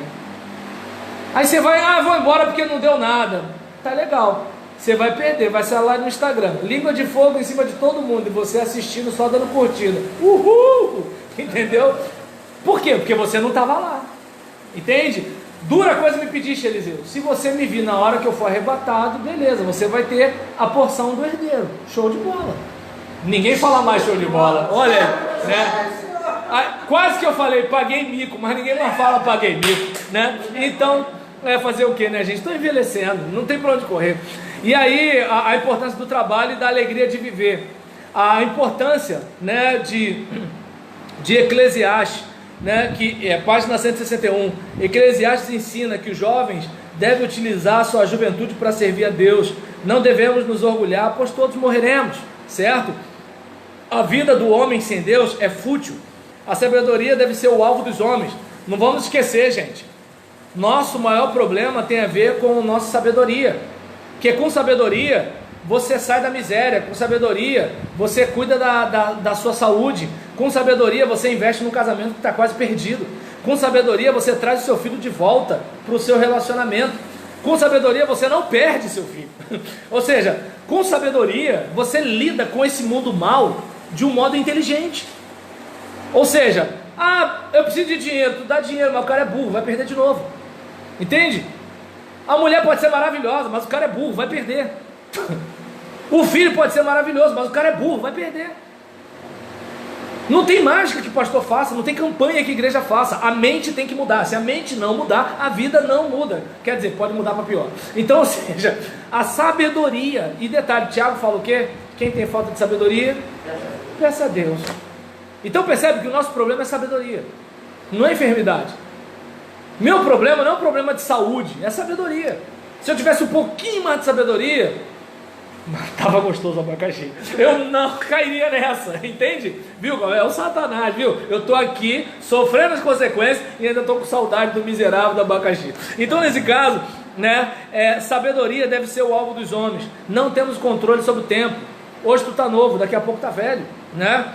Aí você vai, vou embora porque não deu nada. Tá legal, você vai perder, vai ser lá no Instagram, língua de fogo em cima de todo mundo, e você assistindo só dando curtida, entendeu? Por quê? Porque você não estava lá, entende? Dura coisa me pediste, Eliseu, se você me vir na hora que eu for arrebatado, beleza, você vai ter a porção do herdeiro, show de bola. Ninguém fala mais show de bola, olha aí, né? Quase que eu falei paguei mico, mas ninguém mais fala paguei mico, né? Então, fazer o que, né, gente? Estou envelhecendo, não tem para onde correr. E aí, a importância do trabalho e da alegria de viver. A importância, né, de Eclesiastes, né, que é página 161. Eclesiastes ensina que os jovens devem utilizar a sua juventude para servir a Deus. Não devemos nos orgulhar, pois todos morreremos, certo? A vida do homem sem Deus é fútil. A sabedoria deve ser o alvo dos homens. Não vamos esquecer, gente. Nosso maior problema tem a ver com a nossa sabedoria, que com sabedoria você sai da miséria, com sabedoria você cuida da sua saúde, com sabedoria você investe num casamento que está quase perdido, com sabedoria você traz o seu filho de volta para o seu relacionamento, com sabedoria você não perde seu filho, ou seja, com sabedoria você lida com esse mundo mal de um modo inteligente, ou seja, eu preciso de dinheiro, tu dá dinheiro, mas o cara é burro, vai perder de novo. Entende? A mulher pode ser maravilhosa, mas o cara é burro, vai perder. O filho pode ser maravilhoso, mas o cara é burro, vai perder. Não tem mágica que o pastor faça, não tem campanha que a igreja faça. A mente tem que mudar. Se a mente não mudar, a vida não muda. Quer dizer, pode mudar para pior. Então, ou seja, a sabedoria. E detalhe, Tiago fala o quê? Quem tem falta de sabedoria, peça a Deus. Então percebe que o nosso problema é sabedoria, não é enfermidade. Meu problema não é um problema de saúde, é sabedoria. Se eu tivesse um pouquinho mais de sabedoria, estava gostoso o abacaxi, eu não cairia nessa, entende? Viu? É o Satanás, viu? Eu estou aqui sofrendo as consequências e ainda estou com saudade do miserável do abacaxi. Então nesse caso, né, sabedoria deve ser o alvo dos homens. Não temos controle sobre o tempo. Hoje tu está novo, daqui a pouco está velho, né?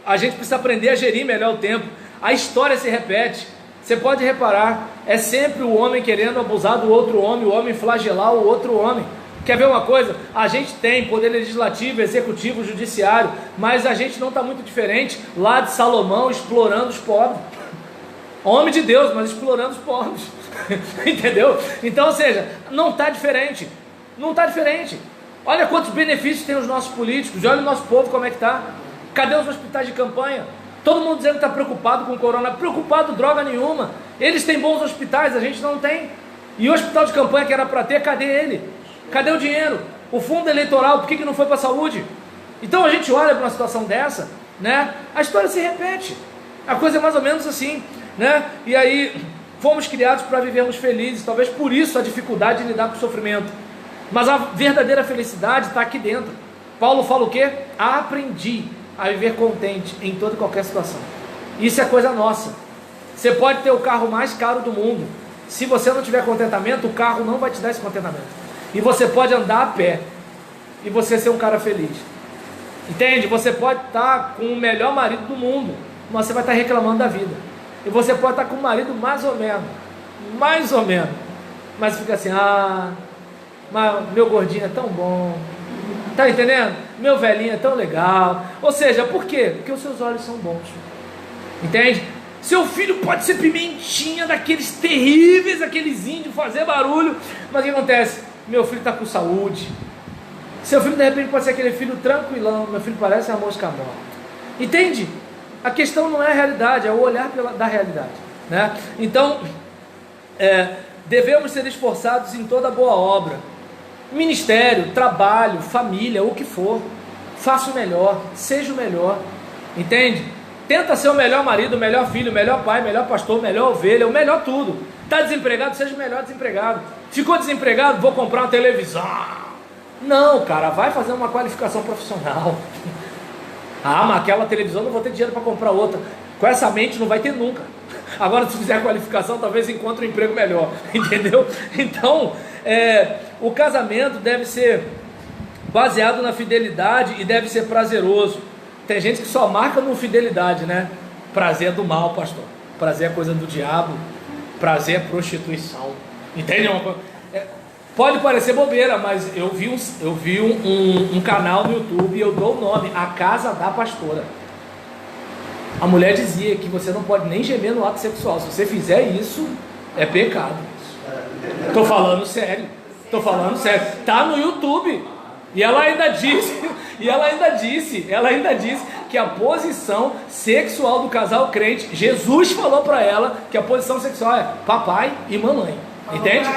A gente precisa aprender a gerir melhor o tempo. A história se repete. Você pode reparar, é sempre o homem querendo abusar do outro homem, o homem flagelar o outro homem. Quer ver uma coisa? A gente tem poder legislativo, executivo, judiciário, mas a gente não está muito diferente lá de Salomão explorando os pobres. Homem de Deus, mas explorando os pobres. Entendeu? Então, ou seja, não está diferente. Não está diferente. Olha quantos benefícios tem os nossos políticos, olha o nosso povo como é que está. Cadê os hospitais de campanha? Todo mundo dizendo que está preocupado com o corona, preocupado droga nenhuma. Eles têm bons hospitais, a gente não tem. E o hospital de campanha que era para ter, cadê ele? Cadê o dinheiro? O fundo eleitoral, por que não foi para a saúde? Então a gente olha para uma situação dessa, né? A história se repete. A coisa é mais ou menos assim, né? E aí fomos criados para vivermos felizes, talvez por isso a dificuldade de lidar com o sofrimento. Mas a verdadeira felicidade está aqui dentro. Paulo fala o quê? Aprendi a viver contente em toda e qualquer situação. Isso é coisa nossa. Você pode ter o carro mais caro do mundo. Se você não tiver contentamento, o carro não vai te dar esse contentamento. E você pode andar a pé e você ser um cara feliz. Entende? Você pode estar com o melhor marido do mundo, mas você vai estar reclamando da vida. E você pode estar com um marido mais ou menos, mas fica assim, mas meu gordinho é tão bom, tá entendendo? Meu velhinho é tão legal. Ou seja, por quê? Porque os seus olhos são bons, entende? Seu filho pode ser pimentinha, daqueles terríveis, aqueles índios, fazer barulho, mas o que acontece? Meu filho está com saúde. Seu filho de repente pode ser aquele filho tranquilão, meu filho parece uma mosca morta. Entende? A questão não é a realidade, é o olhar da realidade, né? Então, devemos ser esforçados em toda boa obra, ministério, trabalho, família, o que for. Faça o melhor, seja o melhor, entende? Tenta ser o melhor marido, o melhor filho, o melhor pai, o melhor pastor, o melhor ovelha, o melhor tudo. Está desempregado, seja o melhor desempregado. Ficou desempregado, vou comprar uma televisão. Não, cara, vai fazer uma qualificação profissional. Mas aquela televisão não vou ter dinheiro para comprar outra. Com essa mente não vai ter nunca. Agora, se fizer a qualificação, talvez encontre um emprego melhor. Entendeu? Então, o casamento deve ser baseado na fidelidade e deve ser prazeroso. Tem gente que só marca no fidelidade, né? Prazer é do mal, pastor. Prazer é coisa do diabo. Prazer é prostituição. Entende? Pode parecer bobeira, mas eu vi um canal no YouTube e eu dou o nome, A Casa da Pastora. A mulher dizia que você não pode nem gemer no ato sexual. Se você fizer isso, é pecado. Estou falando sério. Tá no YouTube. E ela ainda disse que a posição sexual do casal crente, Jesus falou para ela que a posição sexual é papai e mamãe. Entende?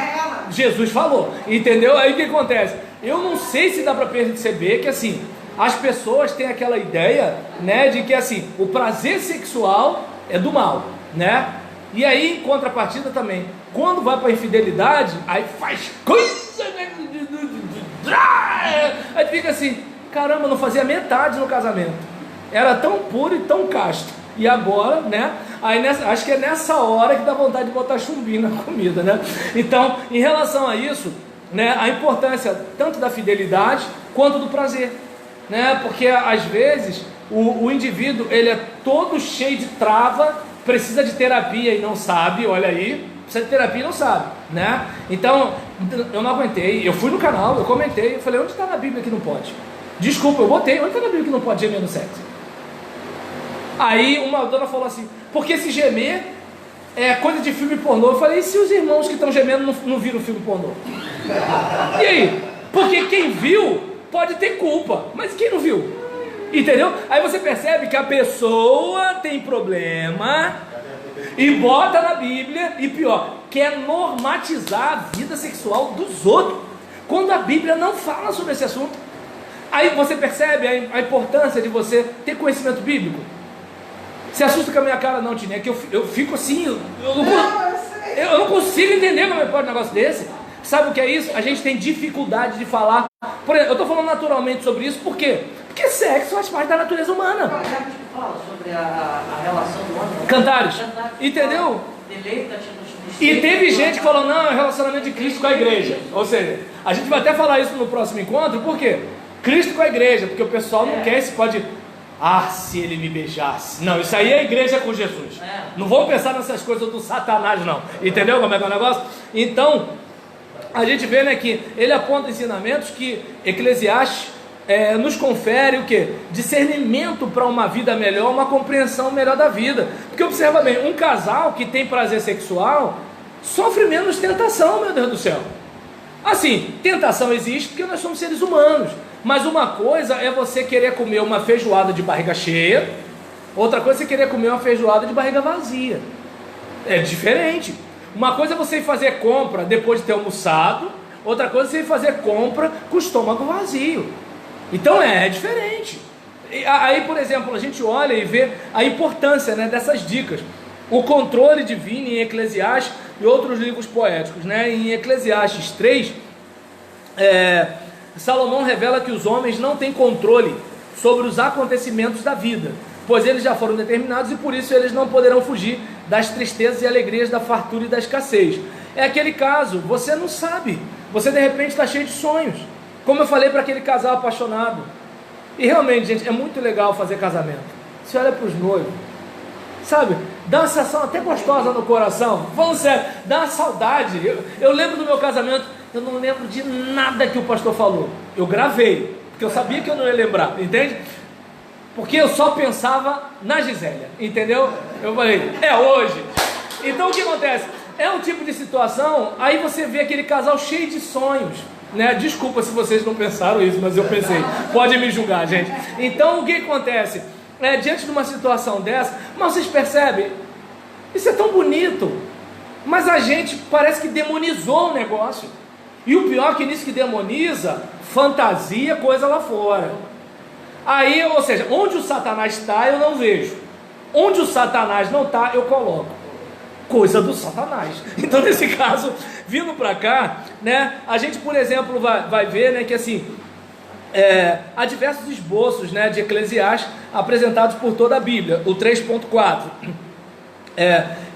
Jesus falou, entendeu? Aí o que acontece? Eu não sei se dá para perceber que assim, as pessoas têm aquela ideia, né, de que assim, o prazer sexual é do mal, né? E aí, em contrapartida também, quando vai para a infidelidade, aí faz coisa, aí fica assim, caramba, não fazia metade no casamento, era tão puro e tão casto. E agora, né? Aí acho que é nessa hora que dá vontade de botar chumbinho na comida, né? Então, em relação a isso, né, a importância tanto da fidelidade quanto do prazer, né? Porque às vezes o indivíduo ele é todo cheio de trava, precisa de terapia e não sabe, olha aí, precisa de terapia e não sabe, né? Então, eu não aguentei, eu fui no canal, eu comentei, eu falei, onde está na Bíblia que não pode? Desculpa, eu botei, onde está na Bíblia que não pode gemer no sexo? Aí uma dona falou assim, porque se gemer é coisa de filme pornô. Eu falei, e se os irmãos que estão gemendo não viram filme pornô? E aí? Porque quem viu pode ter culpa, mas quem não viu? Entendeu? Aí você percebe que a pessoa tem problema e bota na Bíblia, e pior, quer normatizar a vida sexual dos outros, quando a Bíblia não fala sobre esse assunto. Aí você percebe a importância de você ter conhecimento bíblico. Se assusta com a minha cara não, Tine, é que eu fico assim, eu não consigo entender como pode um negócio desse. Sabe o que é isso? A gente tem dificuldade de falar. Por exemplo, eu estou falando naturalmente sobre isso, por quê? Porque sexo faz parte da natureza humana. Fala sobre a relação do homem. Cantares, entendeu? E teve gente que falou, não, é o relacionamento de Cristo com a igreja. Ou seja, a gente vai até falar isso no próximo encontro, por quê? Cristo com a igreja, porque o pessoal não quer esse pode... se ele me beijasse. Não, isso aí é a igreja com Jesus. Não vamos pensar nessas coisas do Satanás, não. Entendeu como é que é o negócio? Então, a gente vê, né, que ele aponta ensinamentos que Eclesiastes nos confere o quê? Discernimento para uma vida melhor, uma compreensão melhor da vida. Porque observa bem, um casal que tem prazer sexual sofre menos tentação, meu Deus do céu. Assim, tentação existe porque nós somos seres humanos, mas uma coisa é você querer comer uma feijoada de barriga cheia, outra coisa é você querer comer uma feijoada de barriga vazia. É diferente. Uma coisa é você ir fazer compra depois de ter almoçado, outra coisa é você ir fazer compra com o estômago vazio. Então é diferente. Aí, por exemplo, a gente olha e vê a importância, né, dessas dicas. O controle divino em Eclesiastes e outros livros poéticos, né? Em Eclesiastes 3, Salomão revela que os homens não têm controle sobre os acontecimentos da vida, pois eles já foram determinados e por isso eles não poderão fugir das tristezas e alegrias da fartura e da escassez. É aquele caso, você não sabe, você de repente está cheio de sonhos, como eu falei para aquele casal apaixonado. E realmente, gente, é muito legal fazer casamento. Você olha para os noivos, sabe, dá uma sensação até gostosa no coração. Falando sério, dá uma saudade. Eu lembro do meu casamento, eu não lembro de nada que o pastor falou. Eu gravei, porque eu sabia que eu não ia lembrar, entende? Porque eu só pensava na Gisélia, entendeu? Eu falei, é hoje. Então o que acontece? É um tipo de situação, aí você vê aquele casal cheio de sonhos, né? Desculpa se vocês não pensaram isso, mas eu pensei. Pode me julgar, gente. Então o que acontece? Diante de uma situação dessa, mas vocês percebem, isso é tão bonito, mas a gente parece que demonizou o negócio. E o pior é que nisso que demoniza, fantasia, coisa lá fora. Aí, ou seja, onde o Satanás está, eu não vejo. Onde o Satanás não está, eu coloco. Coisa do Satanás. Então, nesse caso, vindo para cá, né, a gente, por exemplo, vai ver, né, que assim, há diversos esboços, né, de Eclesiastes apresentados por toda a Bíblia, o 3.4,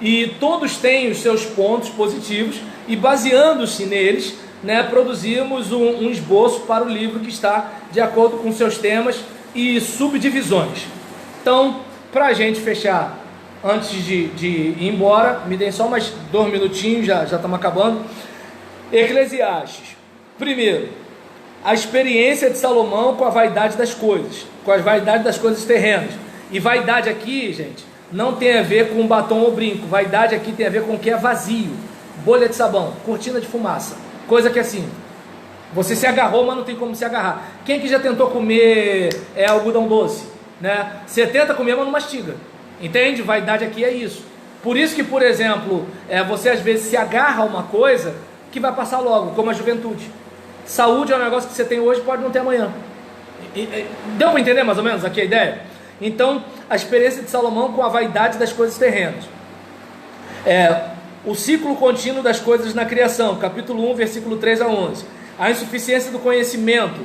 e todos têm os seus pontos positivos, e baseando-se neles, né, produzimos um esboço para o livro que está de acordo com seus temas e subdivisões. Então, para a gente fechar, antes de ir embora, me deem só mais 2 minutinhos, já estamos acabando. Eclesiastes, primeiro, a experiência de Salomão com a vaidade das coisas, com as vaidades das coisas terrenas. E vaidade aqui, gente, não tem a ver com batom ou brinco. Vaidade aqui tem a ver com o que é vazio. Bolha de sabão, cortina de fumaça, coisa que assim, você se agarrou, mas não tem como se agarrar. Quem que já tentou comer algodão doce, né? Você tenta comer, mas não mastiga. Entende? Vaidade aqui é isso. Por isso que, por exemplo, você às vezes se agarra a uma coisa que vai passar logo, como a juventude. Saúde é um negócio que você tem hoje, pode não ter amanhã. Deu para entender mais ou menos aqui a ideia? Então, a experiência de Salomão com a vaidade das coisas terrenas. O ciclo contínuo das coisas na criação, capítulo 1, versículo 3 a 11. A insuficiência do conhecimento,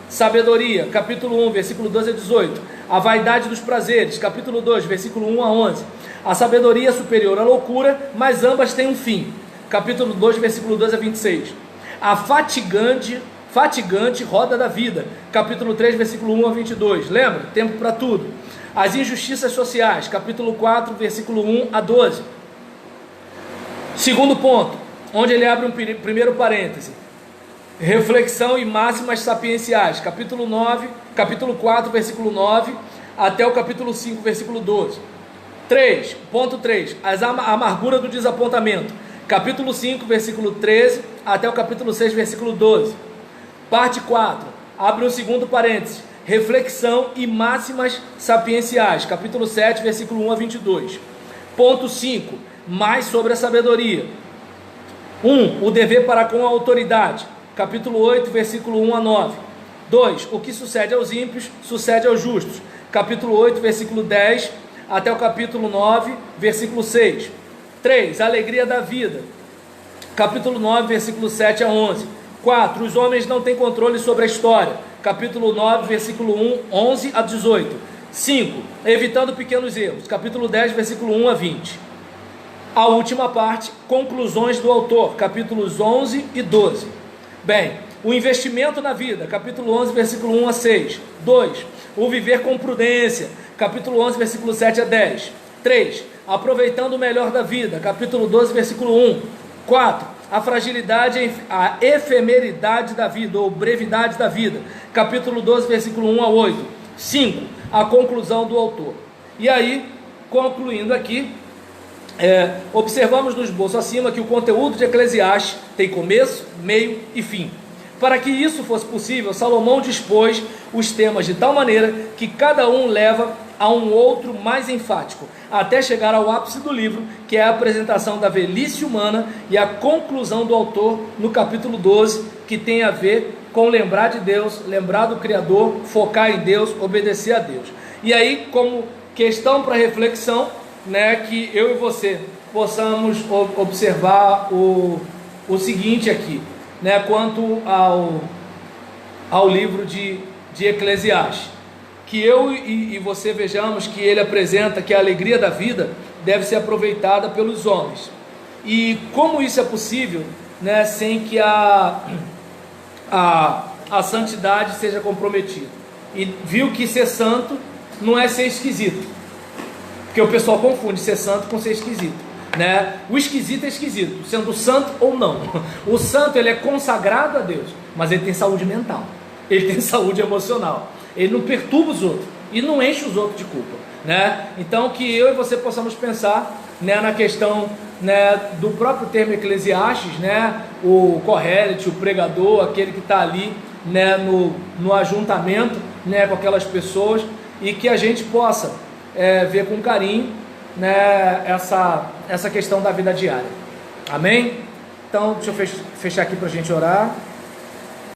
sabedoria, capítulo 1, versículo 12 a 18. A vaidade dos prazeres, capítulo 2, versículo 1 a 11. A sabedoria superior à loucura, mas ambas têm um fim, capítulo 2, versículo 12 a 26. A fatigante roda da vida, capítulo 3, versículo 1 a 22. Lembra? Tempo para tudo. As injustiças sociais, capítulo 4, versículo 1 a 12. Segundo ponto, onde ele abre um primeiro parêntese. Reflexão e máximas sapienciais, capítulo 4, versículo 9, até o capítulo 5, versículo 12. 3, ponto 3, a amargura do desapontamento, capítulo 5, versículo 13, até o capítulo 6, versículo 12. Parte 4, abre um segundo parênteses, reflexão e máximas sapienciais, capítulo 7, versículo 1 a 22. Ponto 5, mais sobre a sabedoria. 1, o dever para com a autoridade, capítulo 8, versículo 1 a 9. 2, o que sucede aos ímpios, sucede aos justos, capítulo 8, versículo 10, até o capítulo 9, versículo 6. 3, a alegria da vida, capítulo 9, versículo 7 a 11. 4, os homens não têm controle sobre a história, capítulo 9, versículo 11 a 18. 5, evitando pequenos erros, capítulo 10, versículo 1 a 20. A última parte, conclusões do autor, capítulos 11 e 12. Bem, o investimento na vida, capítulo 11, versículo 1 a 6. 2, o viver com prudência, capítulo 11, versículo 7 a 10. 3, aproveitando o melhor da vida, capítulo 12, versículo 1. 4, a fragilidade, a efemeridade da vida, ou brevidade da vida, capítulo 12, versículo 1 a 8. 5, a conclusão do autor. E aí, concluindo aqui, observamos no esboço acima que o conteúdo de Eclesiastes tem começo, meio e fim. Para que isso fosse possível, Salomão dispôs os temas de tal maneira que cada um leva a um outro mais enfático, até chegar ao ápice do livro, que é a apresentação da velhice humana e a conclusão do autor no capítulo 12, que tem a ver com lembrar de Deus, lembrar do Criador, focar em Deus, obedecer a Deus. E aí, como questão para reflexão, né, que eu e você possamos observar o seguinte aqui, né, quanto ao livro de Eclesiastes, que eu e você vejamos que ele apresenta que a alegria da vida deve ser aproveitada pelos homens, e como isso é possível, né, sem que a santidade seja comprometida. E viu que ser santo não é ser esquisito, porque o pessoal confunde ser santo com ser esquisito, né? O esquisito é esquisito, sendo santo ou não. O santo, ele é consagrado a Deus, mas ele tem saúde mental, ele tem saúde emocional, ele não perturba os outros e não enche os outros de culpa, né? Então que eu e você possamos pensar, né, na questão, né, do próprio termo Eclesiastes, né, o Corrélite, o pregador, aquele que está ali, né, no ajuntamento, né, com aquelas pessoas, e que a gente possa ver com carinho, né, essa questão da vida diária. Amém? Então deixa eu fechar aqui para a gente orar.